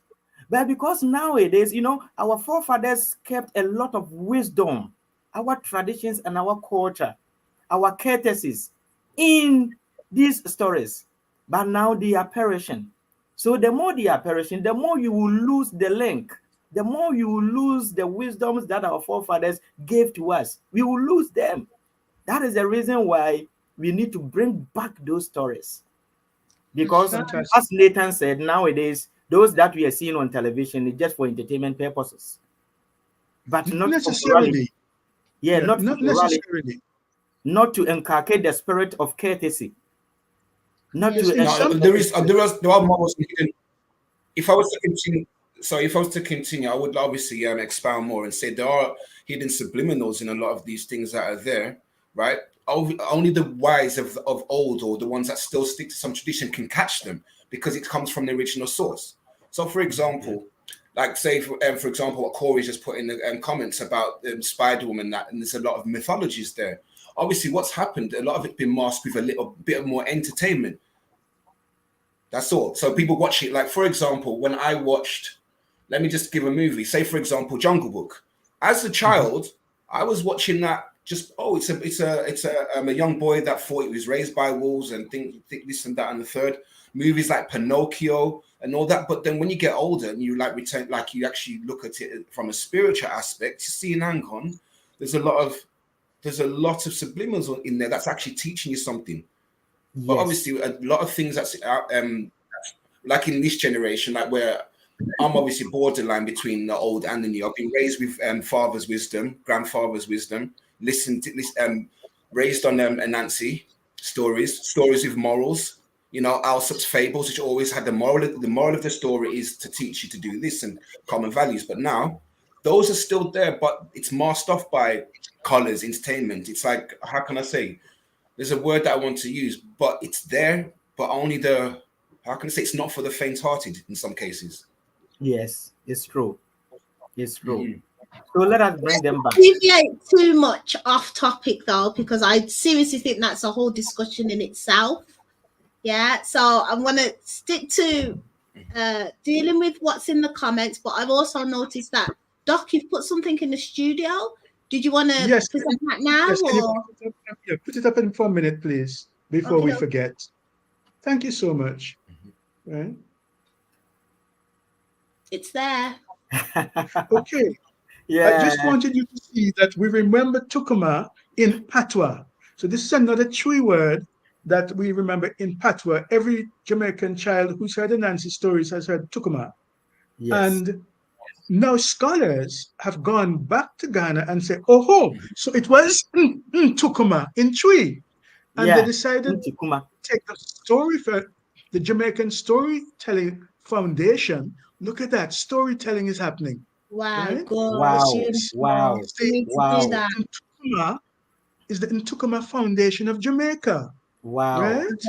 But because nowadays, our forefathers kept a lot of wisdom, our traditions and our culture, our courtesies in these stories. But now they are perishing. So the more they are perishing, the more you will lose the link, the more you will lose the wisdoms that our forefathers gave to us. We will lose them. That is the reason why we need to bring back those stories. Because, fantastic. as Nathan said, nowadays, those that we are seeing on television is just for entertainment purposes, but Not not for morality. necessarily. Yeah, Yeah, not for not morality, necessarily. not to inculcate the spirit of courtesy, not Yeah. to In No, some there are morals. If I was to continue, sorry, if I was to continue, I would obviously expound more and say there are hidden subliminals in a lot of these things that are there, right? Only the wise of old, or the ones that still stick to some tradition, can catch them, because it comes from the original source. So, for example, like say, for example, what Corey just put in the comments about Spider Woman, that, and there's a lot of mythologies there. Obviously, what's happened, a lot of it's been masked with a little bit more entertainment. That's all. So people watch it. Like, for example, when I watched, let me just give a movie. Say, for example, Jungle Book. As a child, I was watching that. Just it's a young boy that thought he was raised by wolves and think this and that and the third. Movies like Pinocchio and all that. But then when you get older and you return, like you actually look at it from a spiritual aspect, you see in Angon, there's a lot of subliminals in there that's actually teaching you something. But yes, obviously, a lot of things that's like in this generation, like where I'm obviously borderline between the old and the new. I've been raised with father's wisdom, grandfather's wisdom, listened to this, raised on Anansi stories with morals. Alsop's fables, which always had the moral. The moral of the story is to teach you to do this and common values. But now, those are still there, but it's masked off by colors, entertainment. It's like, how can I say? There's a word that I want to use, but it's there, but only how can I say, it's not for the faint-hearted in some cases. yes, it's true. It's true. Mhm. So let us bring them back. Deviate too much off topic though, because I seriously think that's a whole discussion in itself. Yeah, so I'm gonna stick to dealing with what's in the comments, but I've also noticed that Doc, you've put something in the studio. Did you want to Yes, present that now, yes. Can you or put it up, yeah, put it up in for a minute, please, before we okay? forget. Thank you so much. Right. It's there. Okay. I just Yeah. wanted you to see that we remember Tukuma in Patois. So this is another Twi word that we remember in Patois. Every Jamaican child who's heard the Nancy stories has heard Tukuma. Yes. And now scholars have gone back to Ghana and said, oh, so it was Tukuma in Twi. And they Yeah. decided to Ntikuma. take the story for the Jamaican Storytelling Foundation. Look at that, storytelling is happening, Wow, right? good, Wow. beautiful. Wow. We need to do Wow. that. Ntukuma is the Ntukuma Foundation of Jamaica, Wow. right?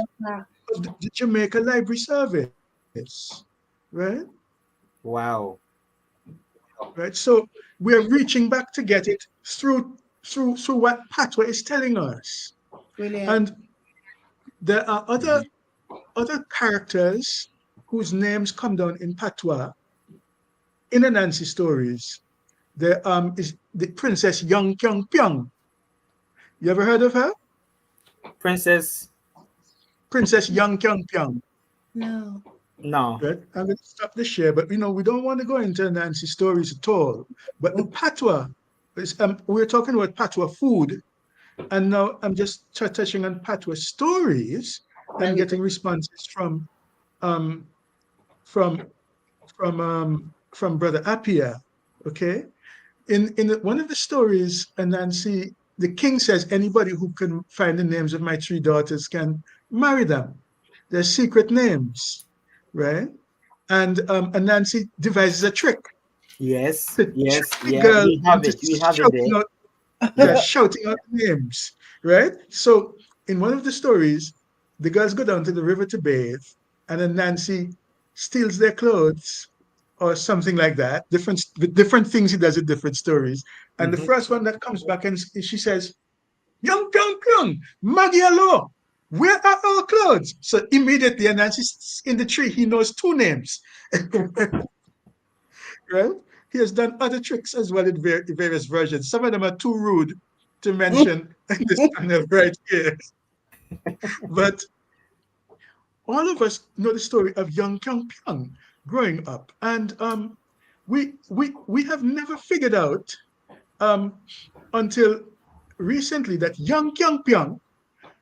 Of the Jamaica Library Service, right? Wow. Right. So we're reaching back to get it through what Patwa is telling us, Brilliant. and there are other characters whose names come down in Patois in the Nancy stories. There is the Princess Young Kyung Pyong. You ever heard of her? Princess. Princess Young Kyung Pyong. No. No. Right? I'm going to stop the share, but we don't want to go into Nancy stories at all. But the Patois is we're talking about Patois food, and now I'm just touching on Patois stories and Very good. getting responses um from from Brother Appiah. Okay, in one of the stories, and Nancy, the king says anybody who can find the names of my three daughters can marry them. They're secret names, right? And Nancy devises a trick Yes. to Yes. trick the Yeah. girl We have into it. We have it there. shouting out names, right? So in one of the stories, the girls go down to the river to bathe, and then Nancy steals their clothes or something like that. Different things he does in different stories. And the Mhm. first one that comes back and she says, Young Pyong Pyong, Maggie hello. Where are our clothes? So immediately, and as he's in the tree, he knows two names. Right? He has done other tricks as well in various versions. Some of them are too rude to mention in this panel right here. But all of us know the story of young Kyung Pyong growing up. And we have never figured out um, until recently that young Kyung Pyong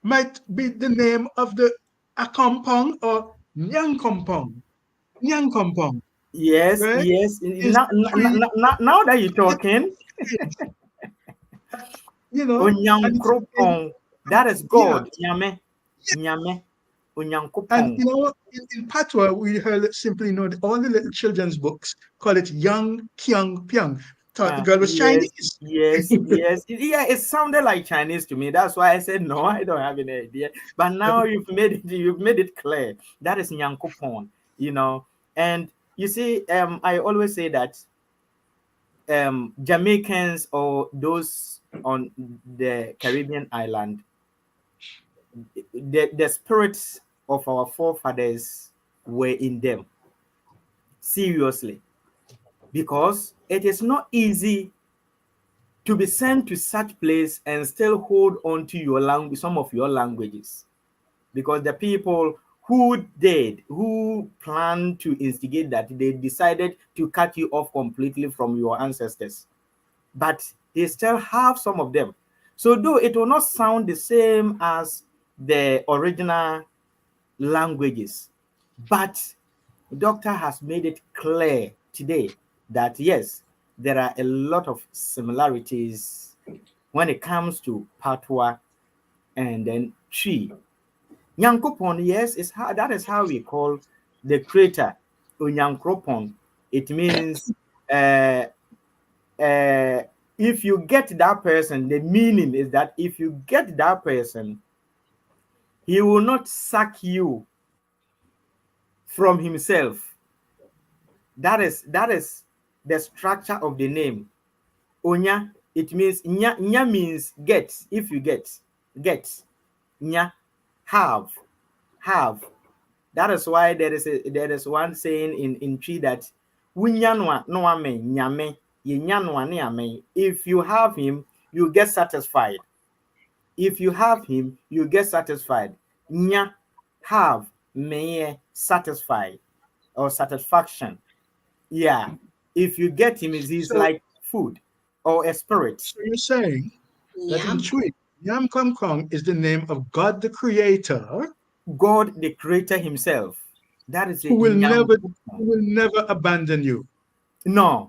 might be the name of the Akampong or Nyang Kompong. Nyang Kompong, Yes, right? yes. Is Now, the tree, now that you're talking, you know, and it's Onyankropong, that is yeah, God. Nyame, Nyame, and Onyankopong. you know, in Patois, we heard simply know that all the little children's books call it Yang Kyung Pyong. Thought the girl was Yes, Chinese. yes, yes. Yeah, it sounded like Chinese to me. That's why I said no, I don't have any idea. But now you've made it clear. That is Nyankopon, you know. And you see, I always say that Jamaicans or those on the Caribbean island, the spirits of our forefathers were in them. Seriously. Because it is not easy to be sent to such place and still hold on to your language, some of your languages, because the people who did, who planned to instigate that, they decided to cut you off completely from your ancestors, but they still have some of them. So though it will not sound the same as the original languages, but doctor has made it clear today that yes, there are a lot of similarities when it comes to Patois and then Twi. Nyankopon, yes, that is how we call the creator. Onyankopon. It means uh, uh, if you get that person, the meaning is that if you get that person, he will not suck you from himself. That is the structure of the name. Onya, it means nya means get. If you get nya, have. That is why there is one saying in Twi that wunyanwa no ame nyame yenyanwa ne ame. If you have him, you get satisfied. If you have him, you get satisfied. Nya, have, me, satisfied or satisfaction. Yeah. If you get him, he's So, like food or a spirit. so you're saying that in Yum. Twi, Yam Kong Kong is the name of God the Creator, God, the creator himself. That is a who Nyam. will never abandon you. No.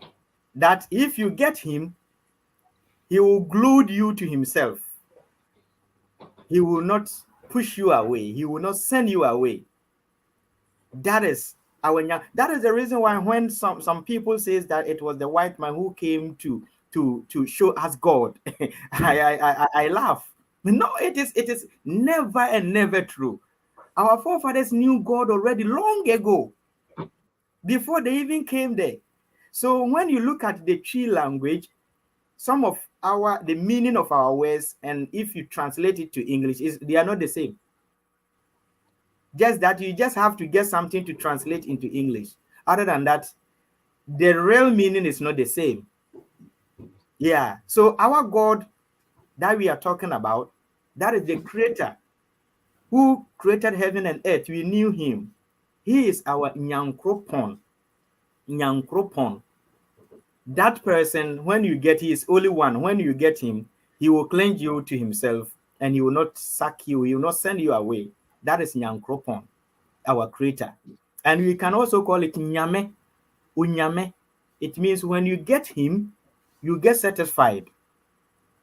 That if you get him, he will glue you to himself. He will not push you away. He will not send you away. That is our Nyam. That is the reason why when some people says that it was the white man who came to show us God, I laugh. No, it is never and never true. Our forefathers knew God already long ago, before they even came there. So when you look at the Twi language, some of the meaning of our words, and if you translate it to English, they are not the same. Just that you just have to get something to translate into English. Other than that, the real meaning is not the same. Yeah. So our God that we are talking about, that is the creator who created heaven and earth. We knew him. He is our Nyankropon. Nyankropon. That person, when you get, he is only one. When you get him, he will cleanse you to himself and he will not suck you. He will not send you away. That is Nyankropon, our creator. And we can also call it Nyame, Unyame. It means when you get him, you get satisfied.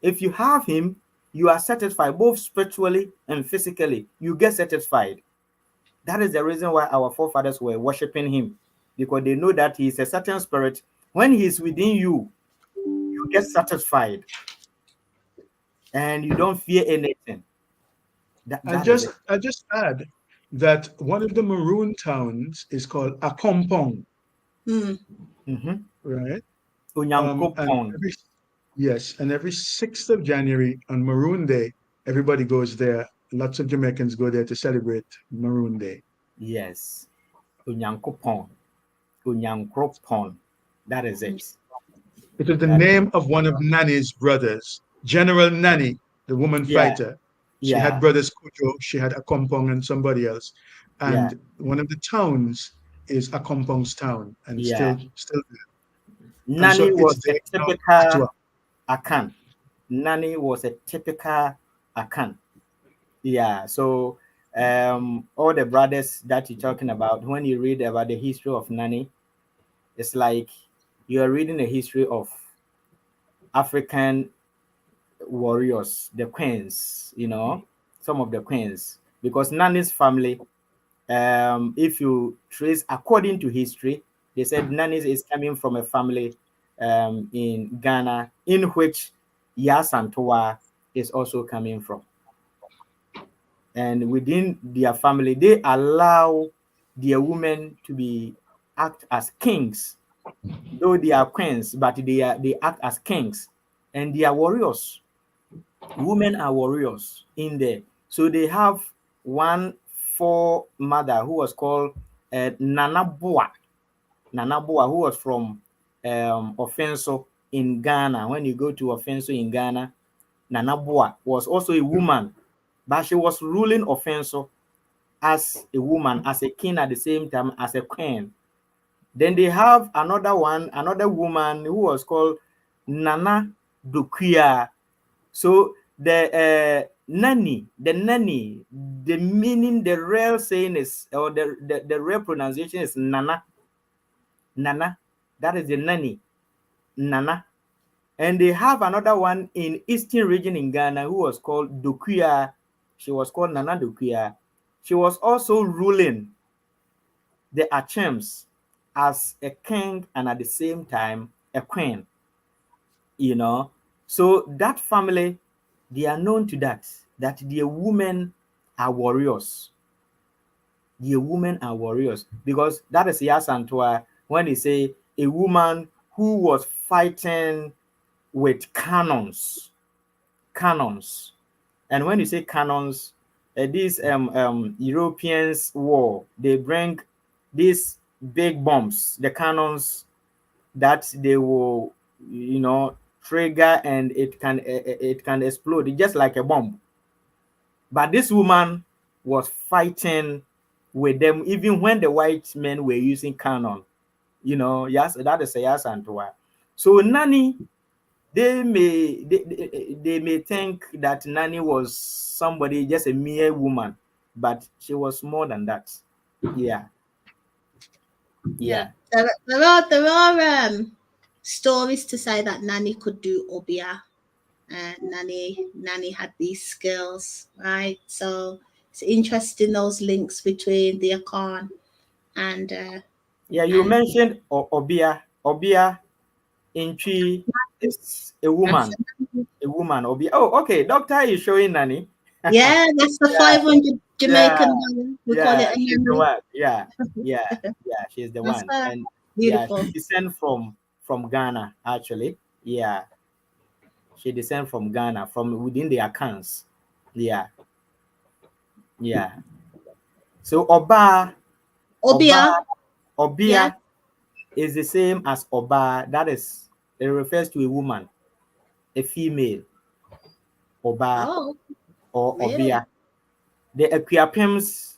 If you have him, you are satisfied both spiritually and physically. You get satisfied. That is the reason why our forefathers were worshiping him, because they know that he is a certain spirit. When he is within you, you get satisfied and you don't fear anything. That is it. I just add that one of the maroon towns is called Akompong, Mm. Mm-hmm. right? And Onyankopon. Yes, and every 6th of January on Maroon Day, everybody goes there. Lots of Jamaicans go there to celebrate Maroon Day. Yes. Unyankopon. Unyankopon. That is it. It was the That name of one of Nani's brothers, General Nani, the woman yeah, fighter. She had yeah, brothers Kujo, she had Akompong and somebody else. yeah, And one of the towns is Akompong's town and yeah. still there. And Nani so it's was a there now, typical Patois. Akan. Nani was a typical Akan. Yeah. So all the brothers that you're talking about, when you read about the history of Nani, it's like you are reading the history of African warriors, the queens, some of the queens. Because Nani's family, if you trace according to history, they said Nanis is coming from a family in Ghana in which Yasantoa is also coming from. And within their family, they allow their women to be act as kings, though they are queens, but they act as kings, and they are warriors. Women are warriors in there. So they have one foremother who was called Nana Boa. Nana Boa, who was from Offenso in Ghana. When you go to Offenso in Ghana, Nana Boa was also a woman, but she was ruling Offenso as a woman, as a king at the same time as a queen. Then they have another woman who was called Nana Dokuya. So the nanny, the meaning, the real saying is, or the real pronunciation is Nana. Nana. That is the nanny. Nana. And they have another one in eastern region in Ghana who was called Dokuya. She was called Nana Dokuya. She was also ruling the Achems as a king and at the same time a queen. So that family, they are known to that their women are warriors. Their women are warriors, because that is Yasantoa when they say a woman who was fighting with cannons. And when you say cannons, these Europeans war, they bring these big bombs, the cannons that they will trigger, and it can explode just like a bomb. But this woman was fighting with them even when the white men were using cannon. Yes, that is a yes and why. So Nani, they may think that Nani was somebody, just a mere woman, but she was more than that. Yeah. Yeah. There are stories to say that Nani could do Appiah. Nani had these skills, right? So it's interesting, those links between the Akan and You and mentioned Appiah in Twi is a woman. A woman. Oh, okay. Doctor is showing Nani. yeah, that's the Yeah, 500 yeah, Jamaican dollar. We call it a she's the Nani. one. Yeah, she's the That's one. her. And Beautiful. she descends from Ghana, actually. Yeah, she descends from Ghana, from within the accounts. Yeah, yeah. So Appiah. Yeah. Obia is the same as Oba. That is, it refers to a woman, a female. Oba Oh, or really? Obia. The Equiapims,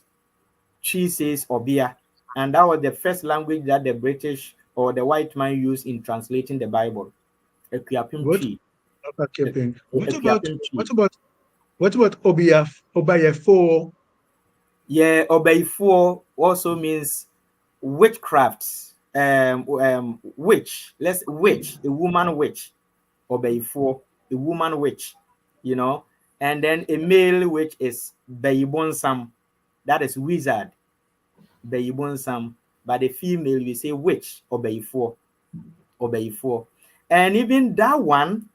she says Obia, and that was the first language that the British or the white man used in translating the Bible. Equiapim What tree. about keeping? What about Equiapim what tree. about what about Obiah 4? Yeah, Obeifo also means witchcraft. Witch. Witch, a woman witch. Obeifo, a woman witch. And then a male witch is Beibonsam. That is wizard. Beibonsam. But the female, we say witch, Obeifo. And even that one,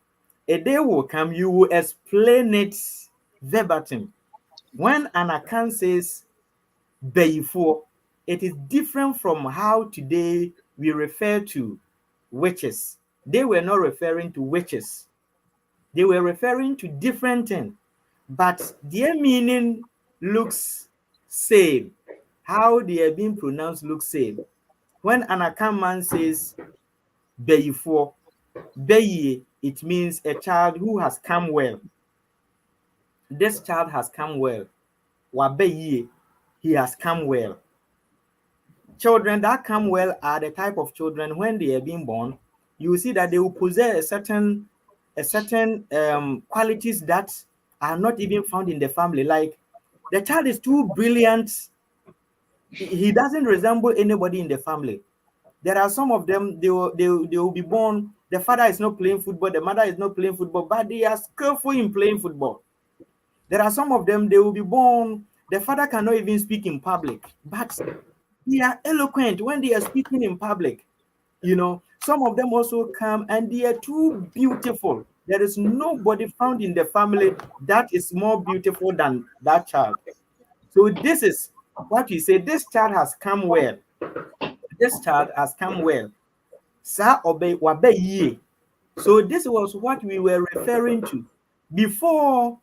a day will come, you will explain it verbatim. When an account says Beifo, it is different from how today we refer to witches. They were not referring to witches. they were referring to different things, but their meaning looks same. How they are being pronounced looks same. When an Akan man says Beyifo, Beye, it means a child who has come well. This child has come well. Wabeye, he has come well. Children that come well are the type of children when they are being born, you see that they will possess a certain qualities that are not even found in the family. Like the child is too brilliant, he doesn't resemble anybody in the family. There are some of them, they will be born, the father is not playing football, the mother is not playing football, but they are skillful in playing football. There are some of them, they will be born, the father cannot even speak in public, but they are eloquent when they are speaking in public. You know, some of them also come and they are too beautiful. There is nobody found in the family that is more beautiful than that child. So this is what we say, this child has come well. This child has come well. Sa obey wabe ye. So this was what we were referring to before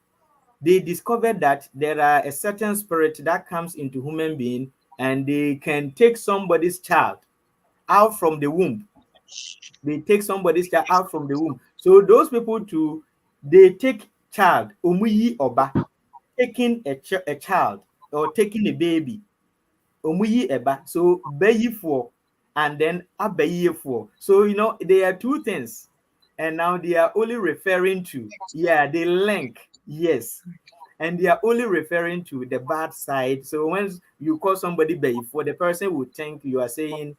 they discovered that there are a certain spirit that comes into human being and they can take somebody's child out from the womb. They take somebody's child out from the womb. So those people too, they take child, umuyi oba, taking a child or taking a baby, umuyi eba. So bayi for and then abayi for. So you know there are two things, and now they are only referring to the link, yes, and they are only referring to the bad side. So when you call somebody bayi for, the person would think you are saying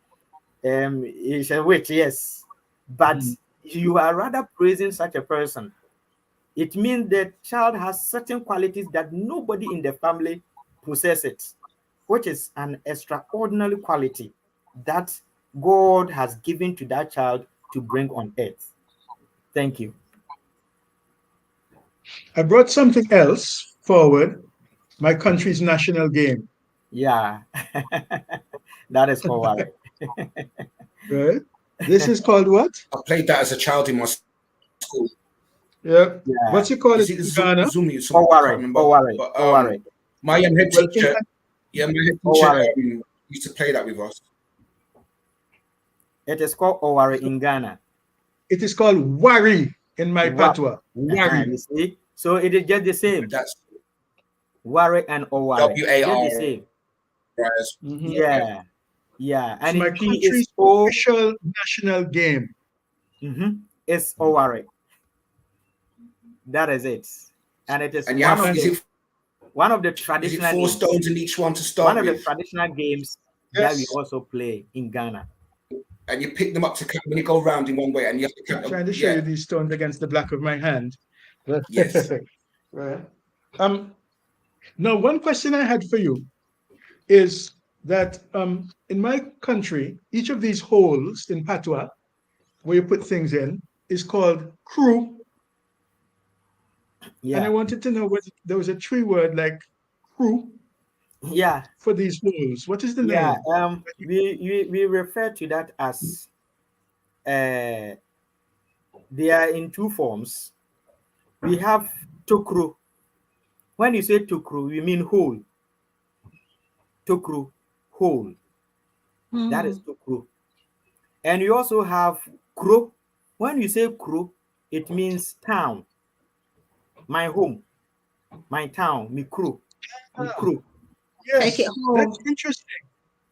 it's a witch, yes, but you are rather praising such a person. It means the child has certain qualities that nobody in the family possesses, which is an extraordinary quality that God has given to that child to bring on earth. Thank you. I brought something else forward, my country's national game. Yeah, that is correct. Right? This is called what? I played that as a child in my school. Yeah. Yeah. What's it called Is in it Ghana? Zumi or something? I can't remember. But my head Well, teacher, used to play that with us. It is called Owari in Ghana. It is called Wari in my Patois. Wari. You see? So it is just the same. That's Wari and Owari. WAR. Just the same. Mm-hmm. Yeah. Yeah. And my in P country's is O. official national game. It's Owari. That is it. And it is and one of the traditional is it 4 games. stones in each one to start One with? of the traditional games that we also play in Ghana. And you pick them up to count when you go round in one way, and you have to count. I'm trying to show you these stones against the back of my hand. Yes. Right. Now, one question I had for you is that in my country, each of these holes in Patois, where you put things in, is called crew. Yeah. And I wanted to know whether there was a tree word like crew. Yeah. For these holes. What is the name? Yeah. We refer to that as they are in two forms. We have tokru. When you say tokru, we mean hole. Tokru, hole. That is tokru. And you also have kro. When you say kro, it means town. My home, my town, me crew. Yes, that's interesting.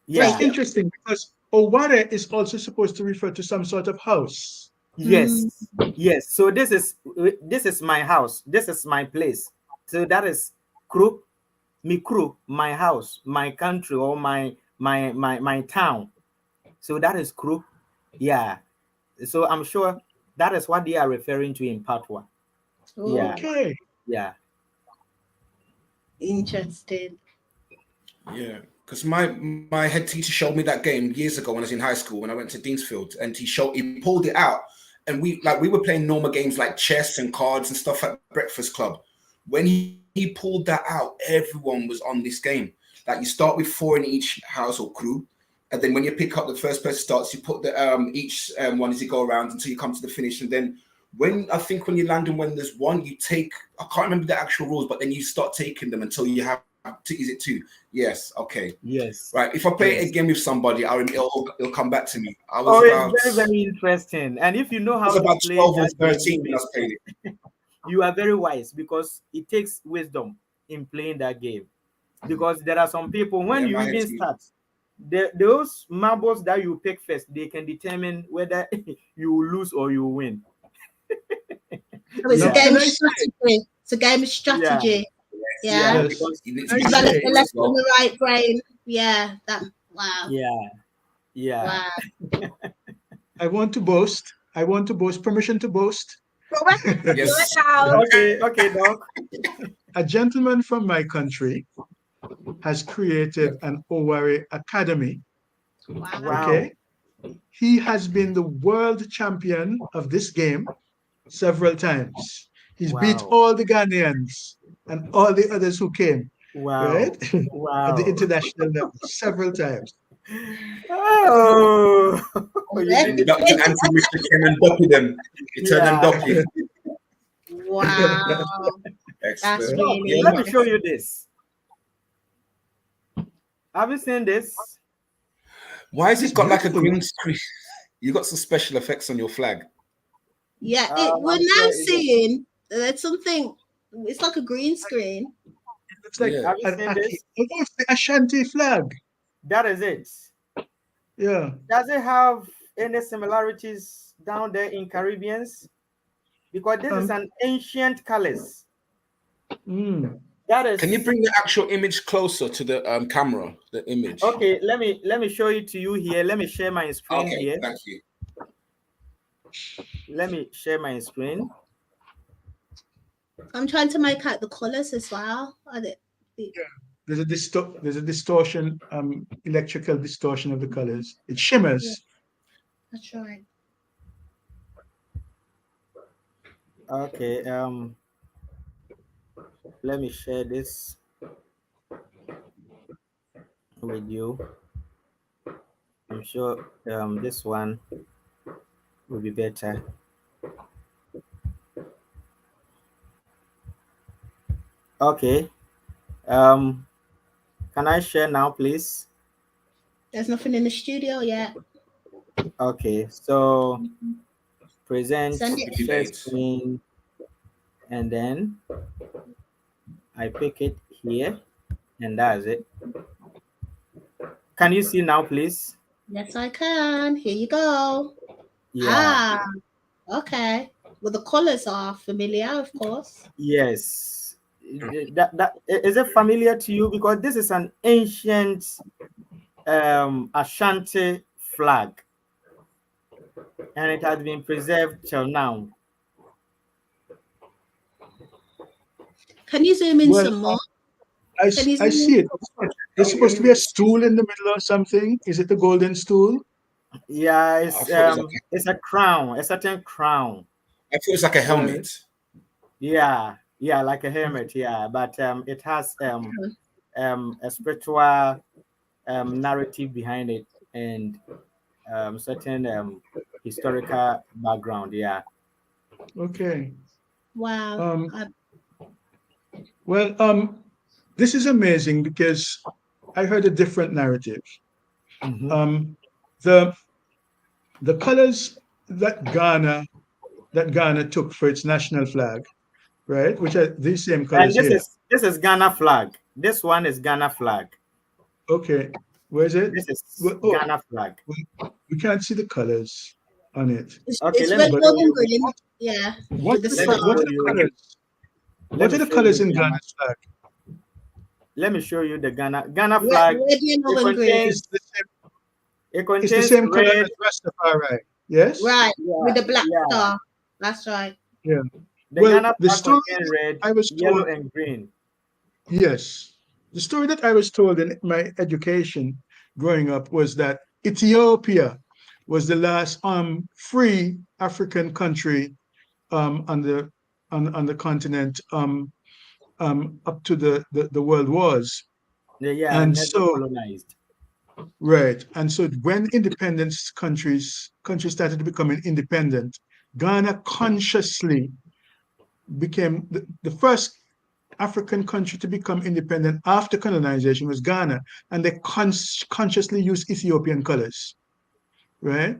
Yeah. That's interesting because Oware is also supposed to refer to some sort of house. Yes. Yes. So this is my house. This is my place. So that is crew, my house, my country, or my town. So that is crew. Yeah. So I'm sure that is what they are referring to in Patois. Yeah. Okay. Yeah. Interesting. Yeah, because my head teacher showed me that game years ago when I was in high school when I went to Deansfield, and he pulled it out, and we were playing normal games like chess and cards and stuff at Breakfast Club. When he pulled that out, everyone was on this game. Like you start with 4 in each house or crew, and then when you pick up the first person starts, you put the each one as you go around until you come to the finish, and then When you land and when there's one, you take, I can't remember the actual rules, but then you start taking them until you have is it 2? Yes, okay. Yes. Right. If I play Yes. it again with somebody, it'll come back to me. I was Oh, about, it's very, very interesting. And if you know I how was to about play 12 or that game, 13 when I played it. you are very wise because it takes wisdom in playing that game. Because there are some people, when Yeah, you my even head's start, those marbles that you pick first, they can determine whether you will lose or you will win. So it's Now, a game can of I say, strategy. It's a game of Yeah, strategy. yeah, Yeah. yes, because You can I literally Develop shoot say, the it left as well. and the right brain. Yeah. That. Wow. yeah, yeah. Wow. I want to boast. I want to boast. Permission to boast. Go back. Do it Yes. now. Okay, Doc. A gentleman from my country has created an Owari Academy. Wow. Wow, Okay. He has been the world champion of this game several times. He's beat wow, all the Ghanaians and all the others who came, right? wow, At the wow. international level several times. Oh, you Let's did And it. Dr. Anthony Richard came and dopped them. He turned them Yeah. doppy. Wow. That's Excellent. Doc, really Yeah, let man. me show impressive. you this. Have you seen this? Why has It's it got like a beautiful. green screen? You got some special effects on your flag. Yeah. We're I'm now sure it is. seeing there's something. It's like a green screen. It looks like Yeah. Have you an seen Aki. this? Oh, it's the Ashanti flag. That is it. Yeah. Does it have any similarities down there in Caribbeans? Because this is Um. an ancient colors. mm. That is Can you bring the actual image closer to the camera? The image. okay. Let me show it to you here. Let me share my screen Okay, here. thank you. Let me share my screen. I'm trying to make out the colors as well. There's a distortion, electrical distortion of the colors. It Yeah, shimmers. that's right. Okay. Let me share this with you. I'm sure this one will be better. Okay. Can I share now, please? There's nothing in the studio yet. Okay. So present Send it. share Debate. screen, and then I pick it here, and that's it. Can you see now, please? Yes, I can. Here you go. Yeah. Okay. Well, the colors are familiar, of course. Yes. That is it familiar to you? Because this is an ancient Ashanti flag, and it has been preserved till now. Can you zoom in Well, some more? I, Can you I zoom see in? it. There's supposed to be a stool in the middle or something. Is it the golden stool? Yeah, I thought it was like it's a crown, a certain crown. I thought it was like a helmet. Yeah, like a helmet. Yeah, but it has a spiritual narrative behind it and certain historical background. Yeah. Okay. Wow. Um, well, this is amazing because I heard a different narrative. Mhm. The colors that Ghana took for its national flag, right? Which are these same And colors here. this is Ghana flag. This one is Ghana flag. Okay. Where is it? This is Well, Ghana flag. we can't see the colors on it. Okay, It's let red, me But gold, show and you. green. Yeah. what With the are Let me star. what show are the you. colors? Let What me are the show colors you in Ghana. Ghana's flag? Let me show you the Ghana Red, flag. yellow, It and green. contains It's the contains same color red. as Rastafari. Yes? Right. With Yeah, the black yeah. star. That's right. Yeah. The Well, Ghana the flag story contains red, I was yellow, told, and green. yes. The story that I was told in my education growing up was that Ethiopia was the last free African country on the continent up to the world wars. Yeah, And never so colonized. right. And so when independence countries started becoming independent, Ghana consciously became the first African country to become independent after colonization was Ghana, and they consciously used Ethiopian colors, right?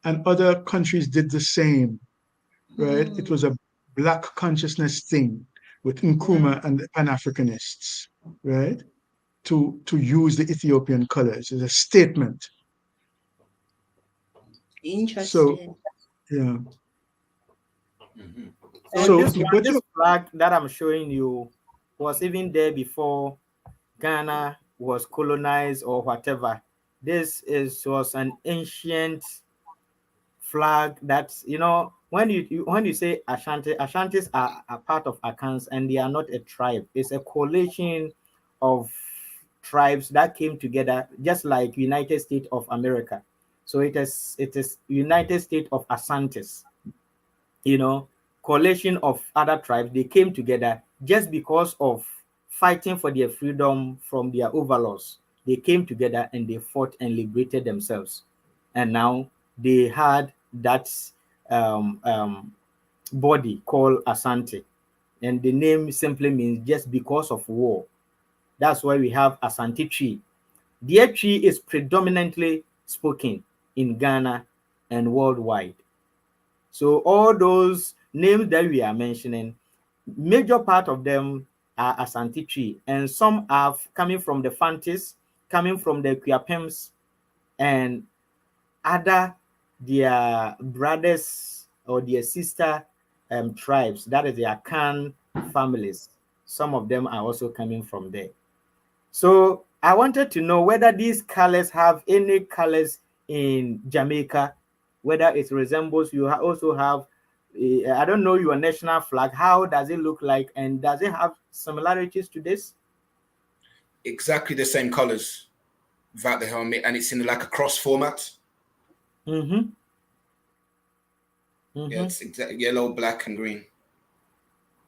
And other countries did the same, right? It was a Black consciousness thing with Nkrumah and the Pan-Africanists, right? To use the Ethiopian colors as a statement. Interesting. So, yeah. Mhm. So So, this flag that I'm showing you was even there before Ghana was colonized or whatever. This was an ancient flag that, you know, when you say Ashanti, Ashantis are a part of Akans, and they are not a tribe. It's a coalition of tribes that came together, just like United States of America. So it is United States of Asantes, you know, coalition of other tribes. They came together just because of fighting for their freedom from their overlords. They came together and they fought and liberated themselves, and now they had that body called Asante, and the name simply means just because of war. That's why we have Asante Twi. The Twi is predominantly spoken in Ghana and worldwide. So all those names that we are mentioning, major part of them are Asante Twi, and some are coming from the Fantis, coming from the Kuapems, and other their brothers or their sister tribes. That is their Akan families. Some of them are also coming from there. So I wanted to know whether these colors have any colors in Jamaica, whether it resembles, you also have, I don't know, your national flag. How does it look like? And does it have similarities to this? Exactly the same colors without the helmet, and it's in like a cross format. Mm-hmm. Yeah, it's exactly yellow, black, and green.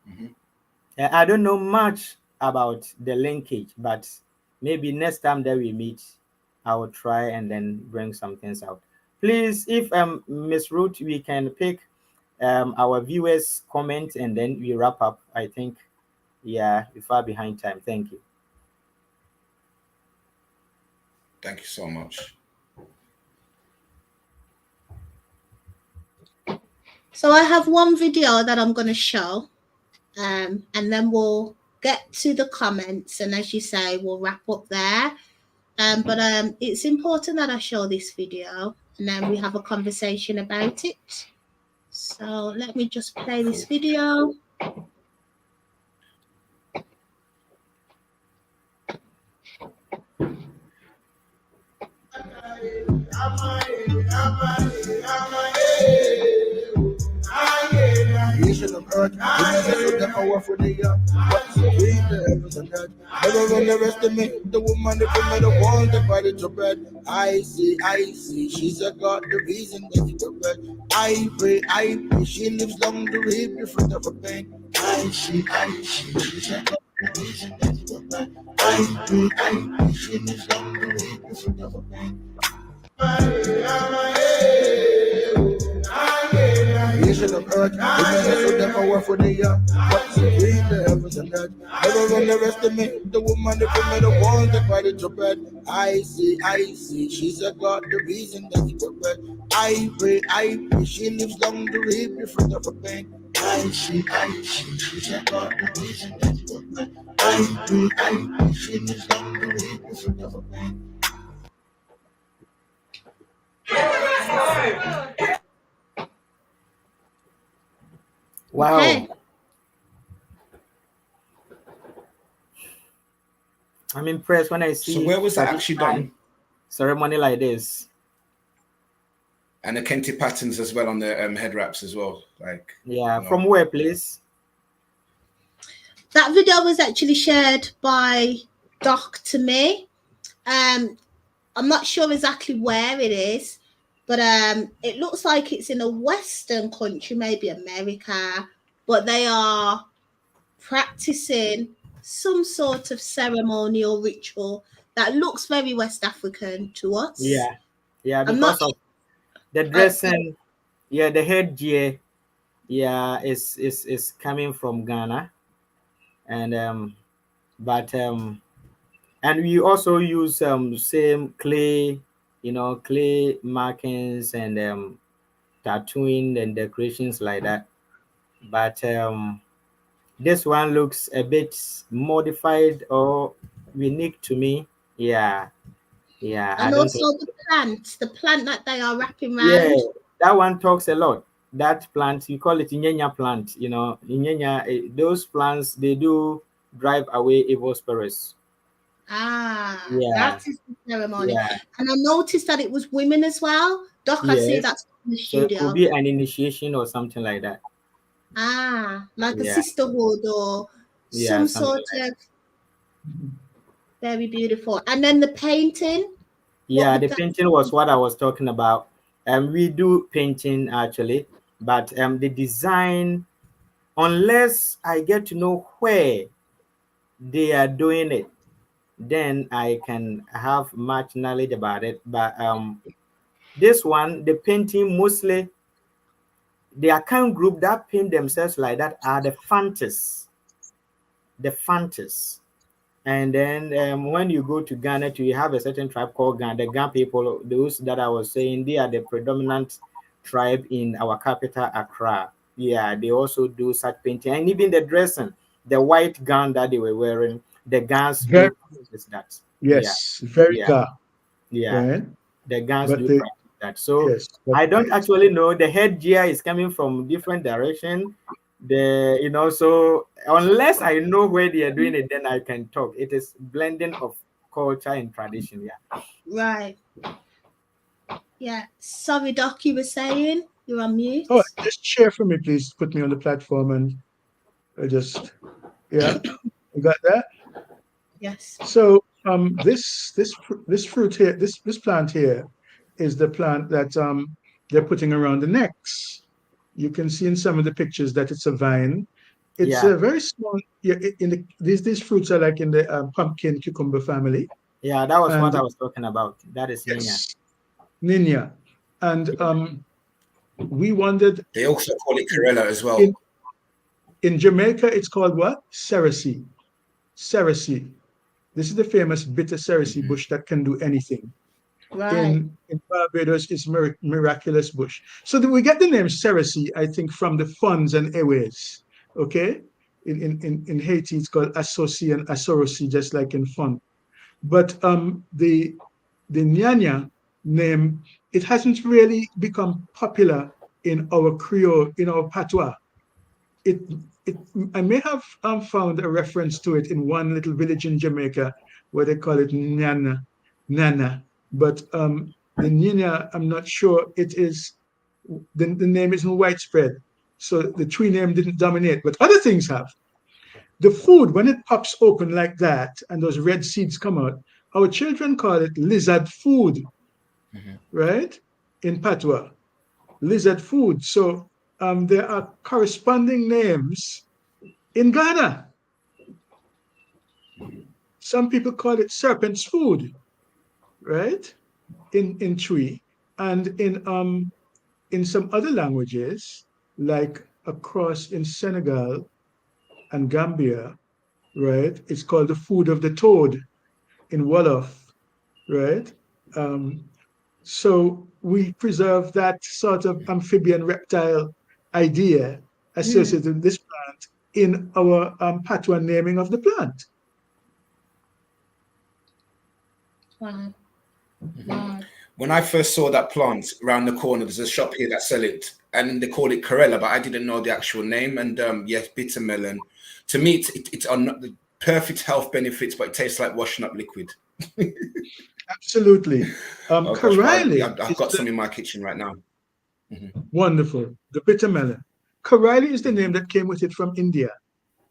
Mm-hmm. I don't know much about the linkage, but maybe next time that we meet, I will try and then bring some things out. Please, if Miss Ruth, we can pick our viewers' comment and then we wrap up. I think, yeah, we're far behind time. Thank you. Thank you so much. So I have one video that I'm going to show, and then we'll get to the comments. And as you say, we'll wrap up there. But it's important that I show this video, and then we have a conversation about it. So let me just play this video. Creation of earth, witnesses of the powerful they are. What's the queen, the heavens and earth? Never underestimate the woman that made the world divided to bread. I see, she's a God, the reason that you were bred. I pray, she lives long to reap the fruit of her pain. I see, she's a God, the reason that you were bred. I pray, she lives long to reap the fruit of her pain. Creation of earth, witnesses of the powerful they are. What's the queen, the heavens and earth? Never underestimate the woman that made the world divided to bread. I see, she's a God, the reason that you were bred. I pray, she lives long to reap the fruit of her pain. I see, she's a God, the reason that you were bred. I pray, she lives long to reap the fruit of her pain. Wow. Okay. I'm impressed when I see. So where was that actually done? Ceremony like this. And the Kente patterns as well on the head wraps as well. Like, yeah, you know. From where, please? That video was actually shared by Doc to me. I'm not sure exactly where it is, but it looks like it's in a Western country, maybe America, but they are practicing some sort of ceremonial ritual that looks very West African to us. Yeah, I'm because not of the dressing, the headgear, Yeah, it's coming from Ghana, and but and we also use same clay, clay markings and tattooing and decorations like that. But this one looks a bit modified or unique to me. Yeah, yeah. I And don't also think. the plant that they are wrapping Yeah, round. that one talks a lot. That plant, you call it Inyenya plant. Inyenya, those plants, they do drive away evil spirits. Ah, Yeah, that is the ceremony. yeah, And I noticed that it was women as well. Doc, I see yes. that's in the So it could studio. be an initiation or something like that. Ah, like a Yeah, sisterhood or yeah, some something sort like of that. very beautiful. And then the painting, what Yeah, would the that painting was what I was talking about. We do painting actually, but the design, unless I get to know where they are doing it, then I can have much knowledge about it. But this one, the painting mostly the account group that paint themselves like that are the Fantas, the Fantas. And then when you go to Ghana, you have a certain tribe called Ghana. The Ghana people, those that I was saying, they are the predominant tribe in our capital, Accra. Yeah, they also do such painting. And even the dressing, the white gown that they were wearing, the Ghans Very, do practice that. Yeah, yes, very yeah, dark, yeah. right? The Ghans But do the practice that. So yes, but I don't actually know. The headgear is coming from different direction. So unless I know where they are doing it, then I can talk. It is blending of culture and tradition. Yeah. right? Yeah. Sorry, Doc, you were saying you're on oh, mute. just share for me, please. Put me on the platform and I just yeah, you got that. Yes. So this fruit here, this plant here, is the plant that they're putting around the necks. You can see in some of the pictures that it's a vine. It's Yeah. a very small. Yeah, these fruits are like in the pumpkin cucumber family, Yeah. That was what and I was talking about. That is Nyanya. yes, Nina, and we wondered They also call it Corella as well. in in Jamaica it's called what? Cerasee. Cerasee. This is the famous bitter cerasee Mhm. bush that can do anything. Right. In Barbados is miraculous bush. So we get the name Cerasee, I think, from the funds and airways. Okay, in Haiti it's called Associ and Asorosi, just like in fun. But the Nyanya name, it hasn't really become popular in our Creole, in our patois. It it I may have found a reference to it in one little village in Jamaica where they call it Nana. But the Nina, I'm not sure it is, the name isn't widespread. So the tree name didn't dominate, but other things have. The food, when it pops open like that and those red seeds come out, our children call it lizard food, Mhm. right? In patois, lizard food. So there are corresponding names in Ghana. Some people call it serpent's food, right? In Twi. And in some other languages, like across in Senegal and Gambia, right? It's called the food of the toad in Wolof, right? Um, so we preserve that sort of amphibian reptile idea Mm. associated with this plant in our patois naming of the plant. Wow. Mhm. Wow. When I first saw that plant around the corner, there's a shop here that sell it, and they call it Corella, but I didn't know the actual name. And yes, bitter melon. To me, it's on the perfect health benefits, but it tastes like washing up liquid. Absolutely. Oh gosh, but Corylli I've is got the some in my kitchen right now. Mhm. wonderful, the bitter melon. Corylli is the name Mhm. that came with it from India,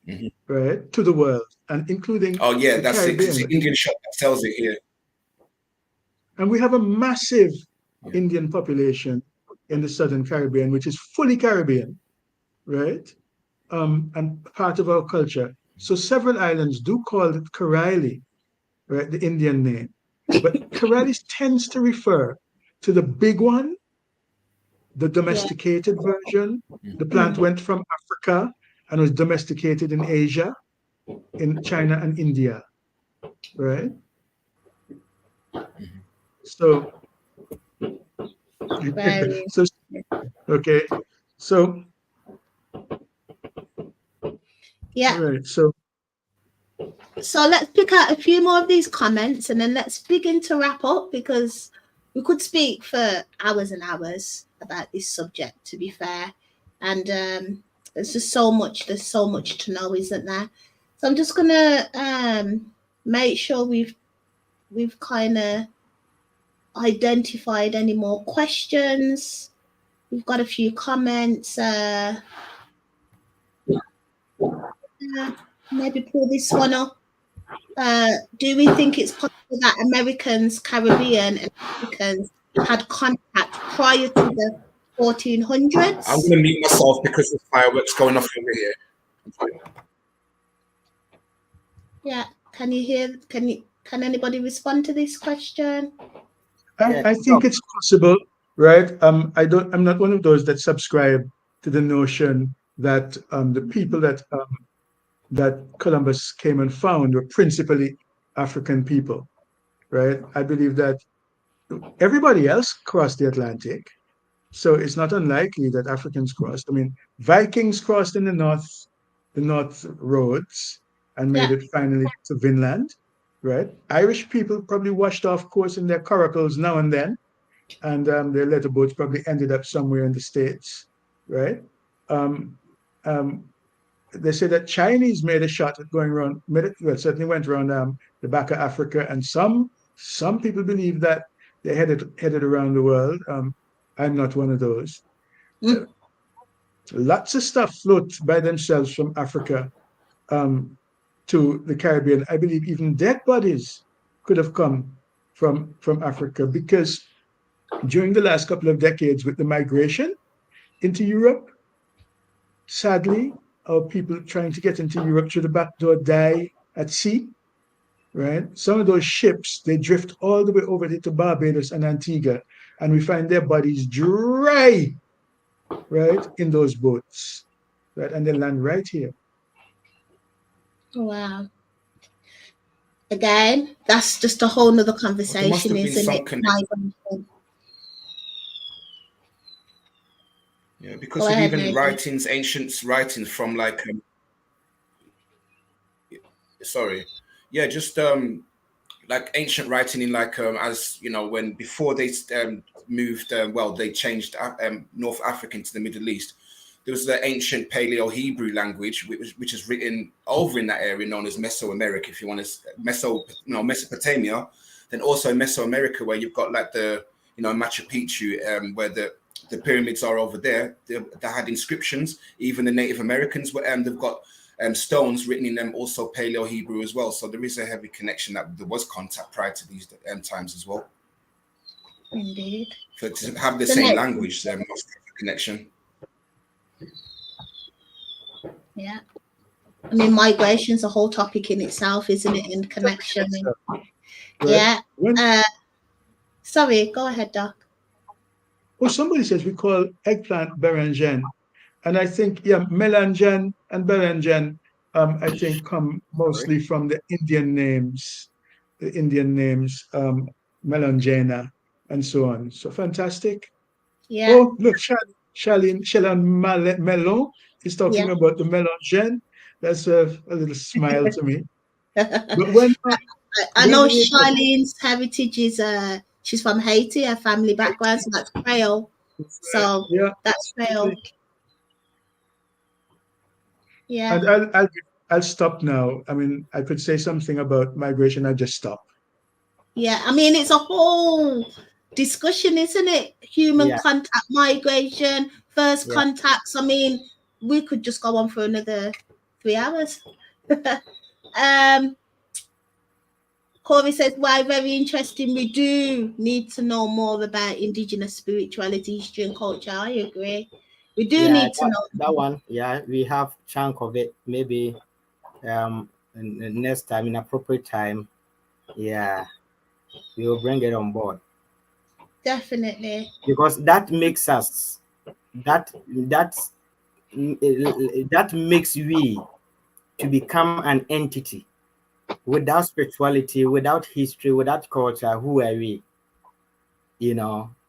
Mhm. right, to the world, and including Oh yeah, the that's it. 'Cause it's Caribbean. an Indian shop that sells it here. And we have a massive Yeah. Indian population in the Southern Caribbean, which is fully Caribbean, right? And part of our culture. So several islands do call it Corylli, right, the Indian name. But Corylli tends to refer to the big one, the domesticated version. The plant went from Africa and was domesticated in Asia, in China and India, right? So, Very. so okay, so Yeah. all right, so let's pick out a few more of these comments and then let's begin to wrap up, because we could speak for hours and hours about this subject, to be fair. And there's just so much to know, isn't there? So I'm just gonna make sure we've kind of identified any more questions. We've got a few comments. Maybe pull this one up. Do we think it's possible that Americans, Caribbean, and Africans had contact prior to the 1400s? I'm going to mute myself because there's fireworks going off over here. Yeah. Can you hear? Can anybody respond to this question? I think it's possible, right? I'm not one of those that subscribe to the notion that the people that Columbus came and found were principally African people, right? I believe that everybody else crossed the Atlantic, so it's not unlikely that Africans crossed. I mean, Vikings crossed in the North Roads and made it finally to Vinland, right? Irish people probably washed off course in their coracles now and then, and their letter boats probably ended up somewhere in the States, right? They say that Chinese made a shot at going around, certainly went around the back of Africa, and some people believe that they headed around the world. I'm not one of those. Lots of stuff float by themselves from Africa to the Caribbean. I believe even dead bodies could have come from Africa, because during the last couple of decades with the migration into Europe, sadly, our people trying to get into Europe through the back door die at sea, right? Some of those ships, they drift all the way over to Barbados and Antigua, and we find their bodies dry, right, in those boats, right? And they land right here. Wow. Again, that's just a whole nother conversation, isn't it? Yeah, because of even writings, ancient writings from like, just like ancient writing in like, as you know, when before they moved, they changed North African to the Middle East. There was the ancient Paleo-Hebrew language, which is written over in that area known as Mesoamerica, if you want to, Mesopotamia. Then also in Mesoamerica, where you've got like the, Machu Picchu, where the pyramids are over there. They had inscriptions. Even the Native Americans were, they've got stones written in them, also Paleo-Hebrew as well. So there is a heavy connection that there was contact prior to these times as well. Indeed. For to have the same language, there must be a connection. Yeah. I mean, migration's a whole topic in itself, isn't it? In connection. Yeah. Sorry, go ahead, Doc. Oh, somebody says we call eggplant berenjen. And I think, melanjan and berenjen, I think come mostly from the Indian names, melangena and so on. So fantastic. Yeah. Oh, look, Shalin Melon is talking about the melangen. That's a little smile to me. But when I know Charlene's heritage is she's from Haiti, her family background, so that's Creole. So that's Creole. Yeah. And I'll stop now. I mean, I could say something about migration. I'll just stop. Yeah, I mean, it's a whole discussion, isn't it? Human contact, migration, first contacts. I mean, we could just go on for another 3 hours. Corey says, why very interesting. We do need to know more about indigenous spirituality, history, and culture. I agree. We do need to know that one. Yeah, we have chunk of it. Maybe next time, in appropriate time. Yeah, we will bring it on board. Definitely. Because that makes us that that makes we to become an entity. Without spirituality, without history, without culture, who are we?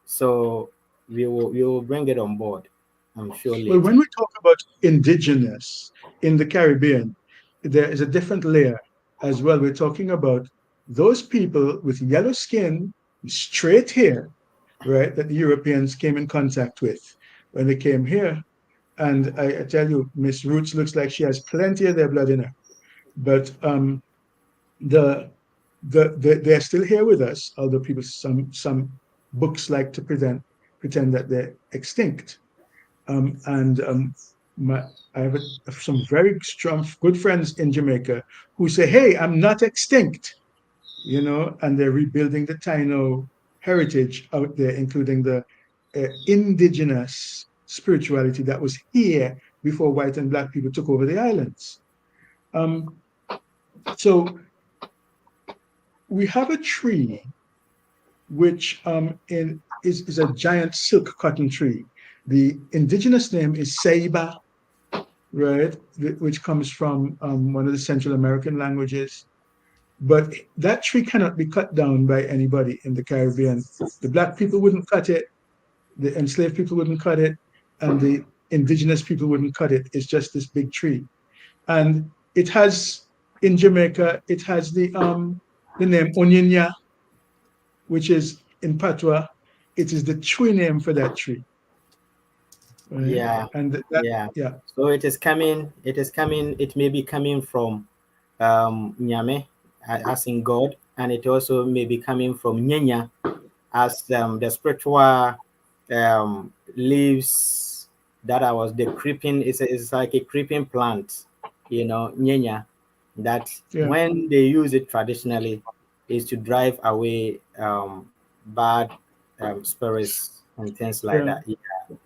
So we will bring it on board, I'm sure, Well, later. when we talk about indigenous in the Caribbean, there is a different layer as well. We're talking about those people with yellow skin, straight hair, right, that the Europeans came in contact with when they came here. And I tell you, Miss Roots looks like she has plenty of their blood in her. But the they're still here with us, although people some books like to pretend that they're extinct. And my, I have some very strong, good friends in Jamaica who say, "Hey, I'm not extinct," and they're rebuilding the Taino heritage out there, including the indigenous spirituality that was here before white and black people took over the islands. Um, so we have a tree which is a giant silk cotton tree. The indigenous name is Ceiba, right, which comes from one of the Central American languages. But that tree cannot be cut down by anybody in the Caribbean. The black people wouldn't cut it, the enslaved people wouldn't cut it, and the indigenous people wouldn't cut it. It's just this big tree. And it has, in Jamaica, it has the name Onyenya, which is in Patois, it is the tree name for that tree. Right? Yeah, And that, yeah. yeah, So it may be coming from Nyame, as in God, and it also may be coming from Nyenya, as the spiritual leaves that I was the creeping. It's like a creeping plant, Nyenya, that yeah, when they use it traditionally is to drive away bad spirits and things like yeah. that. Yeah.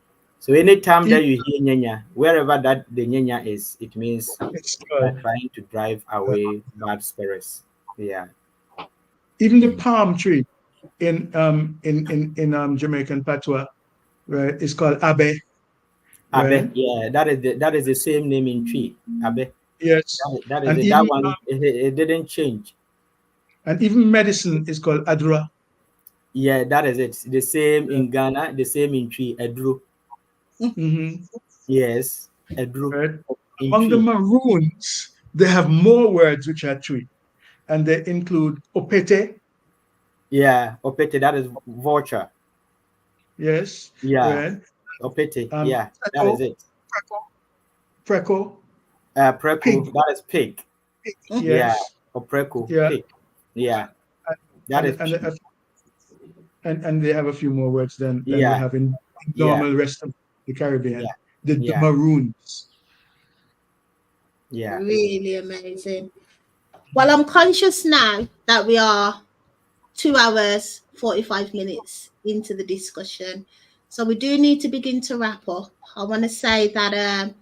So anytime Even, that you hear Nyenya, wherever that the Nyenya is, it means it's, they're trying to drive away bad spirits. Yeah. even the palm tree in Jamaican patois, right, is called abe, Abe, right? yeah, that is the same name in tree. Abe. Yes, That is and it. That one it didn't change. even medicine is called adra. Yeah, that is it. The same Yeah. in Ghana, the same in tree. Edru. Hmm. Yes, Edru Right. in Among the tree. Maroons, they have more words which are tree, and they include opete, Yeah, Opete, that is vulture. yes, Yeah, right. Opete. Yeah, that Preco, is it. preco, Preku, pig, that is pig. Yeah, yes, Opreku, yeah, pig. Yeah, that and is and pig. and, and they have a few more words than we Yeah, have in yeah, normal rest of the Caribbean. yeah, The yeah, Maroons. yeah. Really amazing. Well, I'm conscious now that we are 2 hours, 45 minutes into the discussion. So we do need to begin to wrap up. I want to say that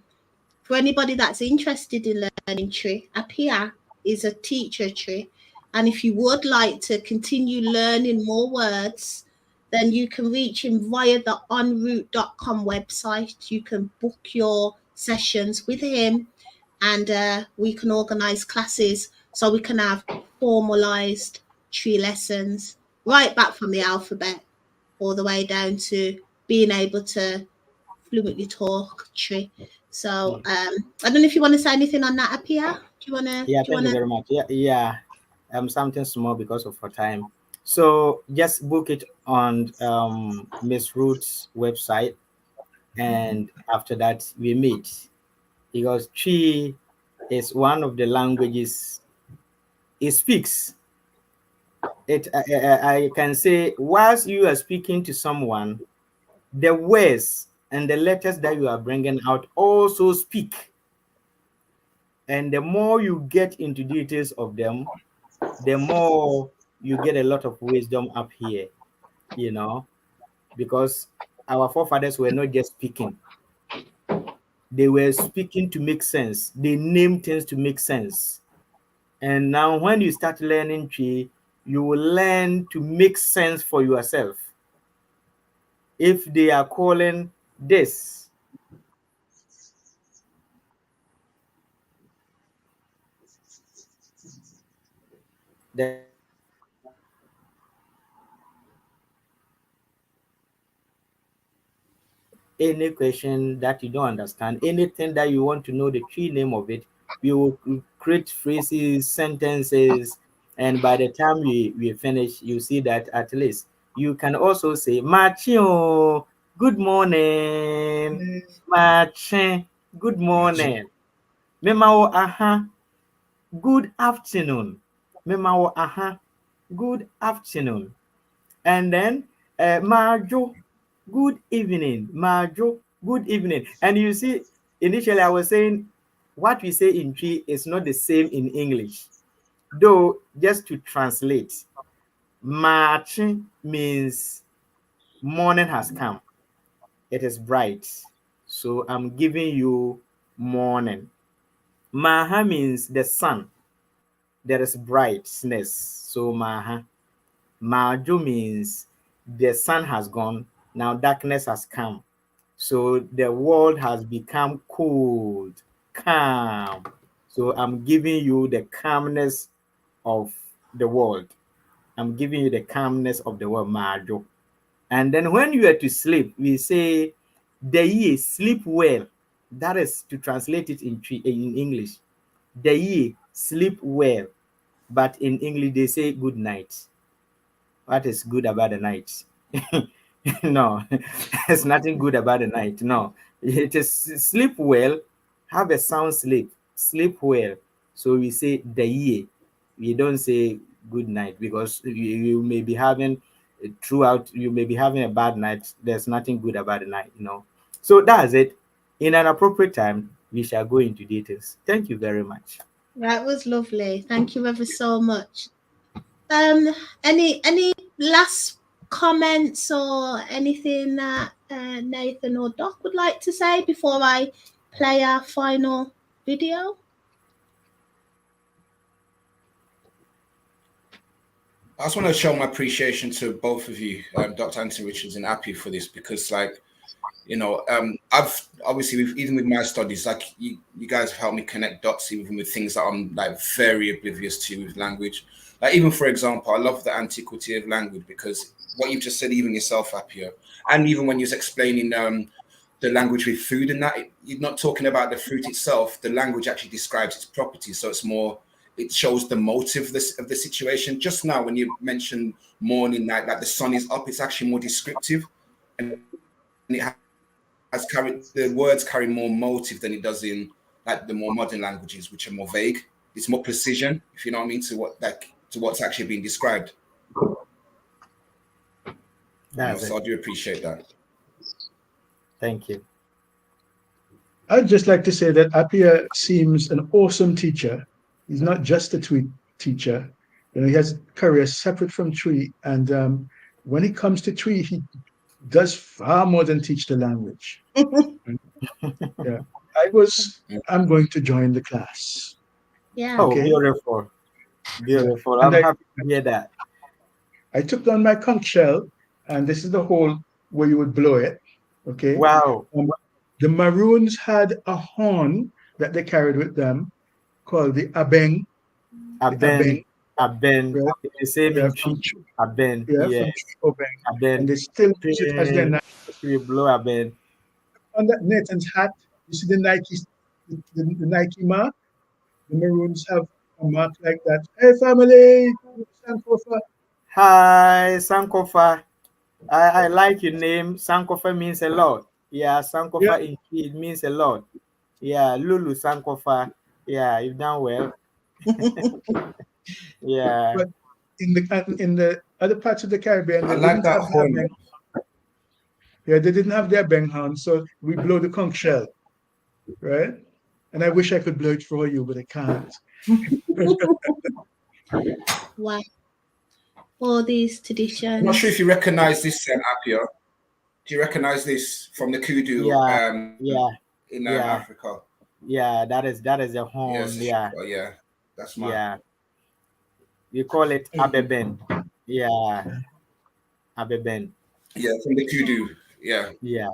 for anybody that's interested in learning Tree, Appiah is a teacher Tree. And if you would like to continue learning more words, then you can reach him via the enroute.com website. You can book your sessions with him and we can organize classes so we can have formalized tree lessons right back from the alphabet all the way down to being able to fluently talk tree. So Yeah. I don't know if you want to say anything on that, Apia. Yeah, Do you thank you wanna very much. Yeah, yeah. Something small because of our time. So just book it on Miss Ruth's website, and after that we meet, because Chi is one of the languages it speaks. I can say, whilst you are speaking to someone, the words and the letters that you are bringing out also speak, and the more you get into details of them, the more you get a lot of wisdom up here, you know, because our forefathers were not just speaking, they were speaking to make sense. They named things to make sense. And now, when you start learning tree, you will learn to make sense for yourself. If they are calling This. The any question that you don't understand, anything that you want to know the tree name of it, we will create phrases, sentences, and by the time we finish, you see that at least you can also say Machio, good morning. Machi, good morning. Memao aha, good afternoon. Memao aha, good afternoon. And then Majo, good evening. Majo, good evening. And you see, initially I was saying what we say in Twi is not the same in English. Though, just to translate, March means morning has come. It is bright. So I'm giving you morning. Maha means the sun. There is brightness. So Maha. Majo means the sun has gone, now darkness has come. So the world has become cold, calm. So I'm giving you the calmness of the world. I'm giving you the calmness of the world, Majo. And then when you are to sleep, we say, the ye sleep well. That is to translate it in English. The ye sleep well. But in English, they say good night. What is good about the night? No, there's nothing good about the night. No, it is sleep well, have a sound sleep, sleep well. So we say the year. We don't say good night because you may be having throughout, you may be having a bad night. There's nothing good about the night, you know. So that's it. In an appropriate time, we shall go into details. Thank you very much. That was lovely. Thank you ever so much. Any last comments or anything that Nathan or Doc would like to say before I play our final video? I just want to show my appreciation to both of you, Dr. Anthony Richards and Appiah, for this, because, like, you know, I've obviously, even with my studies, like, you guys have helped me connect dots even with things that I'm like very oblivious to with language. Like, even for example, I love the antiquity of language, because what you've just said, even yourself, Appiah, and even when you're explaining the language with food and that, you're not talking about the fruit itself. The language actually describes its properties, so it's more. It shows the motive of the situation. Just now, when you mentioned morning, night, like the sun is up, it's actually more descriptive, and it has carried, the words carry more motive than it does in like the more modern languages, which are more vague. It's more precision, if you know what I mean, to what's actually being described. So I do appreciate that. Thank you. I'd just like to say that Appiah seems an awesome teacher. He's not just a Twi teacher. You know, he has a career separate from Twi, and when it comes to Twi, he does far more than teach the language. Yeah, I'm going to join the class. Yeah. Oh, Okay. beautiful. Beautiful. Yeah. I'm happy to hear that. I took down my conch shell, and this is the hole where you would blow it. Okay. Wow. The Maroons had a horn that they carried with them called the abeng. Aben. Right? The same Yeah, in from Twi. Aben. yeah, Yeah. from Obeng. Aben. And they still use it as their knife. We blow Aben. On that Nathan's hat, you see the Nike mark. The Maroons have a mark like that. Hey, family, Sankofa. Hi, Sankofa. I like your name. Sankofa means a lot. Yeah, Sankofa Yeah, in Twi, it means a lot. Yeah, Lulu Sankofa. Yeah, you've done well. Yeah. but in the other parts of the Caribbean, I they like didn't that have the horn. abeng. Yeah, they didn't have their abeng horn, so we blow the conch shell, right? And I wish I could blow it for you, but I can't. Wow. All these I'm not sure if traditions. you recognize this, Appiah. Do you recognize this from the kudu Yeah. Yeah. in Yeah. Africa? Yeah. That is a horn. Yes, Yeah. yeah, that's mine. Yeah. We call it Abeben. Yeah. Abeben. Yeah, from the kudu. Yeah. Yeah.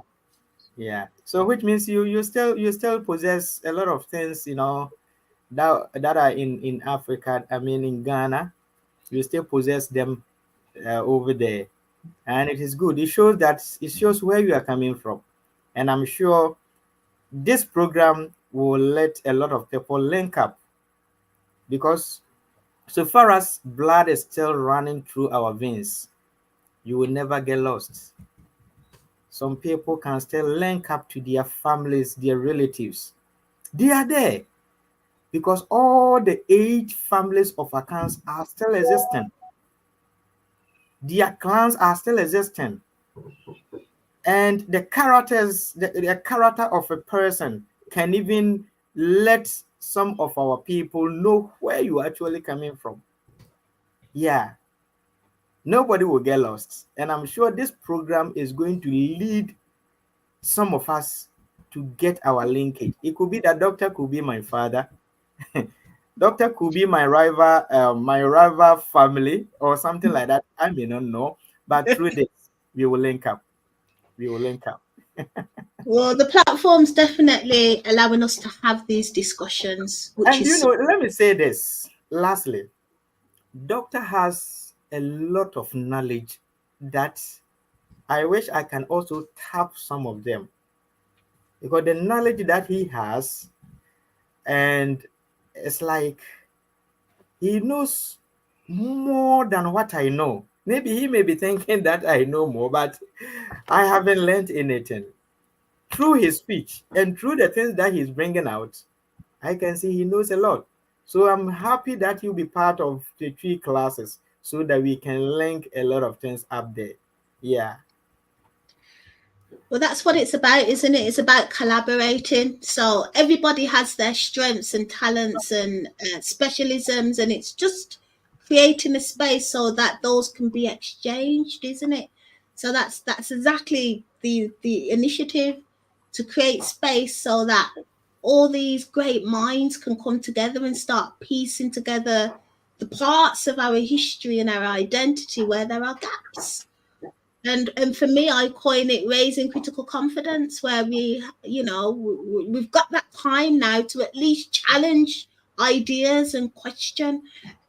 Yeah. So which means you still possess a lot of things, that are in Africa. I mean, in Ghana, you still possess them over there, and it is good. It shows where you are coming from, and I'm sure this program will let a lot of people link up, because so far as blood is still running through our veins, you will never get lost. Some people can still link up to their families, their relatives. They are there because all the 8 families of accounts are still existing. Their clans are still existing. And the character of a person can even let some of our people know where you are actually coming from. Yeah, nobody will get lost. And I'm sure this program is going to lead some of us to get our linkage. It could be that doctor could be my father. Doctor could be my rival family or something like that. I may not know, but through this we will link up. We will link up. Well, the platform's definitely allowing us to have these discussions, which And is let me say this lastly. Doctor has a lot of knowledge that I wish I can also tap some of them, because the knowledge that he has, and it's like he knows more than what I know. Maybe he may be thinking that I know more, but I haven't learned anything. Through his speech and through the things that he's bringing out, I can see he knows a lot. So I'm happy that he'll be part of the 3 classes so that we can link a lot of things up there. Yeah. Well, that's what it's about, isn't it? It's about collaborating. So everybody has their strengths and talents and specialisms, and it's just creating a space so that those can be exchanged, isn't it? So that's exactly the initiative, to create space so that all these great minds can come together and start piecing together the parts of our history and our identity where there are gaps. And for me, I coin it raising critical confidence, where we've got that time now to at least challenge ideas and question.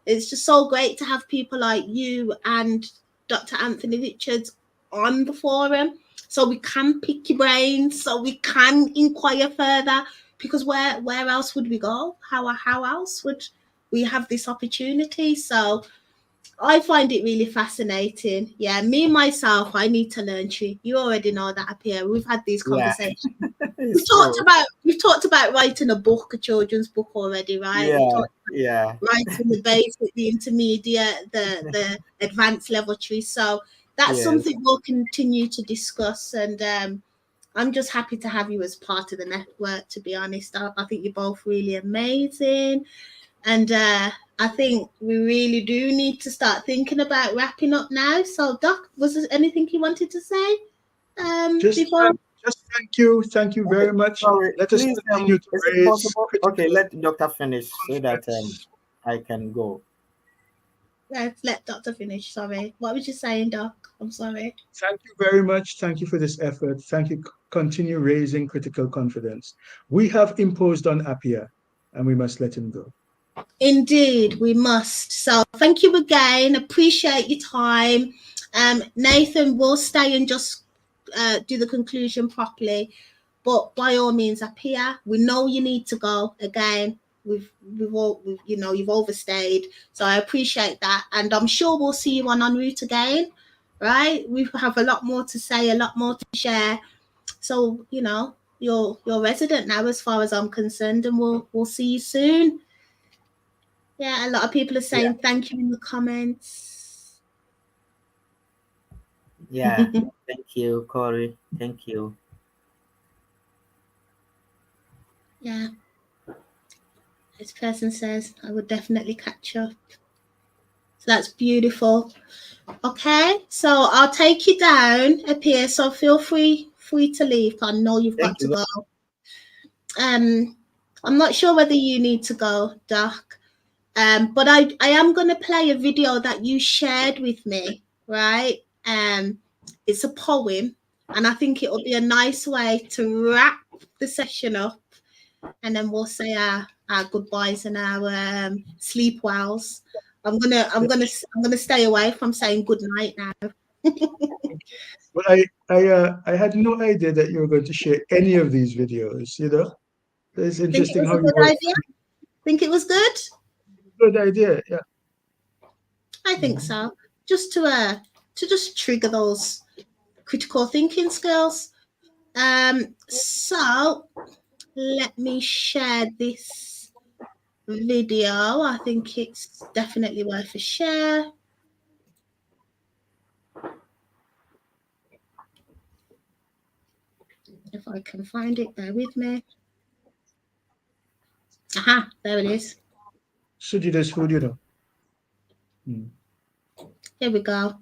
It's just so great to have people like you and Dr. Anthony Richards on the forum, so we can pick your brains, so we can inquire further. Because where else would we go? How else would we have this opportunity? So I find it really fascinating. Yeah, me myself, I need to learn tree. You already know that, Appiah. We've had these Yeah. conversations. It's true. We've talked about writing a book, a children's book already, right? We've Yeah. talked Yeah. about writing the basic, the intermediate, the advanced level tree. So that's Yes. something we'll continue to discuss. And I'm just happy to have you as part of the network. To be honest, I think you're both really amazing. And I think we really do need to start thinking about wrapping up now. So, Doc, was there anything you wanted to say Just, before? just thank you Okay. very much. Sorry. Let us Please, continue to is it raise possible? Okay, critical let doctor finish so that confidence. I can go. Let's let Doctor finish. Sorry. What was you saying, Doc? I'm sorry. Thank you very much. Thank you for this effort. Thank you. Continue raising critical confidence. We have imposed on Appiah, and we must let him go. Indeed, we must. So, thank you again. Appreciate your time. Nathan will stay and just do the conclusion properly. But by all means, Appiah, we know you need to go again. You've overstayed, so I appreciate that, and I'm sure we'll see you on En route again, right? We have a lot more to say, a lot more to share. So you're resident now, as far as I'm concerned, and we'll see you soon. Yeah, a lot of people are Yeah. saying thank you in the comments. Yeah. Thank you, Corey. Thank you. Yeah, this person says I would definitely catch up. So that's beautiful. Okay, so I'll take you down, Appiah. So feel free to leave. I know you've got Thank to you. go. I'm not sure whether you need to go, Doc. But I am going to play a video that you shared with me, right? It's a poem, And I think it'll be a nice way to wrap the session up, and then we'll say our goodbyes and our sleep wells. I'm gonna stay away from saying good night now. But I had no idea that you were going to share any of these videos. You know, it's Think it interesting was how a you good work. idea? Think it was good? Good idea. Yeah. I think so. Just to just trigger those critical thinking skills. So let me share this video. I think it's definitely worth a share. If I can find it, bear with me. Aha, there it is. Suji, there's food, you know. Here we go.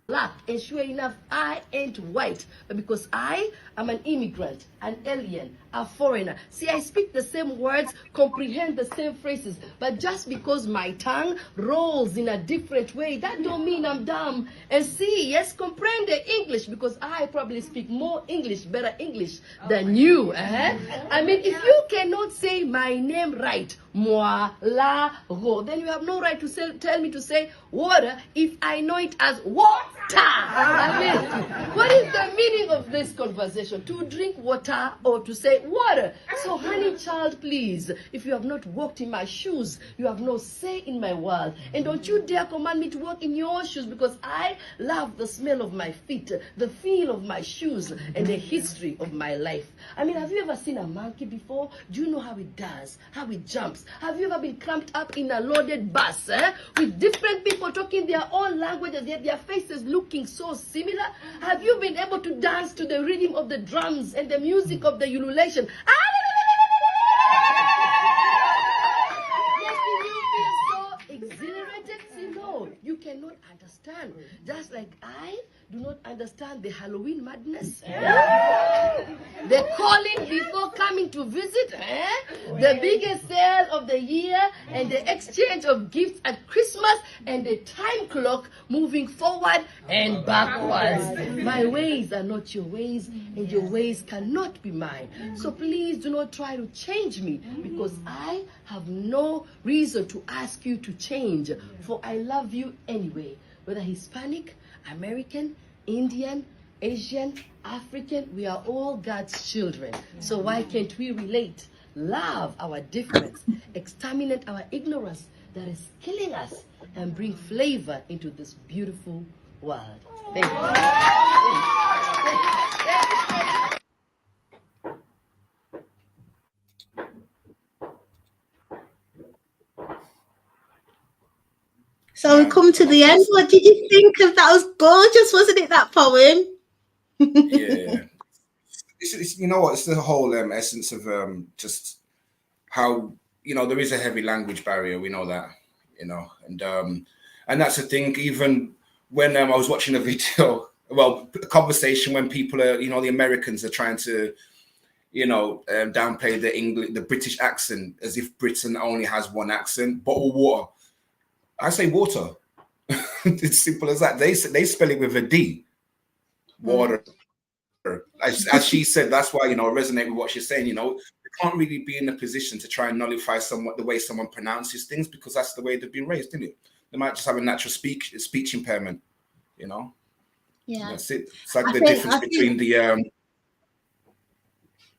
Black, and sure enough, I ain't white, but because I am an immigrant, an alien, a foreigner. See, I speak the same words, comprehend the same phrases, but just because my tongue rolls in a different way, that don't mean I'm dumb. And see, yes, comprende English, because I probably speak more English, better English than you. I mean, if you cannot say my name right, moi, la, ro, then you have no right to tell me to say water if I know it as water. I mean, what is the meaning of this conversation? To drink water or to say water? So, honey child, please, if you have not walked in my shoes, you have no say in my world. And don't you dare command me to walk in your shoes, because I love the smell of my feet, the feel of my shoes, and the history of my life. I mean, have you ever seen a monkey before? Do you know how it does, how it jumps? Have you ever been cramped up in a loaded bus with different people talking their own languages, yet their faces looking so similar? Have you been able to dance to the rhythm of the drums and the music of the ululation? Exhilarated? See, no, you cannot understand. Just like I do not understand the Halloween madness. The calling before coming to visit. The biggest sale of the year, and the exchange of gifts at Christmas, and the time clock moving forward and backwards. My ways are not your ways, and your ways cannot be mine. So please do not try to change me, because I have no reason to ask you to change, for I love you anyway, whether Hispanic, American, Indian, Asian, African, we are all God's children. So why can't we relate, love our difference, exterminate our ignorance that is killing us, and bring flavor into this beautiful world? Thank you. So we come to the end. What did you think of that? Was gorgeous, wasn't it, that poem? Yeah. It's, you know what, it's the whole essence of just how, you know, there is a heavy language barrier. We know that, you know, and that's the thing. Even when I was watching a video, well, a conversation when people are, you know, the Americans are trying to, you know, downplay the British accent, as if Britain only has one accent. Bottled water. I say water. It's simple as that. They spell it with a D. Water. As she said, that's why, you know, I resonate with what she's saying. You know, they can't really be in a position to try and nullify the way someone pronounces things, because that's the way they've been raised, isn't it? They might just have a natural speech impairment, you know. Yeah, that's it. It's like the difference between the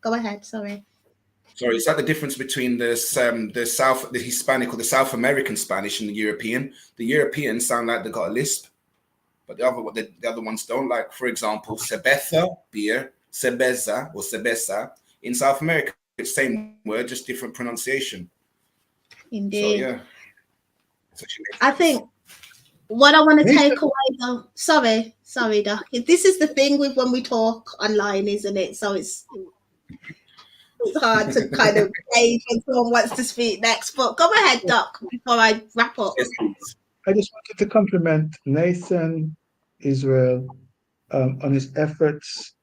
Go ahead. Sorry, it's like the difference between the Hispanic or the South American Spanish and the European. The Europeans sound like they got a lisp, but the other ones don't. Like, for example, cerveza, beer, cerveza or cerveza. In South America, it's the same word, just different pronunciation. Indeed. So, yeah. I think what I want to take away, though, sorry, Doc. This is the thing with when we talk online, isn't it? So it's hard to kind of gauge when someone wants to speak next. But go ahead, Doc, before I wrap up. I just wanted to compliment Nathan Israel on his efforts,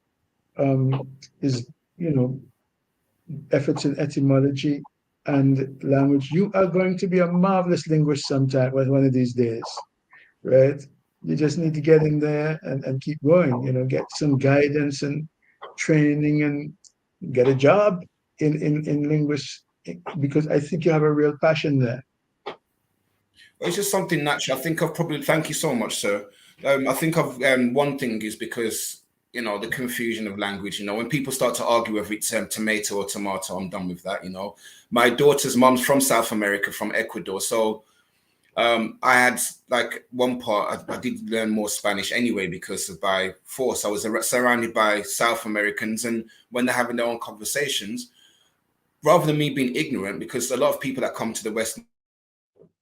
his, you know, efforts in etymology and language. You are going to be a marvelous linguist sometime, one of these days, right? You just need to get in there and keep going, get some guidance and training and get a job in linguistics, because I think you have a real passion there. It's just something natural. I think I've probably, thank you so much, sir. I think I've, one thing is because, the confusion of language, when people start to argue whether it's tomato or tomato, I'm done with that, My daughter's mom's from South America, from Ecuador. So I had like one part, I did learn more Spanish anyway, because by force, I was surrounded by South Americans. And when they're having their own conversations, rather than me being ignorant, because a lot of people that come to the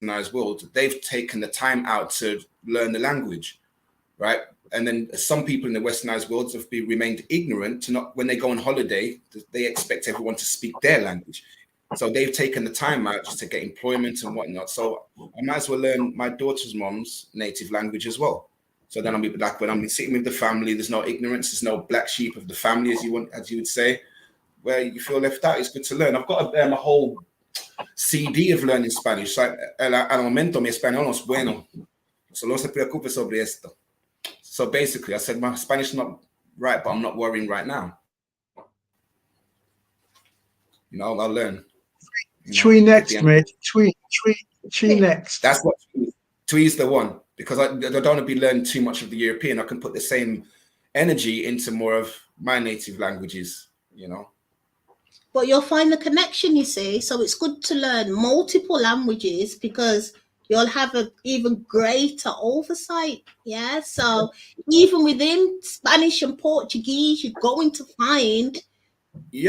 Westernized world, they've taken the time out to learn the language, right? And then some people in the Westernized world have remained ignorant to not, when they go on holiday, they expect everyone to speak their language. So they've taken the time out just to get employment and whatnot. So I might as well learn my daughter's mom's native language as well. So then I'll be like, when I'm sitting with the family, there's no ignorance, there's no black sheep of the family, as you would say, where you feel left out. It's good to learn. I've got a whole CD of learning Spanish. So, al momento mi español no es bueno. Solo se preocupe sobre esto. So basically, I said my Spanish is not right, but I'm not worrying right now. I'll learn. Twi next, mate. Twi next. That's what Twi is the one, because I don't want to be learning too much of the European. I can put the same energy into more of my native languages, But you'll find the connection, you see. So it's good to learn multiple languages, because you'll have an even greater oversight. Yeah. So even within Spanish and Portuguese, you're going to find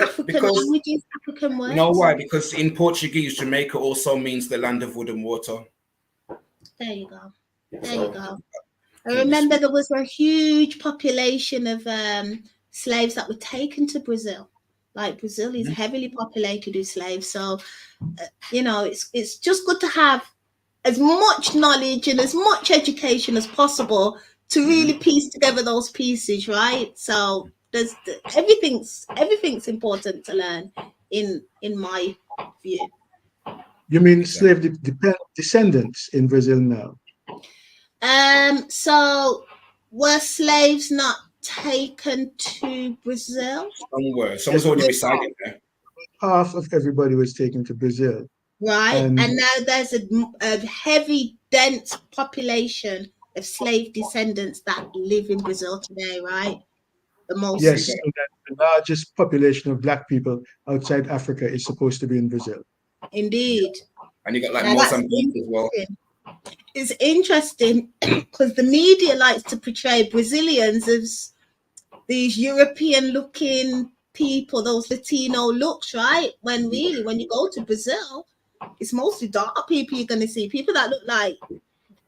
African languages, African words. You know why? Because in Portuguese, Jamaica also means the land of wood and water. There you go. You go. I remember there was a huge population of slaves that were taken to Brazil. Like Brazil is heavily populated with slaves. So, it's just good to have as much knowledge and as much education as possible to really piece together those pieces, right? So there's everything's important to learn in my view. You mean slave descendants in Brazil now? So were slaves not taken to Brazil? Someone's already residing there. Half of everybody was taken to Brazil. Right, and now there's a heavy, dense population of slave descendants that live in Brazil today, right? Yes, so the largest population of Black people outside Africa is supposed to be in Brazil. Indeed. And you got like Mozambique as well. It's interesting because the media likes to portray Brazilians as these European-looking people, those Latino looks, right? When really, when you go to Brazil, it's mostly dark people you're going to see, people that look like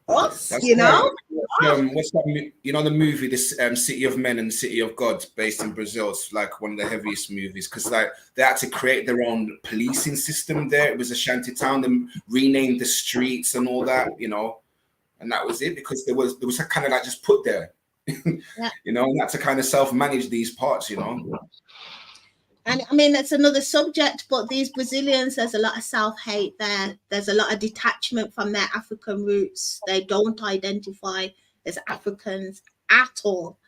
us, That's What's that? The movie, this City of Men and City of God, based in Brazil. It's like one of the heaviest movies, because like they had to create their own policing system there. It was a shanty town. They renamed the streets and all that, and that was it, because there was a kind of like just put there, and had to kind of self-manage these parts, And I mean, that's another subject, but these Brazilians, there's a lot of self-hate there. There's a lot of detachment from their African roots. They don't identify as Africans at all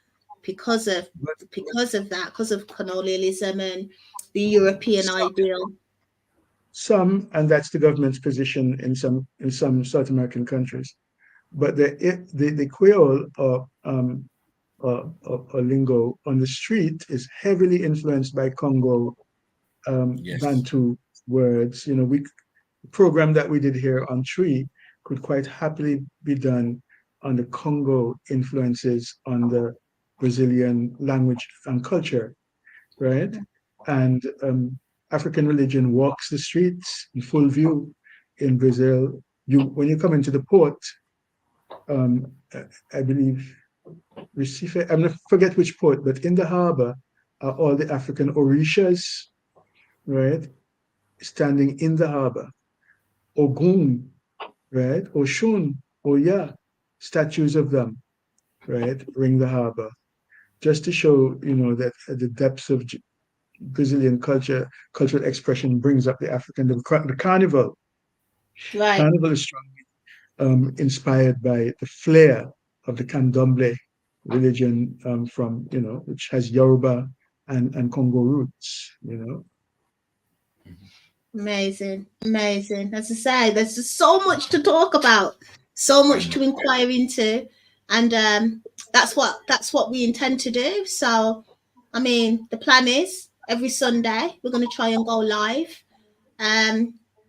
because of that, because of colonialism and the European ideal. And that's the government's position in some South American countries. But the Creole or lingo on the street is heavily influenced by Congo Bantu words. The program that we did here on Twi could quite happily be done on the Congo influences on the Brazilian language and culture, right? And African religion walks the streets in full view in Brazil. When you come into the port, I believe Recife, I'm not forget which port, but in the harbor are all the African orishas, right, standing in the harbor. Ogun, right, Oshun, Oya, statues of them, right, ring the harbor, just to show, that the depths of Brazilian cultural expression brings up the African, the carnival. Right. Carnival is strongly inspired by the flair the Candomblé religion from, which has Yoruba and Congo roots, Amazing. As I say, there's just so much to talk about, so much to inquire into, and that's what we intend to do. So, I mean, the plan is every Sunday we're going to try and go live,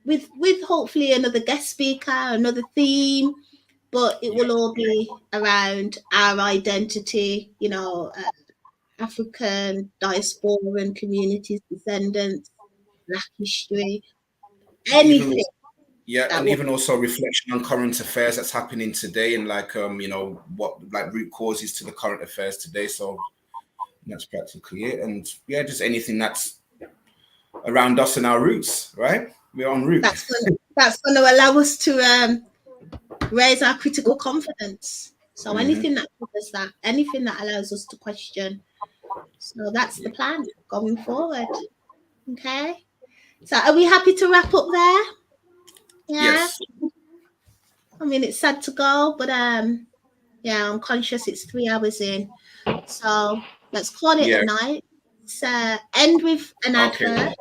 with hopefully another guest speaker, another theme, but it will all be around our identity, African diasporan communities, descendants, Black history, anything. Even also reflection on current affairs that's happening today, and what root causes to the current affairs today. So that's practically it. And just anything that's around us and our roots, right? We're en route. That's going to allow us to raise our critical confidence. So anything that covers that, anything that allows us to question. So that's the plan going forward. Okay. So are we happy to wrap up there? Yeah. Yes. I mean, it's sad to go, but I'm conscious it's 3 hours in. So let's call it a night. Let's end with an advert.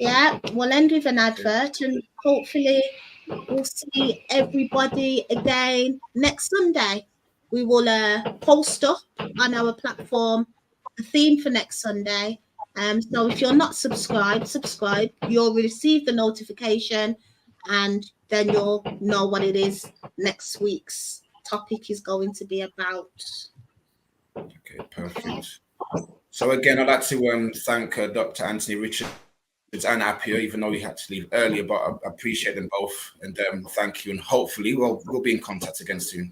Yeah, we'll end with an advert, and hopefully we'll see everybody again next Sunday. We will post up on our platform the theme for next Sunday. So if you're not subscribed, subscribe. You'll receive the notification, and then you'll know what it is next week's topic is going to be about. Okay, perfect. So again, I'd like to thank Dr. Anthony Richards and Appiah, even though we had to leave earlier, but I appreciate them both, and thank you, and hopefully we'll be in contact again soon.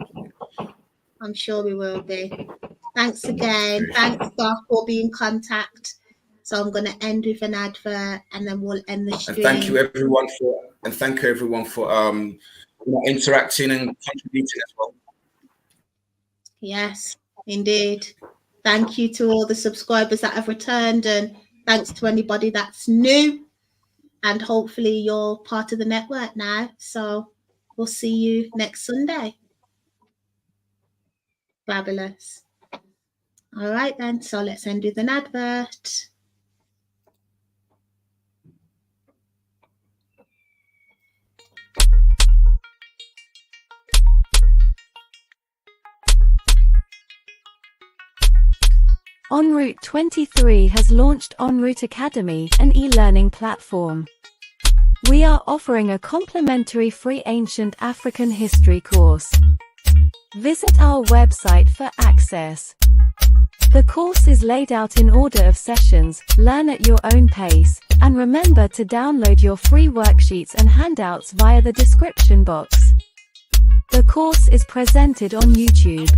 I'm sure we will be. Thanks again. Thanks, Doc. We'll be in contact. So I'm going to end with an advert, and then we'll end the stream. And thank you everyone for interacting and contributing as well. Yes, indeed. Thank you to all the subscribers that have returned, and thanks to anybody that's new. And hopefully you're part of the network now. So we'll see you next Sunday. Fabulous. All right then. So let's end with an advert. En Route 23 has launched En Route Academy, an e-learning platform. We are offering a complimentary free ancient African history course. Visit our website for access. The course is laid out in order of sessions. Learn at your own pace, and remember to download your free worksheets and handouts via the description box. The course is presented on YouTube.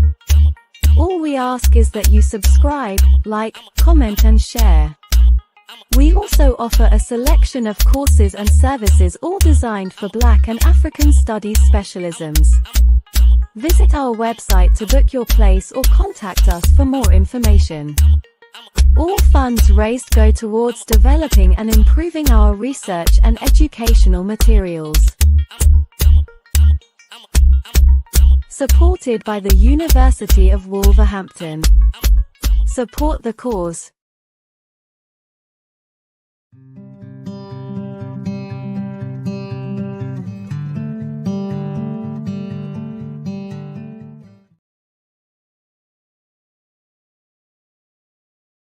All we ask is that you subscribe, like, comment and share. We also offer a selection of courses and services all designed for Black and African studies specialisms. Visit our website to book your place or contact us for more information. All funds raised go towards developing and improving our research and educational materials. Supported by the University of Wolverhampton. Support the cause.